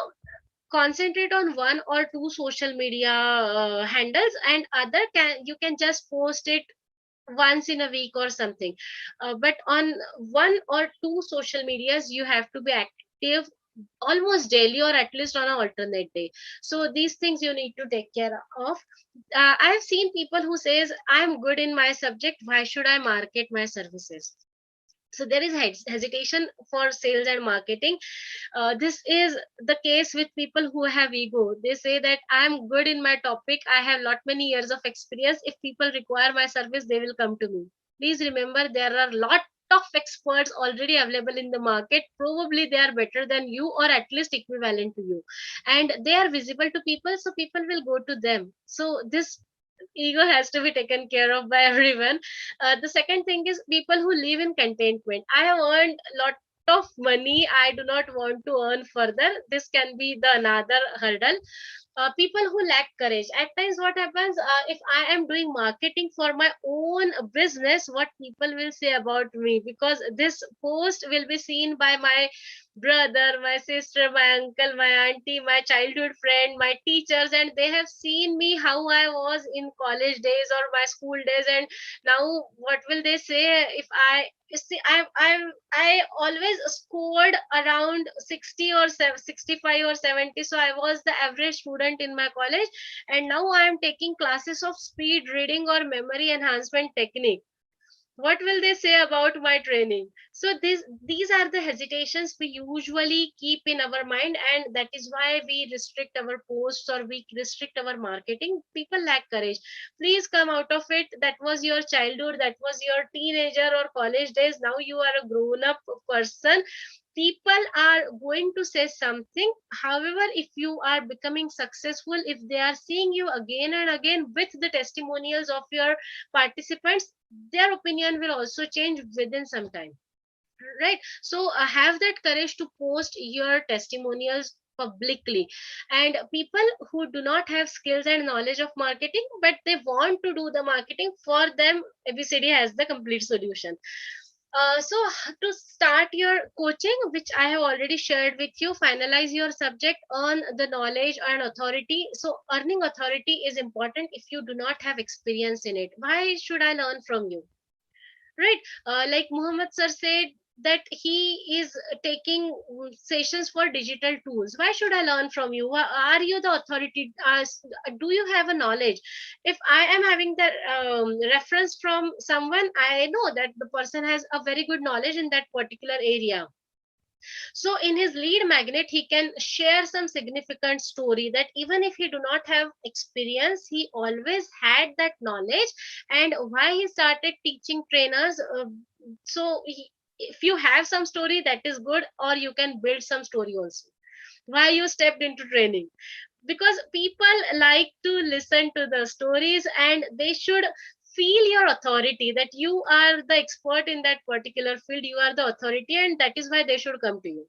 concentrate on one or two social media handles, and other can, you can just post it once in a week or something. But on one or two social medias, you have to be active almost daily, or at least on an alternate day. So these things you need to take care of. I have seen people who says, I'm good in my subject, why should I market my services? So there is hesitation for sales and marketing. This is the case with people who have ego. They say that I'm good in my topic, I have lot many years of experience, if people require my service, they will come to me. Please remember, there are lot of experts already available in the market. Probably they are better than you, or at least equivalent to you, and they are visible to people, so people will go to them. So this ego has to be taken care of by everyone. The second thing is, people who live in contentment. I have earned lot of money, I do not want to earn further. This can be the another hurdle. People who lack courage. At times, what happens, if I am doing marketing for my own business, what people will say about me? Because this post will be seen by my brother, my sister, my uncle, my auntie, my childhood friend, my teachers, and they have seen me how I was in college days or my school days. And now, what will they say if I see? I always scored around 60 or 65 or 70. So I was the average student in my college, and now I am taking classes of speed reading or memory enhancement technique. What will they say about my training? So these are the hesitations we usually keep in our mind, and that is why we restrict our posts or we restrict our marketing. People lack courage. Please come out of it. That was your childhood, that was your teenager or college days. Now you are a grown up person. People are going to say something. However, if you are becoming successful, if they are seeing you again and again with the testimonials of your participants, their opinion will also change within some time, right? So have that courage to post your testimonials publicly. And people who do not have skills and knowledge of marketing, but they want to do the marketing, for them ABCD has the complete solution. So to start your coaching, which I have already shared with you, finalize your subject, earn the knowledge and authority. So earning authority is important if you do not have experience in it. Why should I learn from you? Right, like Muhammad sir said that he is taking sessions for digital tools. Why should I learn from you? Are you the authority? Do you have a knowledge? If I am having the reference from someone, I know that the person has a very good knowledge in that particular area. So in his lead magnet he can share some significant story that even if he do not have experience, he always had that knowledge, and why he started teaching trainers. So if you have some story, that is good, or you can build some story also. Why you stepped into training? Because people like to listen to the stories, and they should feel your authority, that you are the expert in that particular field, you are the authority, and that is why they should come to you.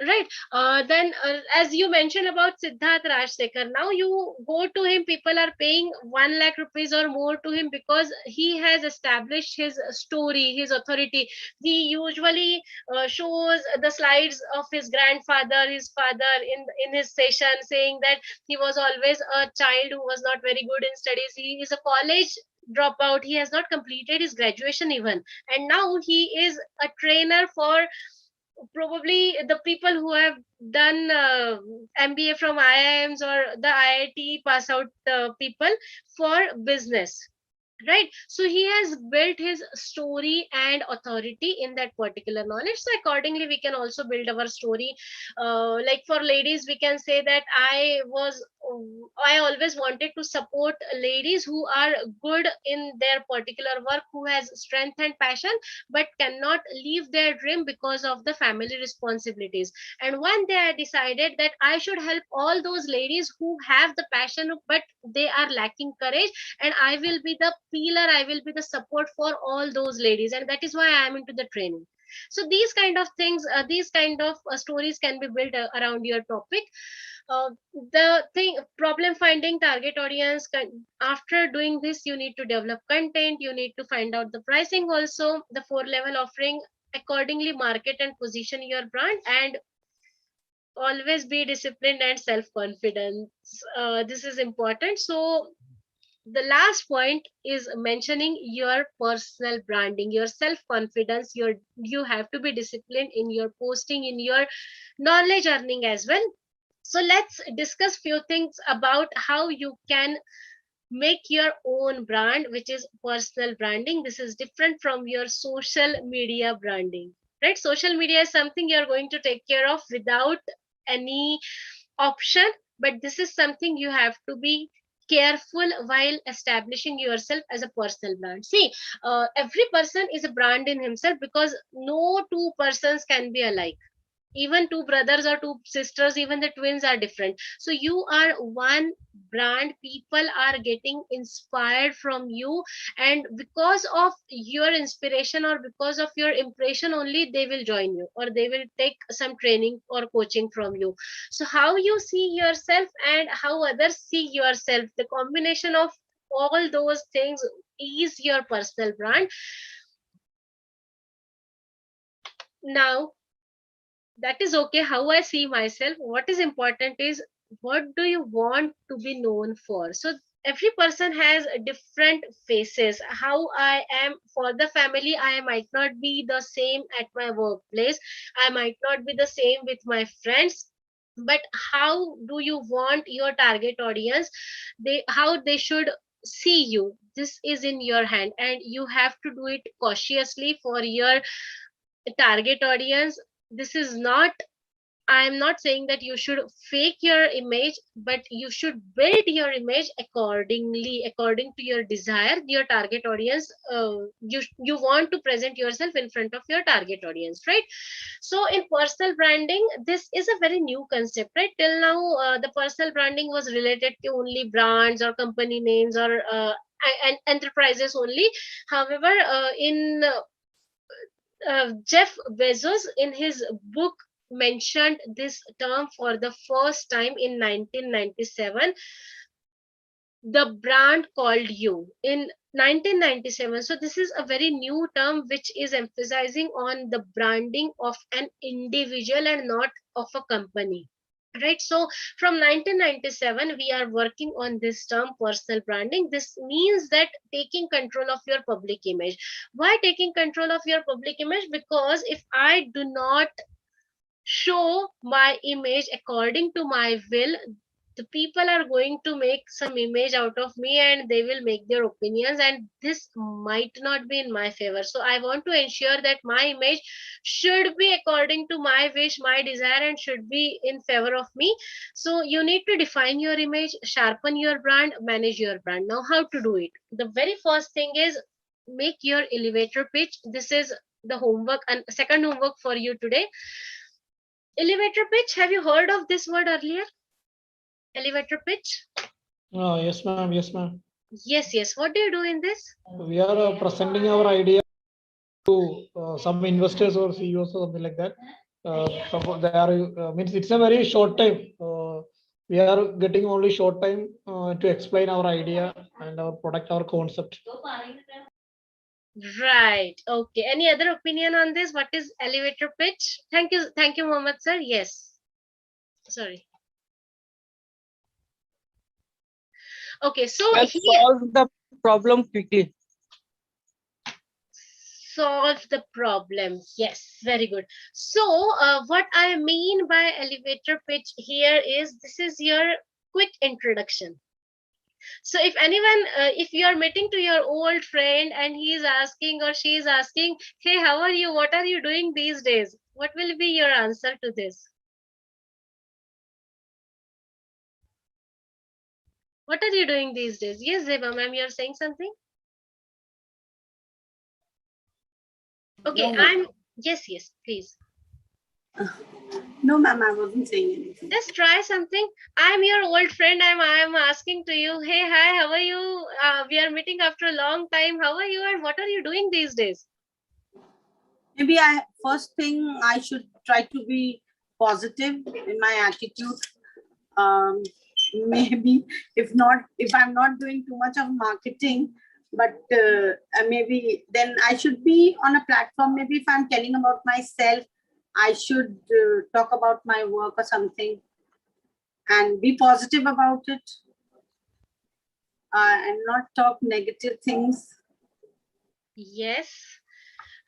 Right. Then, as you mentioned about Siddharth Rajsekhar, now you go to him, people are paying 1 lakh rupees or more to him because he has established his story, his authority. He usually shows the slides of his grandfather, his father in his session, saying that he was always a child who was not very good in studies. He is a college dropout. He has not completed his graduation even. And now he is a trainer for probably the people who have done MBA from IIMs or the IIT pass out people for business. Right, so he has built his story and authority in that particular knowledge. So accordingly we can also build our story. Like for ladies, we can say that I always wanted to support ladies who are good in their particular work, who has strength and passion, but cannot leave their dream because of the family responsibilities. And one day I decided that I should help all those ladies who have the passion but they are lacking courage, and I will be the pillar, I will be the support for all those ladies, and that is why I am into the training. So these kind of things, these kind of stories can be built around your topic. uh, the thing, problem finding target audience, after doing this you need to develop content, you need to find out the pricing also, the 4 level offering, accordingly market and position your brand, and always be disciplined and self confidence. This is important. So the last point is mentioning your personal branding, your self confidence. You have to be disciplined in your posting, in your knowledge earning as well. So let's discuss few things about how you can make your own brand, which is personal branding. This is different from your social media branding. Right, social media is something you're going to take care of without any option, but this is something you have to be careful while establishing yourself as a personal brand. See, every person is a brand in himself, because no two persons can be alike. Even two brothers or two sisters, even the twins are different. So you are one brand, people are getting inspired from you, and because of your inspiration or because of your impression only, they will join you or they will take some training or coaching from you. So how you see yourself and how others see yourself, the combination of all those things is your personal brand. Now, that is okay how I see myself. What is important is, what do you want to be known for? So every person has different faces. How I am for the family, I might not be the same at my workplace, I might not be the same with my friends. But how do you want your target audience, how they should see you, this is in your hand, and you have to do it cautiously for your target audience. This is not, I am not saying that you should fake your image, but you should build your image accordingly, according to your desire, your target audience. You want to present yourself in front of your target audience, right? So in personal branding, this is a very new concept, right? Till now, the personal branding was related to only brands or company names or and enterprises only. However, in Jeff Bezos, in his book, mentioned this term for the first time in 1997. the brand called you in 1997. So this is a very new term which is emphasizing on the branding of an individual and not of a company. Right, so from 1997 we are working on this term personal branding. This means that taking control of your public image. Why taking control of your public image? Because if I do not show my image according to my will, the people are going to make some image out of me and they will make their opinions, and this might not be in my favor. So I want to ensure that my image should be according to my wish, my desire, and should be in favor of me. So you need to define your image, sharpen your brand, manage your brand. Now how to do it? The very first thing is make your elevator pitch. This is the homework and second homework for you today. Elevator pitch, have you heard of this word earlier? Elevator pitch? Yes, ma'am. Yes, ma'am. Yes. What do you do in this? We are presenting our idea to some investors or CEOs or something like that. Suppose they are means it's a very short time. We are getting only short time to explain our idea and our product, our concept. Right. Okay. Any other opinion on this? What is elevator pitch? Thank you, Mohammed sir. Yes. Sorry. Okay, so Let's he solve the problem quickly. solve the problem. Yes, very good. So what I mean by elevator pitch here is this is your quick introduction. So if anyone, if you are meeting to your old friend and he is asking or she is asking, hey, how are you? What are you doing these days? What will be your answer to this? What are you doing these days? Yes, Zeba ma'am, you are saying something? Okay, No, yes, please. no, ma'am, I wasn't saying anything. Just try something. I'm your old friend. I'm asking to you, hey, hi, how are you? We are meeting after a long time. How are you and what are you doing these days? Maybe first thing I should try to be positive in my attitude. Maybe if I'm not doing too much of marketing, but maybe then I should be on a platform. Maybe if I'm telling about myself, I should talk about my work or something and be positive about it and not talk negative things. Yes,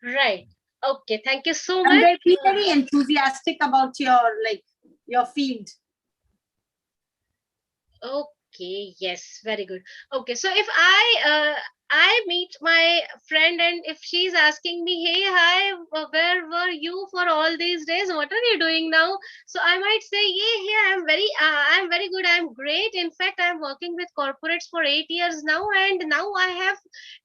right. Okay, thank you so And much. be very enthusiastic about your field. Okay, yes, very good. Okay, so if I meet my friend and if she's asking me, hey, hi, where were you for all these days? What are you doing now? So I might say, yeah, I'm very good. I'm great. In fact, I'm working with corporates for 8 years now, and now I have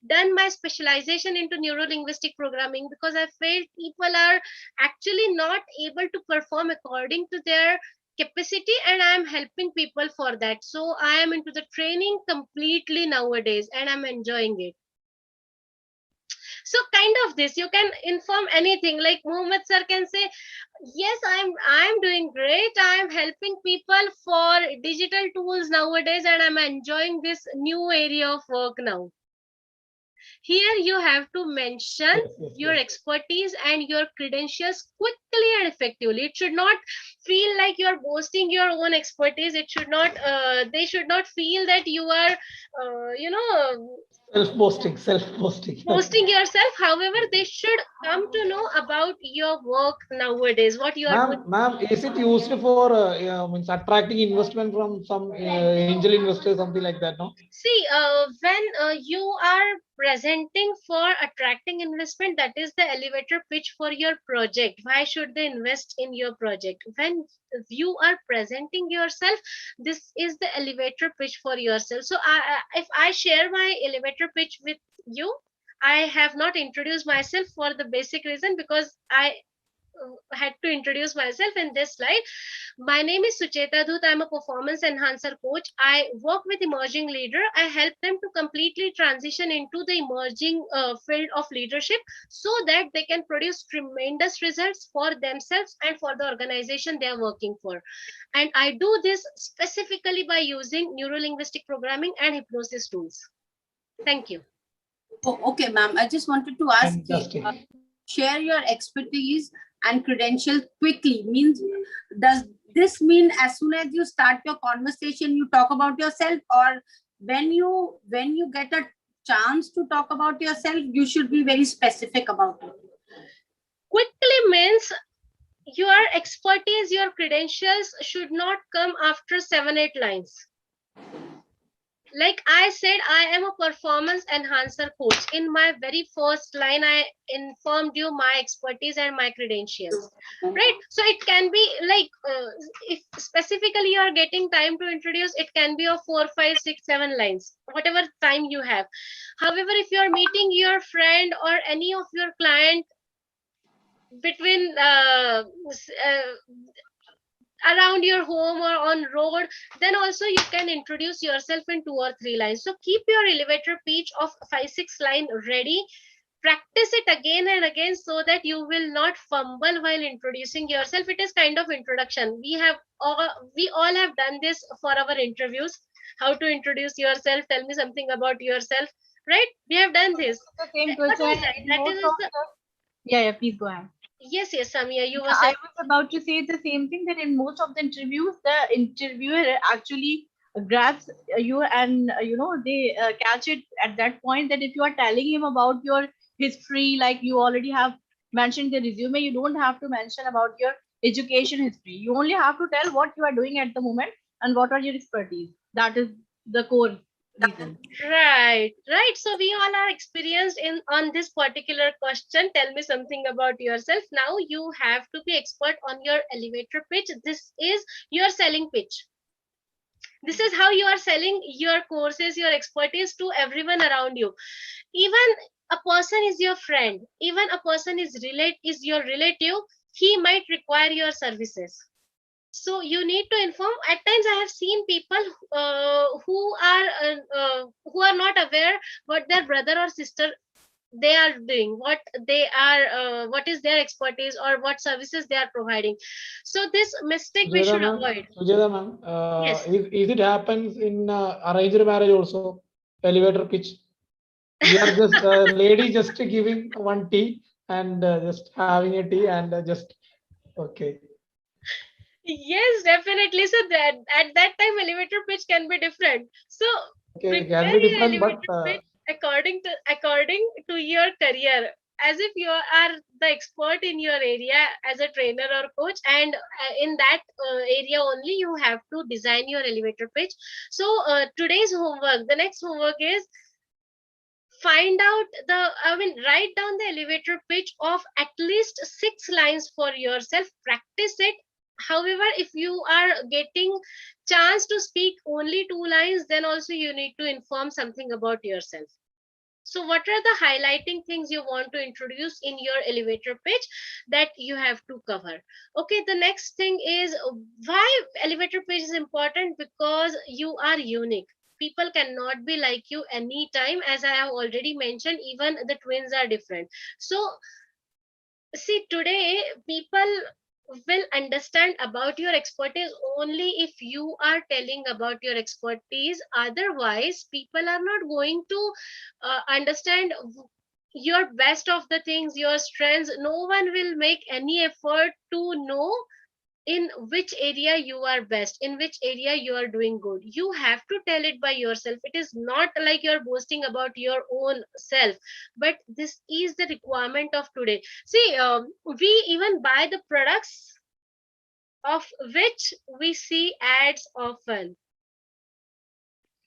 done my specialization into neuro-linguistic programming because I felt people are actually not able to perform according to their capacity, and I'm helping people for that. So I am into the training completely nowadays and I'm enjoying it. So kind of this, you can inform anything. Like Mohammed sir can say, yes, I'm doing great. I'm helping people for digital tools nowadays and I'm enjoying this new area of work now. Here you have to mention your expertise and your credentials quickly and effectively. It should not feel like you're boasting your own expertise. It should not, they should not feel that you are, Self-boasting. posting yourself. However, they should come to know about your work nowadays, what you are doing. Ma'am, is it used for means attracting investment from some angel investors, something like that? No. See, when you are presenting for attracting investment, that is the elevator pitch for your project. Why should they invest in your project? When you are presenting yourself, this is the elevator pitch for yourself. So if I share my elevator pitch with you, I have not introduced myself for the basic reason because I had to introduce myself in this slide. My name is Sucheta Dhut. I'm a performance enhancer coach. I work with emerging leader. I help them to completely transition into the emerging field of leadership so that they can produce tremendous results for themselves and for the organization they are working for. And I do this specifically by using neuro-linguistic programming and hypnosis tools. Thank you. Oh, okay, ma'am. I just wanted to ask, Fantastic. share your expertise and credentials quickly. Means, does this mean as soon as you start your conversation, you talk about yourself, or when you get a chance to talk about yourself, you should be very specific about it? Quickly means your expertise, your credentials should not come after 7-8 lines. Like I said, I am a performance enhancer coach. In my very first line, I informed you my expertise and my credentials, right? So it can be like, if specifically you are getting time to introduce, it can be of 4, 5, 6, 7 lines, whatever time you have. However, if you are meeting your friend or any of your client between around your home or on road, then also you can introduce yourself in 2 or 3 lines. So keep your elevator pitch of 5, 6 line ready. Practice it again and again so that you will not fumble while introducing yourself. It is kind of introduction. We all have done this for our interviews. How to introduce yourself? Tell me something about yourself. Right? We have done this. The same What question. was that? That is the, Yeah, please go ahead. yes, Samia, you were I saying. was about to say the same thing, that in most of the interviews, the interviewer actually grabs you and they catch it at that point, that if you are telling him about your history, like you already have mentioned the resume, you don't have to mention about your education history. You only have to tell what you are doing at the moment and what are your expertise. That is the core reason. Right. So we all are experienced in on this particular question. Tell me something about yourself. Now you have to be expert on your elevator pitch. This is your selling pitch. This is how you are selling your courses, your expertise to everyone around you. Even a person is your friend, even a person is your relative, he might require your services. So you need to inform. At times I have seen people who are not aware what their brother or sister they are doing, what is their expertise or what services they are providing. So this mistake we should avoid. Sujata ma'am, Yes. if it happens in arranged marriage also, elevator pitch, we are just lady just giving one tea and just having a tea and just okay. Yes, definitely. So that at that time elevator pitch can be different. So Okay, can prepare be your different, but elevator pitch according to your career, as if you are the expert in your area as a trainer or coach, and in that area only you have to design your elevator pitch. So today's homework, the next homework is write down the elevator pitch of at least 6 lines for yourself. Practice it. However, if you are getting chance to speak only 2 lines, then also you need to inform something about yourself. So what are the highlighting things you want to introduce in your elevator pitch that you have to cover? Okay, the next thing is why elevator pitch is important, because you are unique. People cannot be like you anytime. As I have already mentioned, even the twins are different. So see, today people will understand about your expertise only if you are telling about your expertise. Otherwise people are not going to understand your best of the things, your strengths. No one will make any effort to know in which area you are best, in which area you are doing good. You have to tell it by yourself. It is not like you're boasting about your own self, but this is the requirement of today. See, we even buy the products of which we see ads often.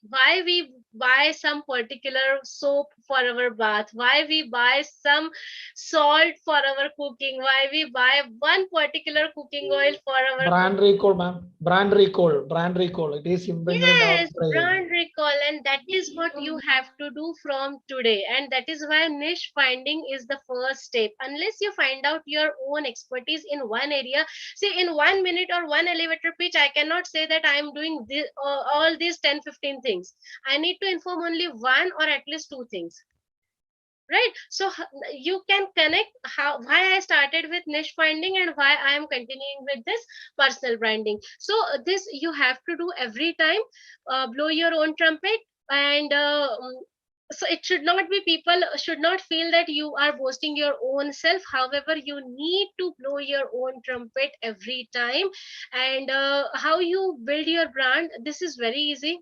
Why we buy some particular soap for our bath, why we buy some salt for our cooking, why we buy one particular cooking oil for our Brand recall, ma'am. Brand recall. Brand recall. It is imprinted in our Yes, brain. brand recall, and that is what you have to do from today. And that is why niche finding is the first step. Unless you find out your own expertise in one area, see, in 1 minute or one elevator pitch, I cannot say that I am doing this, all these 10, 15 things. I need to inform only one or at least two things. Right, so you can connect how why I started with niche finding and why I am continuing with this personal branding. So this you have to do every time, blow your own trumpet. And so it should not be, people should not feel that you are boasting your own self. However, you need to blow your own trumpet every time. And how you build your brand, this is very easy.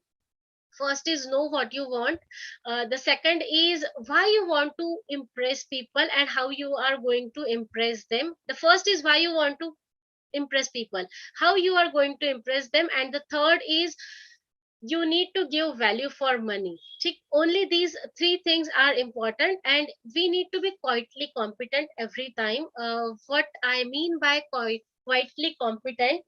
First is know what you want. The second is why you want to impress people and how you are going to impress them. The first is why you want to impress people, how you are going to impress them, and the third is you need to give value for money. Only these three things are important, and we need to be quietly competent every time. What I mean by quietly competent,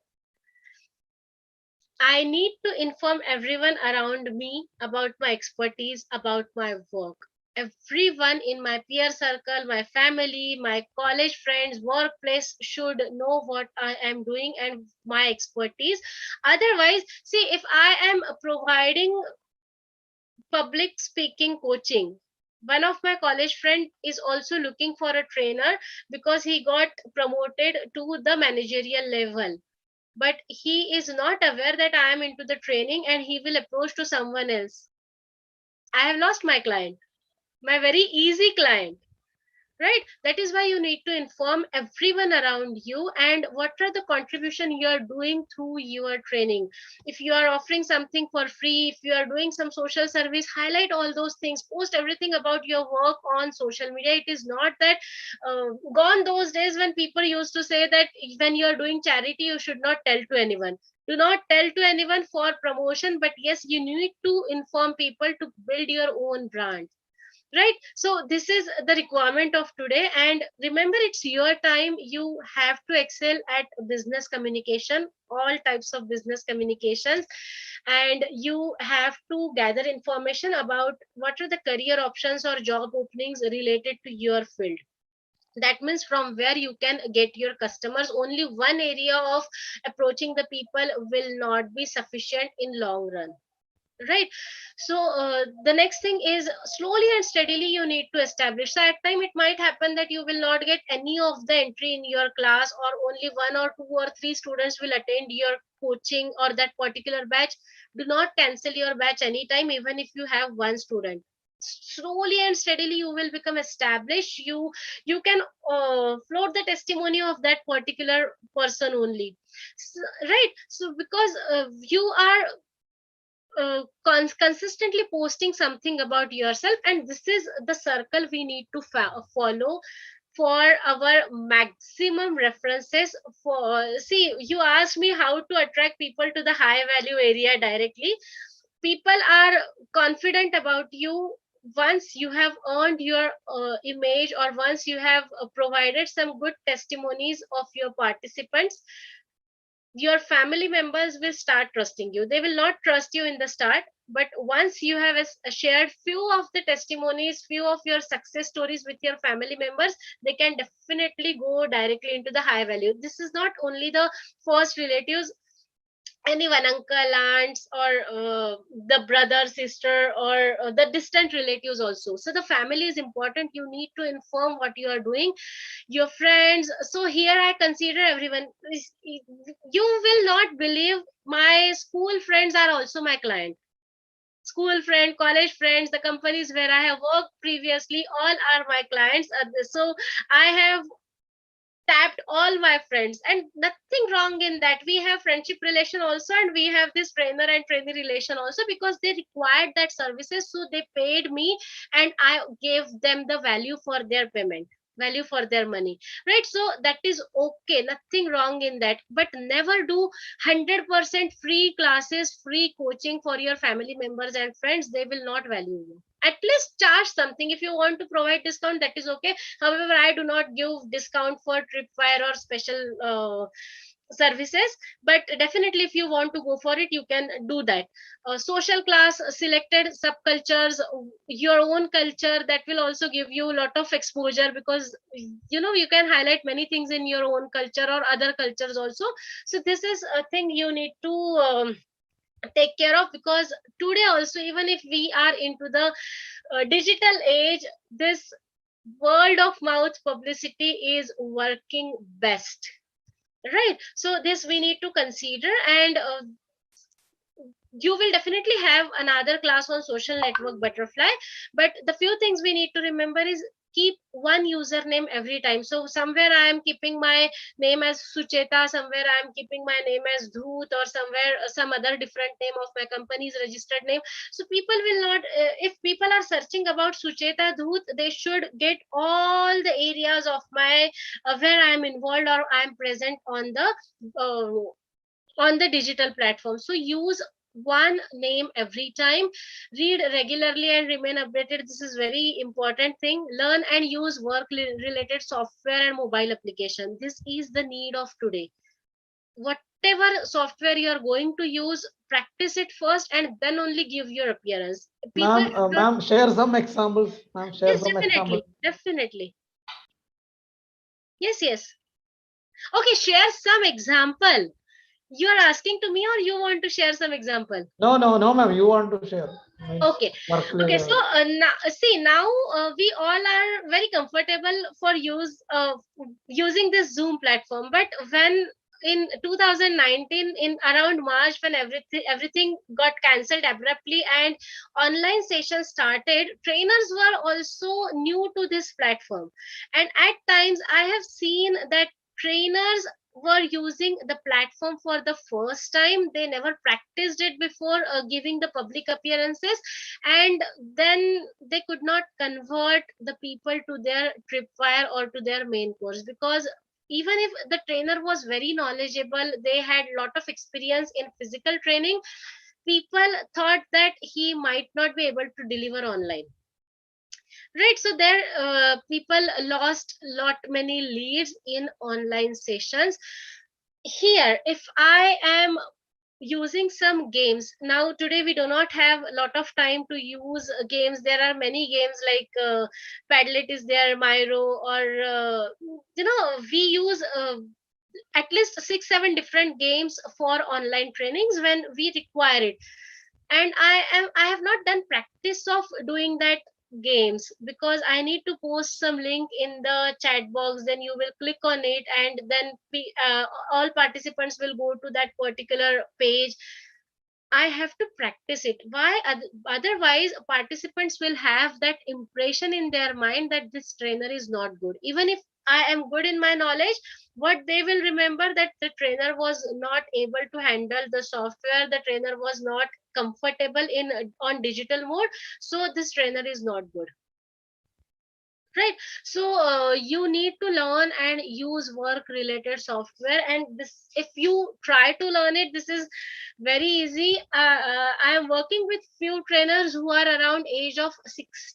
I need to inform everyone around me about my expertise, about my work. Everyone in my peer circle, my family, my college friends, workplace should know what I am doing and my expertise. Otherwise, see, if I am providing public speaking coaching, one of my college friend is also looking for a trainer because he got promoted to the managerial level, but he is not aware that I am into the training and he will approach to someone else. I have lost my client, my very easy client. Right, that is why you need to inform everyone around you and what are the contribution you are doing through your training. If you are offering something for free, if you are doing some social service, highlight all those things, post everything about your work on social media. It is not that gone those days when people used to say that when you are doing charity you should not tell to anyone. Do not tell to anyone for promotion, but yes, you need to inform people to build your own brand. Right, so this is the requirement of today. And remember, it's your time. You have to excel at business communication, all types of business communications, and you have to gather information about what are the career options or job openings related to your field. That means from where you can get your customers. Only one area of approaching the people will not be sufficient in long run. Right, so the next thing is slowly and steadily you need to establish. So at time it might happen that you will not get any of the entry in your class, or only one or two or three students will attend your coaching or that particular batch. Do not cancel your batch anytime, even if you have one student. Slowly and steadily you will become established. You can float the testimony of that particular person only. Right, so because you are consistently posting something about yourself, and this is the circle we need to follow for our maximum references. For see, you asked me how to attract people to the high value area directly. People are confident about you once you have earned your image, or once you have provided some good testimonies of your participants. Your family members will start trusting you. They will not trust you in the start, but once you have shared few of the testimonies, few of your success stories with your family members, they can definitely go directly into the high value. This is not only the first relatives, anyone, uncle, aunts, or the brother, sister, or the distant relatives also. So the family is important. You need to inform what you are doing, your friends. So here I consider everyone. You will not believe, my school friends are also my client. School friend, college friends, the companies where I have worked previously, all are my clients. So I have tapped all my friends, and nothing wrong in that. We have friendship relation also, and we have this trainer and trainee relation also, because they required that services, so they paid me and I gave them the value for their payment. value for their money, right? So that is okay, nothing wrong in that, but never do 100% free classes, free coaching for your family members and friends. They will not value you. At least charge something. If you want to provide discount, that is okay. However, I do not give discount for tripwire or special services, but definitely if you want to go for it, you can do that. Social class, selected subcultures, your own culture, that will also give you a lot of exposure, because you can highlight many things in your own culture or other cultures also. So this is a thing you need to take care of, because today also, even if we are into the digital age, this word of mouth publicity is working best, right? So this we need to consider. And you will definitely have another class on social network butterfly, but the few things we need to remember is keep one username every time. So somewhere I am keeping my name as Sucheta, somewhere I am keeping my name as Dhoot, or somewhere some other different name of my company's registered name. So people will not, if people are searching about Sucheta Dhoot, they should get all the areas of my where I am involved or I am present on the digital platform. So use one name every time, read regularly and remain updated. This is very important thing. Learn and use work related software and mobile application. This is the need of today. Whatever software you are going to use, practice it first and then only give your appearance. People Ma'am, share some examples. Ma'am, share yes, some examples. definitely. Yes. Okay, share some example. You are asking to me, or you want to share some example? No, ma'am. You want to share? Means Okay. So now we all are very comfortable for using this Zoom platform. But when in 2019, in around March, when everything got cancelled abruptly and online sessions started, trainers were also new to this platform, and at times I have seen that trainers were using the platform for the first time. They never practiced it before giving the public appearances, and then they could not convert the people to their tripwire or to their main course, because even if the trainer was very knowledgeable, they had lot of experience in physical training, people thought that he might not be able to deliver online, right? So there people lost lot many leads in online sessions. Here, if I am using some games, now today we do not have a lot of time to use games. There are many games like Padlet is there, Myro, or we use at least 6-7 different games for online trainings when we require it. And I have not done practice of doing that games, because I need to post some link in the chat box, then you will click on it, and then all participants will go to that particular page. I have to practice it. Why? Otherwise, participants will have that impression in their mind that this trainer is not good. Even if I am good in my knowledge, what they will remember, that the trainer was not able to handle the software, the trainer was not comfortable in on digital mode, so this trainer is not good, right? So you need to learn and use work related software, and this, if you try to learn it, this is very easy. I am working with few trainers who are around age of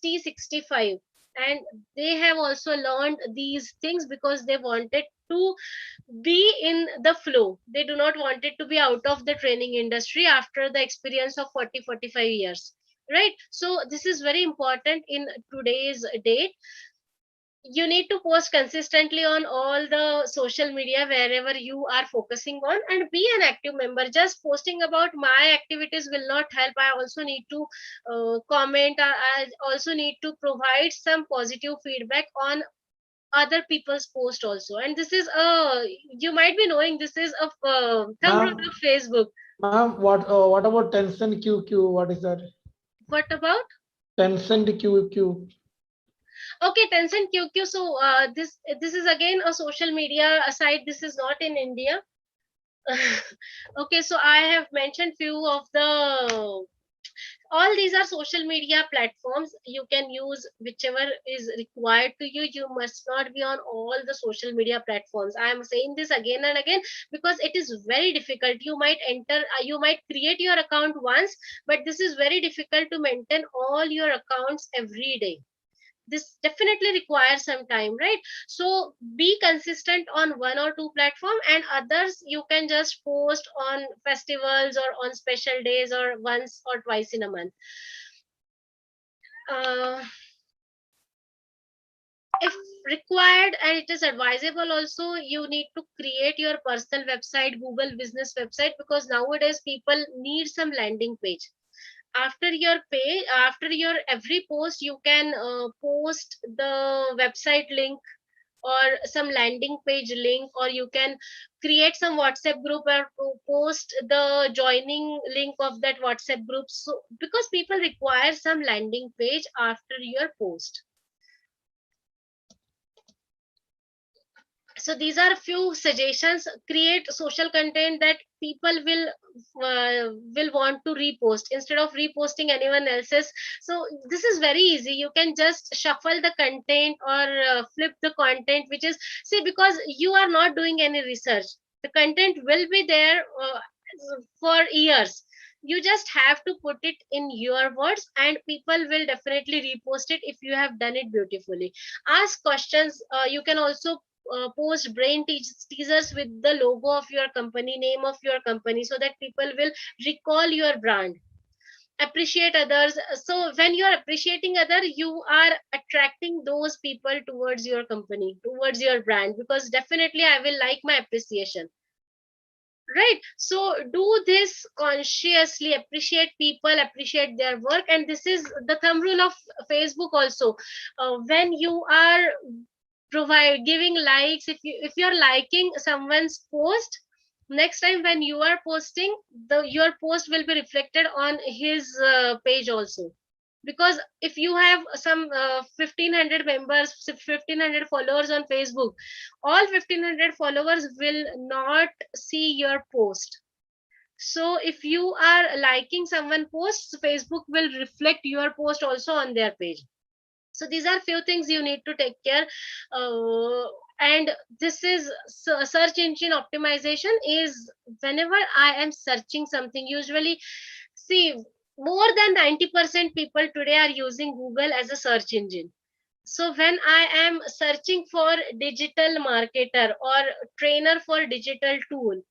60-65, and they have also learned these things because they wanted to be in the flow. They do not want it to be out of the training industry after the experience of 40-45 years, right? So this is very important in today's date. You need to post consistently on all the social media wherever you are focusing on, and be an active member. Just posting about my activities will not help. I also need to comment. I also need to provide some positive feedback on other people's post also. And this is you might be knowing, this is a thumb rule of Facebook. Ma'am, what about Tencent QQ? What is that? What about Tencent QQ. Okay, Tencent QQ. So this is again a social media site. This is not in India. Okay, so I have mentioned few of the All these are social media platforms. You can use whichever is required to you. You must not be on all the social media platforms. I am saying this again and again because it is very difficult. You might enter, you might create your account once, but this is very difficult to maintain all your accounts every day. This definitely requires some time, right? So be consistent on one or two platform, and others you can just post on festivals or on special days or once or twice in a month. uh, if required, and it is advisable also, you need to create your personal website, Google business website, because nowadays people need some landing page. After your page, after your every post, you can post the website link or some landing page link, or you can create some WhatsApp group or post the joining link of that WhatsApp group. So because people require some landing page after your post. So these are a few suggestions. Create social content that people will want to repost instead of reposting anyone else's. So this is very easy. You can just shuffle the content or flip the content, which is, see, because you are not doing any research, the content will be there for years. You just have to put it in your words, and people will definitely repost it if you have done it beautifully. Ask questions. You can also post teasers with the logo of your company, name of your company, so that people will recall your brand. Appreciate others. So when you are appreciating other, you are attracting those people towards your company, towards your brand, because definitely I will like my appreciation, right? So do this consciously. Appreciate people, appreciate their work. And this is the thumb rule of Facebook also. When you are provide giving likes, if you're liking someone's post, next time when you are posting, the your post will be reflected on his page also. Because if you have some 1500 members, 1500 followers on Facebook, all 1500 followers will not see your post. So if you are liking someone posts, Facebook will reflect your post also on their page. So these are few things you need to take care. And this is search engine optimization is, whenever I am searching something, usually, see, more than 90% people today are using Google as a search engine. So when I am searching for digital marketer or trainer for digital tool,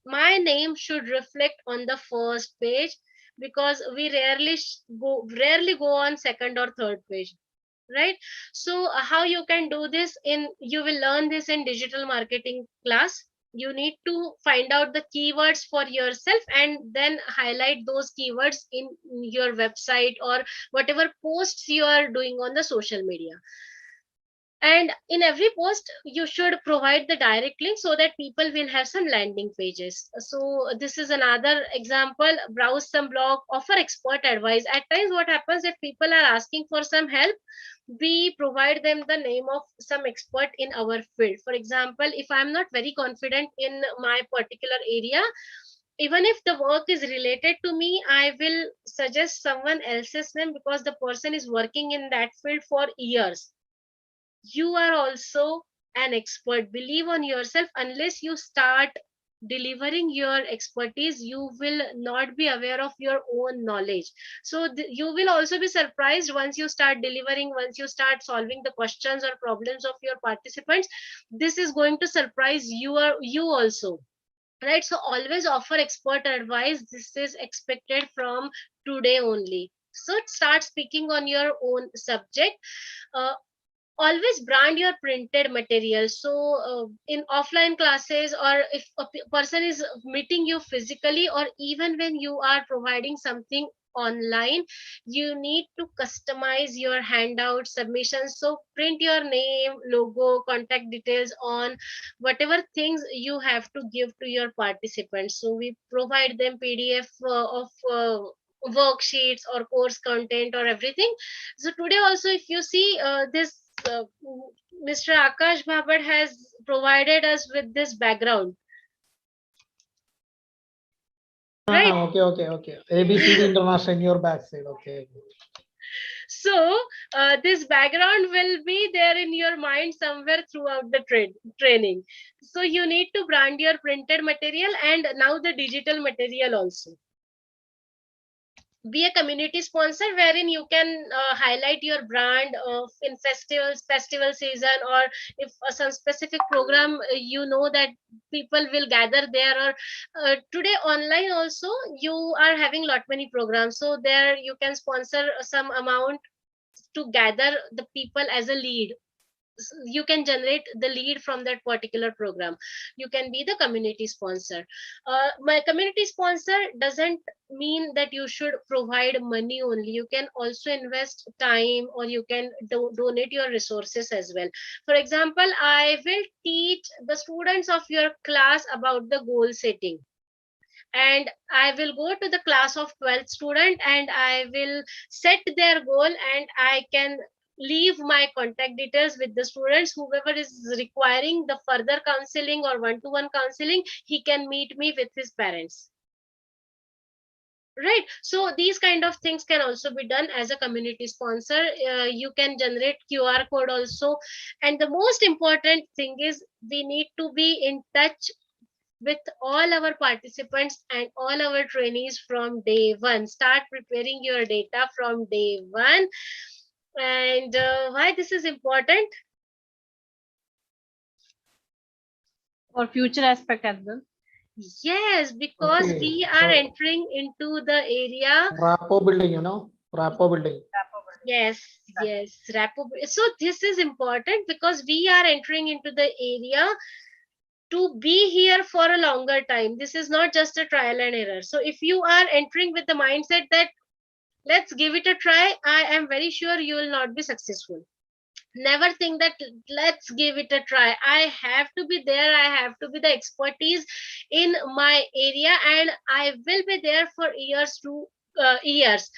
my name should reflect on the first page, because we rarely go on second or third page, right? So how you can do this, in you will learn this in digital marketing class. You need to find out the keywords for yourself and then highlight those keywords in your website or whatever posts you are doing on the social media. And in every post you should provide the direct link so that people will have some landing pages. So this is another example. Browse some blog, offer expert advice. At times what happens, if people are asking for some help, we provide them the name of some expert in our field. For example, if I'm not very confident in my particular area, even if the work is related to me, I will suggest someone else's name, because the person is working in that field for years. You are also an expert. Believe on yourself. Unless you start delivering your expertise, you will not be aware of your own knowledge. So you will also be surprised once you start delivering, once you start solving the questions or problems of your participants. This is going to surprise you also, right? So always offer expert advice. This is expected from today only. So start speaking on your own subject. uh, Always brand your printed material. So in offline classes, or if a person is meeting you physically, or even when you are providing something online, you need to customize your handout submissions. So print your name, logo, contact details on whatever things you have to give to your participants. So we provide them PDF of worksheets or course content or everything. So today also, if you see this, uh, Mr. Akash Bhabat has provided us with this background. Right. Okay. ABCD International in your backside. Okay. So this background will be there in your mind somewhere throughout the training. So you need to brand your printed material and now the digital material also. Be a community sponsor wherein you can highlight your brand in festival season, or if some specific program you know that people will gather there, or today online also you are having lot many programs, so there you can sponsor some amount to gather the people as a lead. You can generate the lead from that particular program. You can be the community sponsor. My community sponsor doesn't mean that you should provide money only. You can also invest time, or you can donate your resources as well. For example, I will teach the students of your class about the goal setting, and I will go to the class of 12th student and I will set their goal, and I can leave my contact details with the students. Whoever is requiring the further counseling or one-to-one counseling, he can meet me with his parents. Right, so these kind of things can also be done as a community sponsor. You can generate QR code also, and the most important thing is we need to be in touch with all our participants and all our trainees from day one. Start preparing your data from day one. And why this is important? For future aspect as well. Yes, because Okay, we are so entering into the area. rapport building, rapport building. Yes, yes, rapport. So this is important because we are entering into the area to be here for a longer time. This is not just a trial and error. So if you are entering with the mindset that let's give it a try, I am very sure you will not be successful. Never think that let's give it a try. I have to be there. I have to be the expertise in my area, and I will be there for years to years.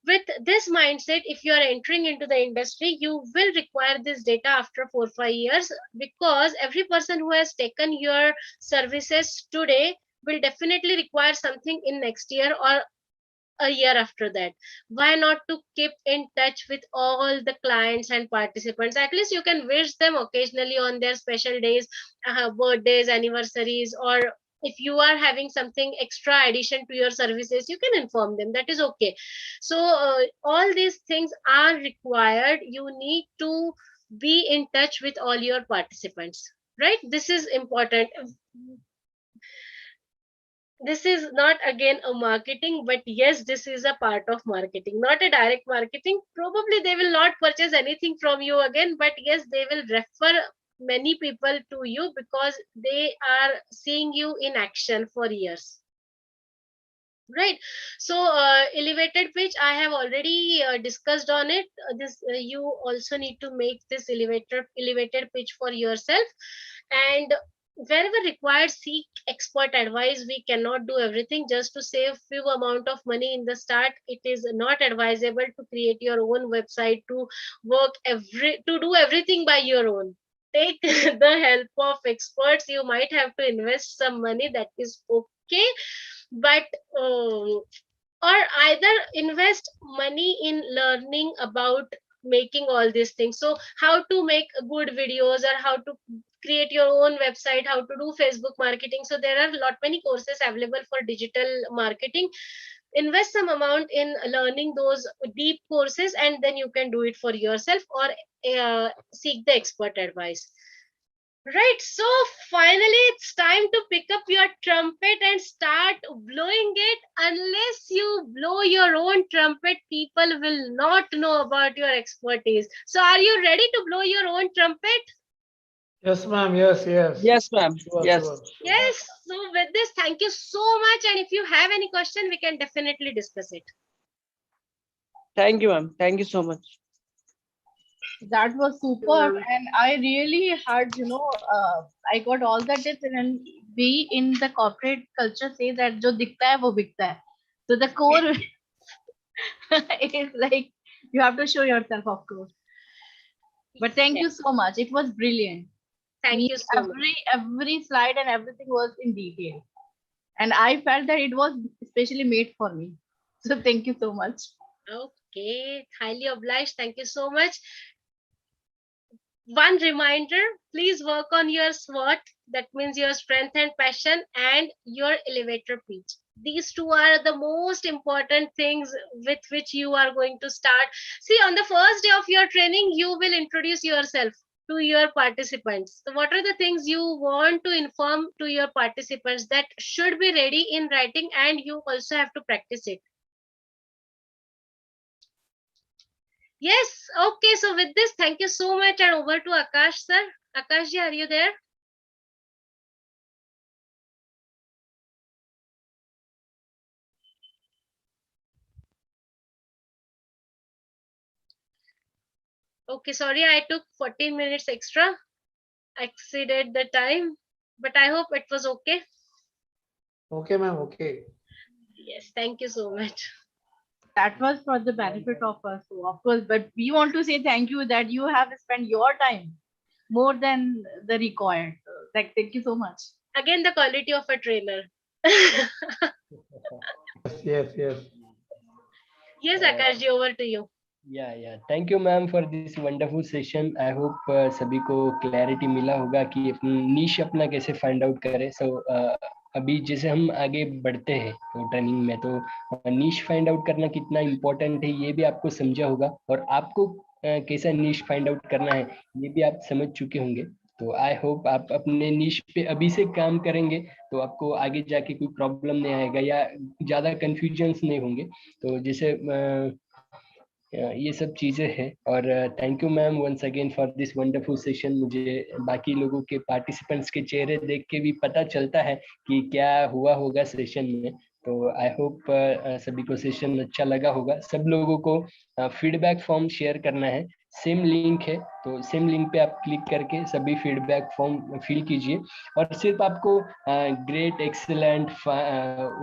With this mindset, if you are entering into the industry, you will require this data after 4 5 years, because every person who has taken your services today will definitely require something in next year or a year after that. Why not to keep in touch with all the clients and participants? At least you can wish them occasionally on their special days, birthdays, anniversaries, or if you are having something extra addition to your services, you can inform them. That is okay. So all these things are required. You need to be in touch with all your participants, right? This is important. This is not again a marketing, but yes, this is a part of marketing, not a direct marketing. Probably they will not purchase anything from you again, but yes, they will refer many people to you because they are seeing you in action for years. Right. So elevated pitch, I have already discussed on it. This you also need to make this elevated pitch for yourself, and wherever required, seek expert advice. We cannot do everything just to save few amount of money in the start. It is not advisable to create your own website, to do everything by your own. Take the help of experts. You might have to invest some money, that is okay, but or either invest money in learning about making all these things. So how to make good videos, or how to create your own website, how to do Facebook marketing. So there are a lot many courses available for digital marketing. Invest some amount in learning those deep courses, and then you can do it for yourself, or seek the expert advice. Right, so finally it's time to pick up your trumpet and start blowing it. Unless you blow your own trumpet, people will not know about your expertise. So are you ready to blow your own trumpet? Yes, ma'am. Yes. Yes, ma'am. Sure, Yes. sure. Yes, so with this, thank you so much, and if you have any question, we can definitely discuss it. Thank you, ma'am. Thank you so much. That was superb, and I really heard, I got all the tips, and we in the corporate culture say that जो दिखता है वो बिकता है. So the core is like you have to show yourself, of course. But thank you so much. It was brilliant. Thank you so much. Every slide and everything was in detail. and I felt that it was especially made for me. So thank you so much. Okay, highly obliged. Thank you so much. One reminder, please work on your SWOT, that means your strength and passion, and your elevator pitch. These two are the most important things with which you are going to start. See, on the first day of your training, you will introduce yourself to your participants. So what are the things you want to inform to your participants that should be ready in writing, and you also have to practice it? Yes, okay. So with this, thank you so much, and over to Akash sir. Akash ji, are you there? Okay, sorry, I took 14 minutes extra, exceeded the time, but I hope it was okay. Okay, ma'am. Okay. Yes, thank you so much. That was for the benefit of us, so of course, but we want to say thank you that you have spent your time more than the required. So, like, thank you so much. Again, the quality of a trainer. Yes, yes. Yes, Akash ji, over to you. या thank you ma'am for this wonderful session. I hope सभी को clarity मिला होगा कि अपनी नीश अपना कैसे find out करें. सो अभी जैसे हम आगे बढ़ते हैं तो ट्रेनिंग में, तो नीश फाइंड आउट करना कितना इम्पोर्टेंट है ये भी आपको समझा होगा, और आपको कैसा नीश फाइंड आउट करना है ये भी आप समझ चुके होंगे. तो आई होप आप अपने नीश पे अभी से काम करेंगे तो आपको आगे जाके कोई प्रॉब्लम नहीं आएगा या ज़्यादा कन्फ्यूजन्स नहीं होंगे. तो जैसे ये सब चीजें हैं. और thank you ma'am once again for this wonderful session. मुझे बाकी लोगों के पार्टिसिपेंट्स के चेहरे देख के भी पता चलता है कि क्या हुआ होगा सेशन में. तो आई होप सभी को सेशन अच्छा लगा होगा. सब लोगों को फीडबैक फॉर्म शेयर करना है. सेम लिंक है, तो सेम लिंक पे आप क्लिक करके सभी फीडबैक फॉर्म फिल कीजिए. और सिर्फ आपको ग्रेट, एक्सीलेंट,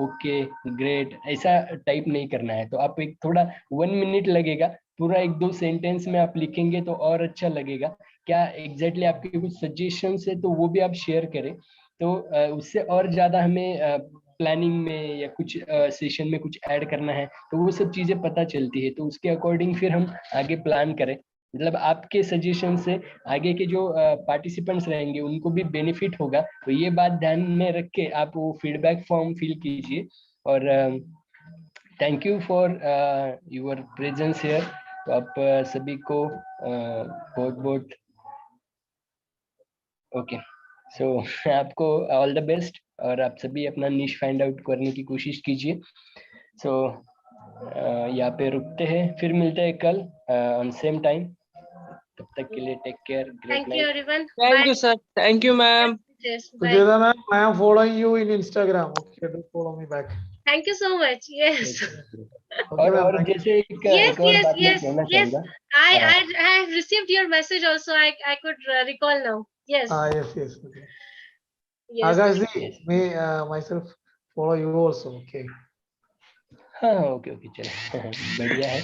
ओके, ग्रेट ऐसा टाइप नहीं करना है. तो आप एक थोड़ा 1 मिनट लगेगा, पूरा 1-2 सेंटेंस में आप लिखेंगे तो और अच्छा लगेगा. क्या एग्जैक्टली आपके कुछ सजेशंस है तो वो भी आप शेयर करें. तो उससे और ज्यादा हमें प्लानिंग में या कुछ सेशन में कुछ ऐड करना है तो वो सब चीजें पता चलती है. तो उसके अकॉर्डिंग फिर हम आगे प्लान करें. मतलब आपके सजेशन से आगे के जो पार्टिसिपेंट्स रहेंगे उनको भी बेनिफिट होगा. तो ये बात ध्यान में रख के आप वो फीडबैक फॉर्म फिल कीजिए. और thank you for your presence here. तो आप सभी को बहुत बहुत ओके. सो आपको ऑल द बेस्ट, और आप सभी अपना निश फाइंड आउट करने की कोशिश कीजिए. सो यहाँ पे रुकते हैं, फिर मिलते हैं कल ऑन सेम टाइम. तब तक के लिए take care. Great Thank you, night. everyone. Thank Bye. you, sir. Thank you, ma'am. Yes, bye. Sujata ma'am, I am following you in Instagram. Okay, do follow me back. Thank you so much. Yes. Okay, ma'am. और Thank you. जैसे एक Yes, और yes, बात मैं yes, कहना yes. चाहूंगा. I have received your message also. I could recall now. Yes. Yes, yes. Okay. Yes. Akash ji, Yes. me myself follow you also. Okay. हाँ okay okay चलो. बढ़िया है.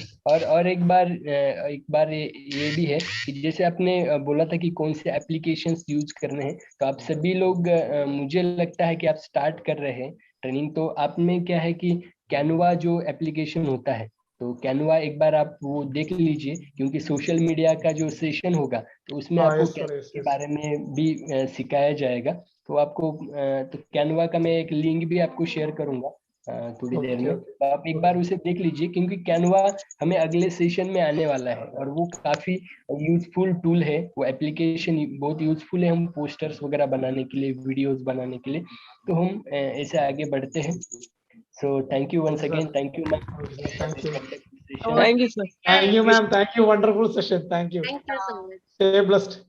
और एक बार ये भी है कि जैसे आपने बोला था कि कौन से एप्लीकेशंस यूज करने हैं. तो आप सभी लोग मुझे लगता है कि आप स्टार्ट कर रहे हैं ट्रेनिंग, तो आप में क्या है कि कैनवा जो एप्लीकेशन होता है, तो कैनवा एक बार आप वो देख लीजिए, क्योंकि सोशल मीडिया का जो सेशन होगा तो उसमें आपको Yes, sir. कैनवा Yes, के yes. बारे में भी सिखाया जाएगा. तो आपको तो कैनवा का मैं एक लिंक भी आपको शेयर करूंगा थोड़ी देर Okay, में. okay. तो आप एक बार उसे देख लीजिए, क्योंकि कैनवा हमें अगले सेशन में आने वाला है और वो काफी यूजफुल टूल है. वो एप्लीकेशन बहुत यूजफुल है हम पोस्टर्स वगैरह बनाने के लिए, वीडियोस बनाने के लिए. तो हम ऐसे आगे बढ़ते हैं. So thank you once again. Thank you ma'am. Thank you. Thank you, sir. Thank you, ma'am. Thank you. Wonderful session. Thank you. Thank you so much. Stay blessed.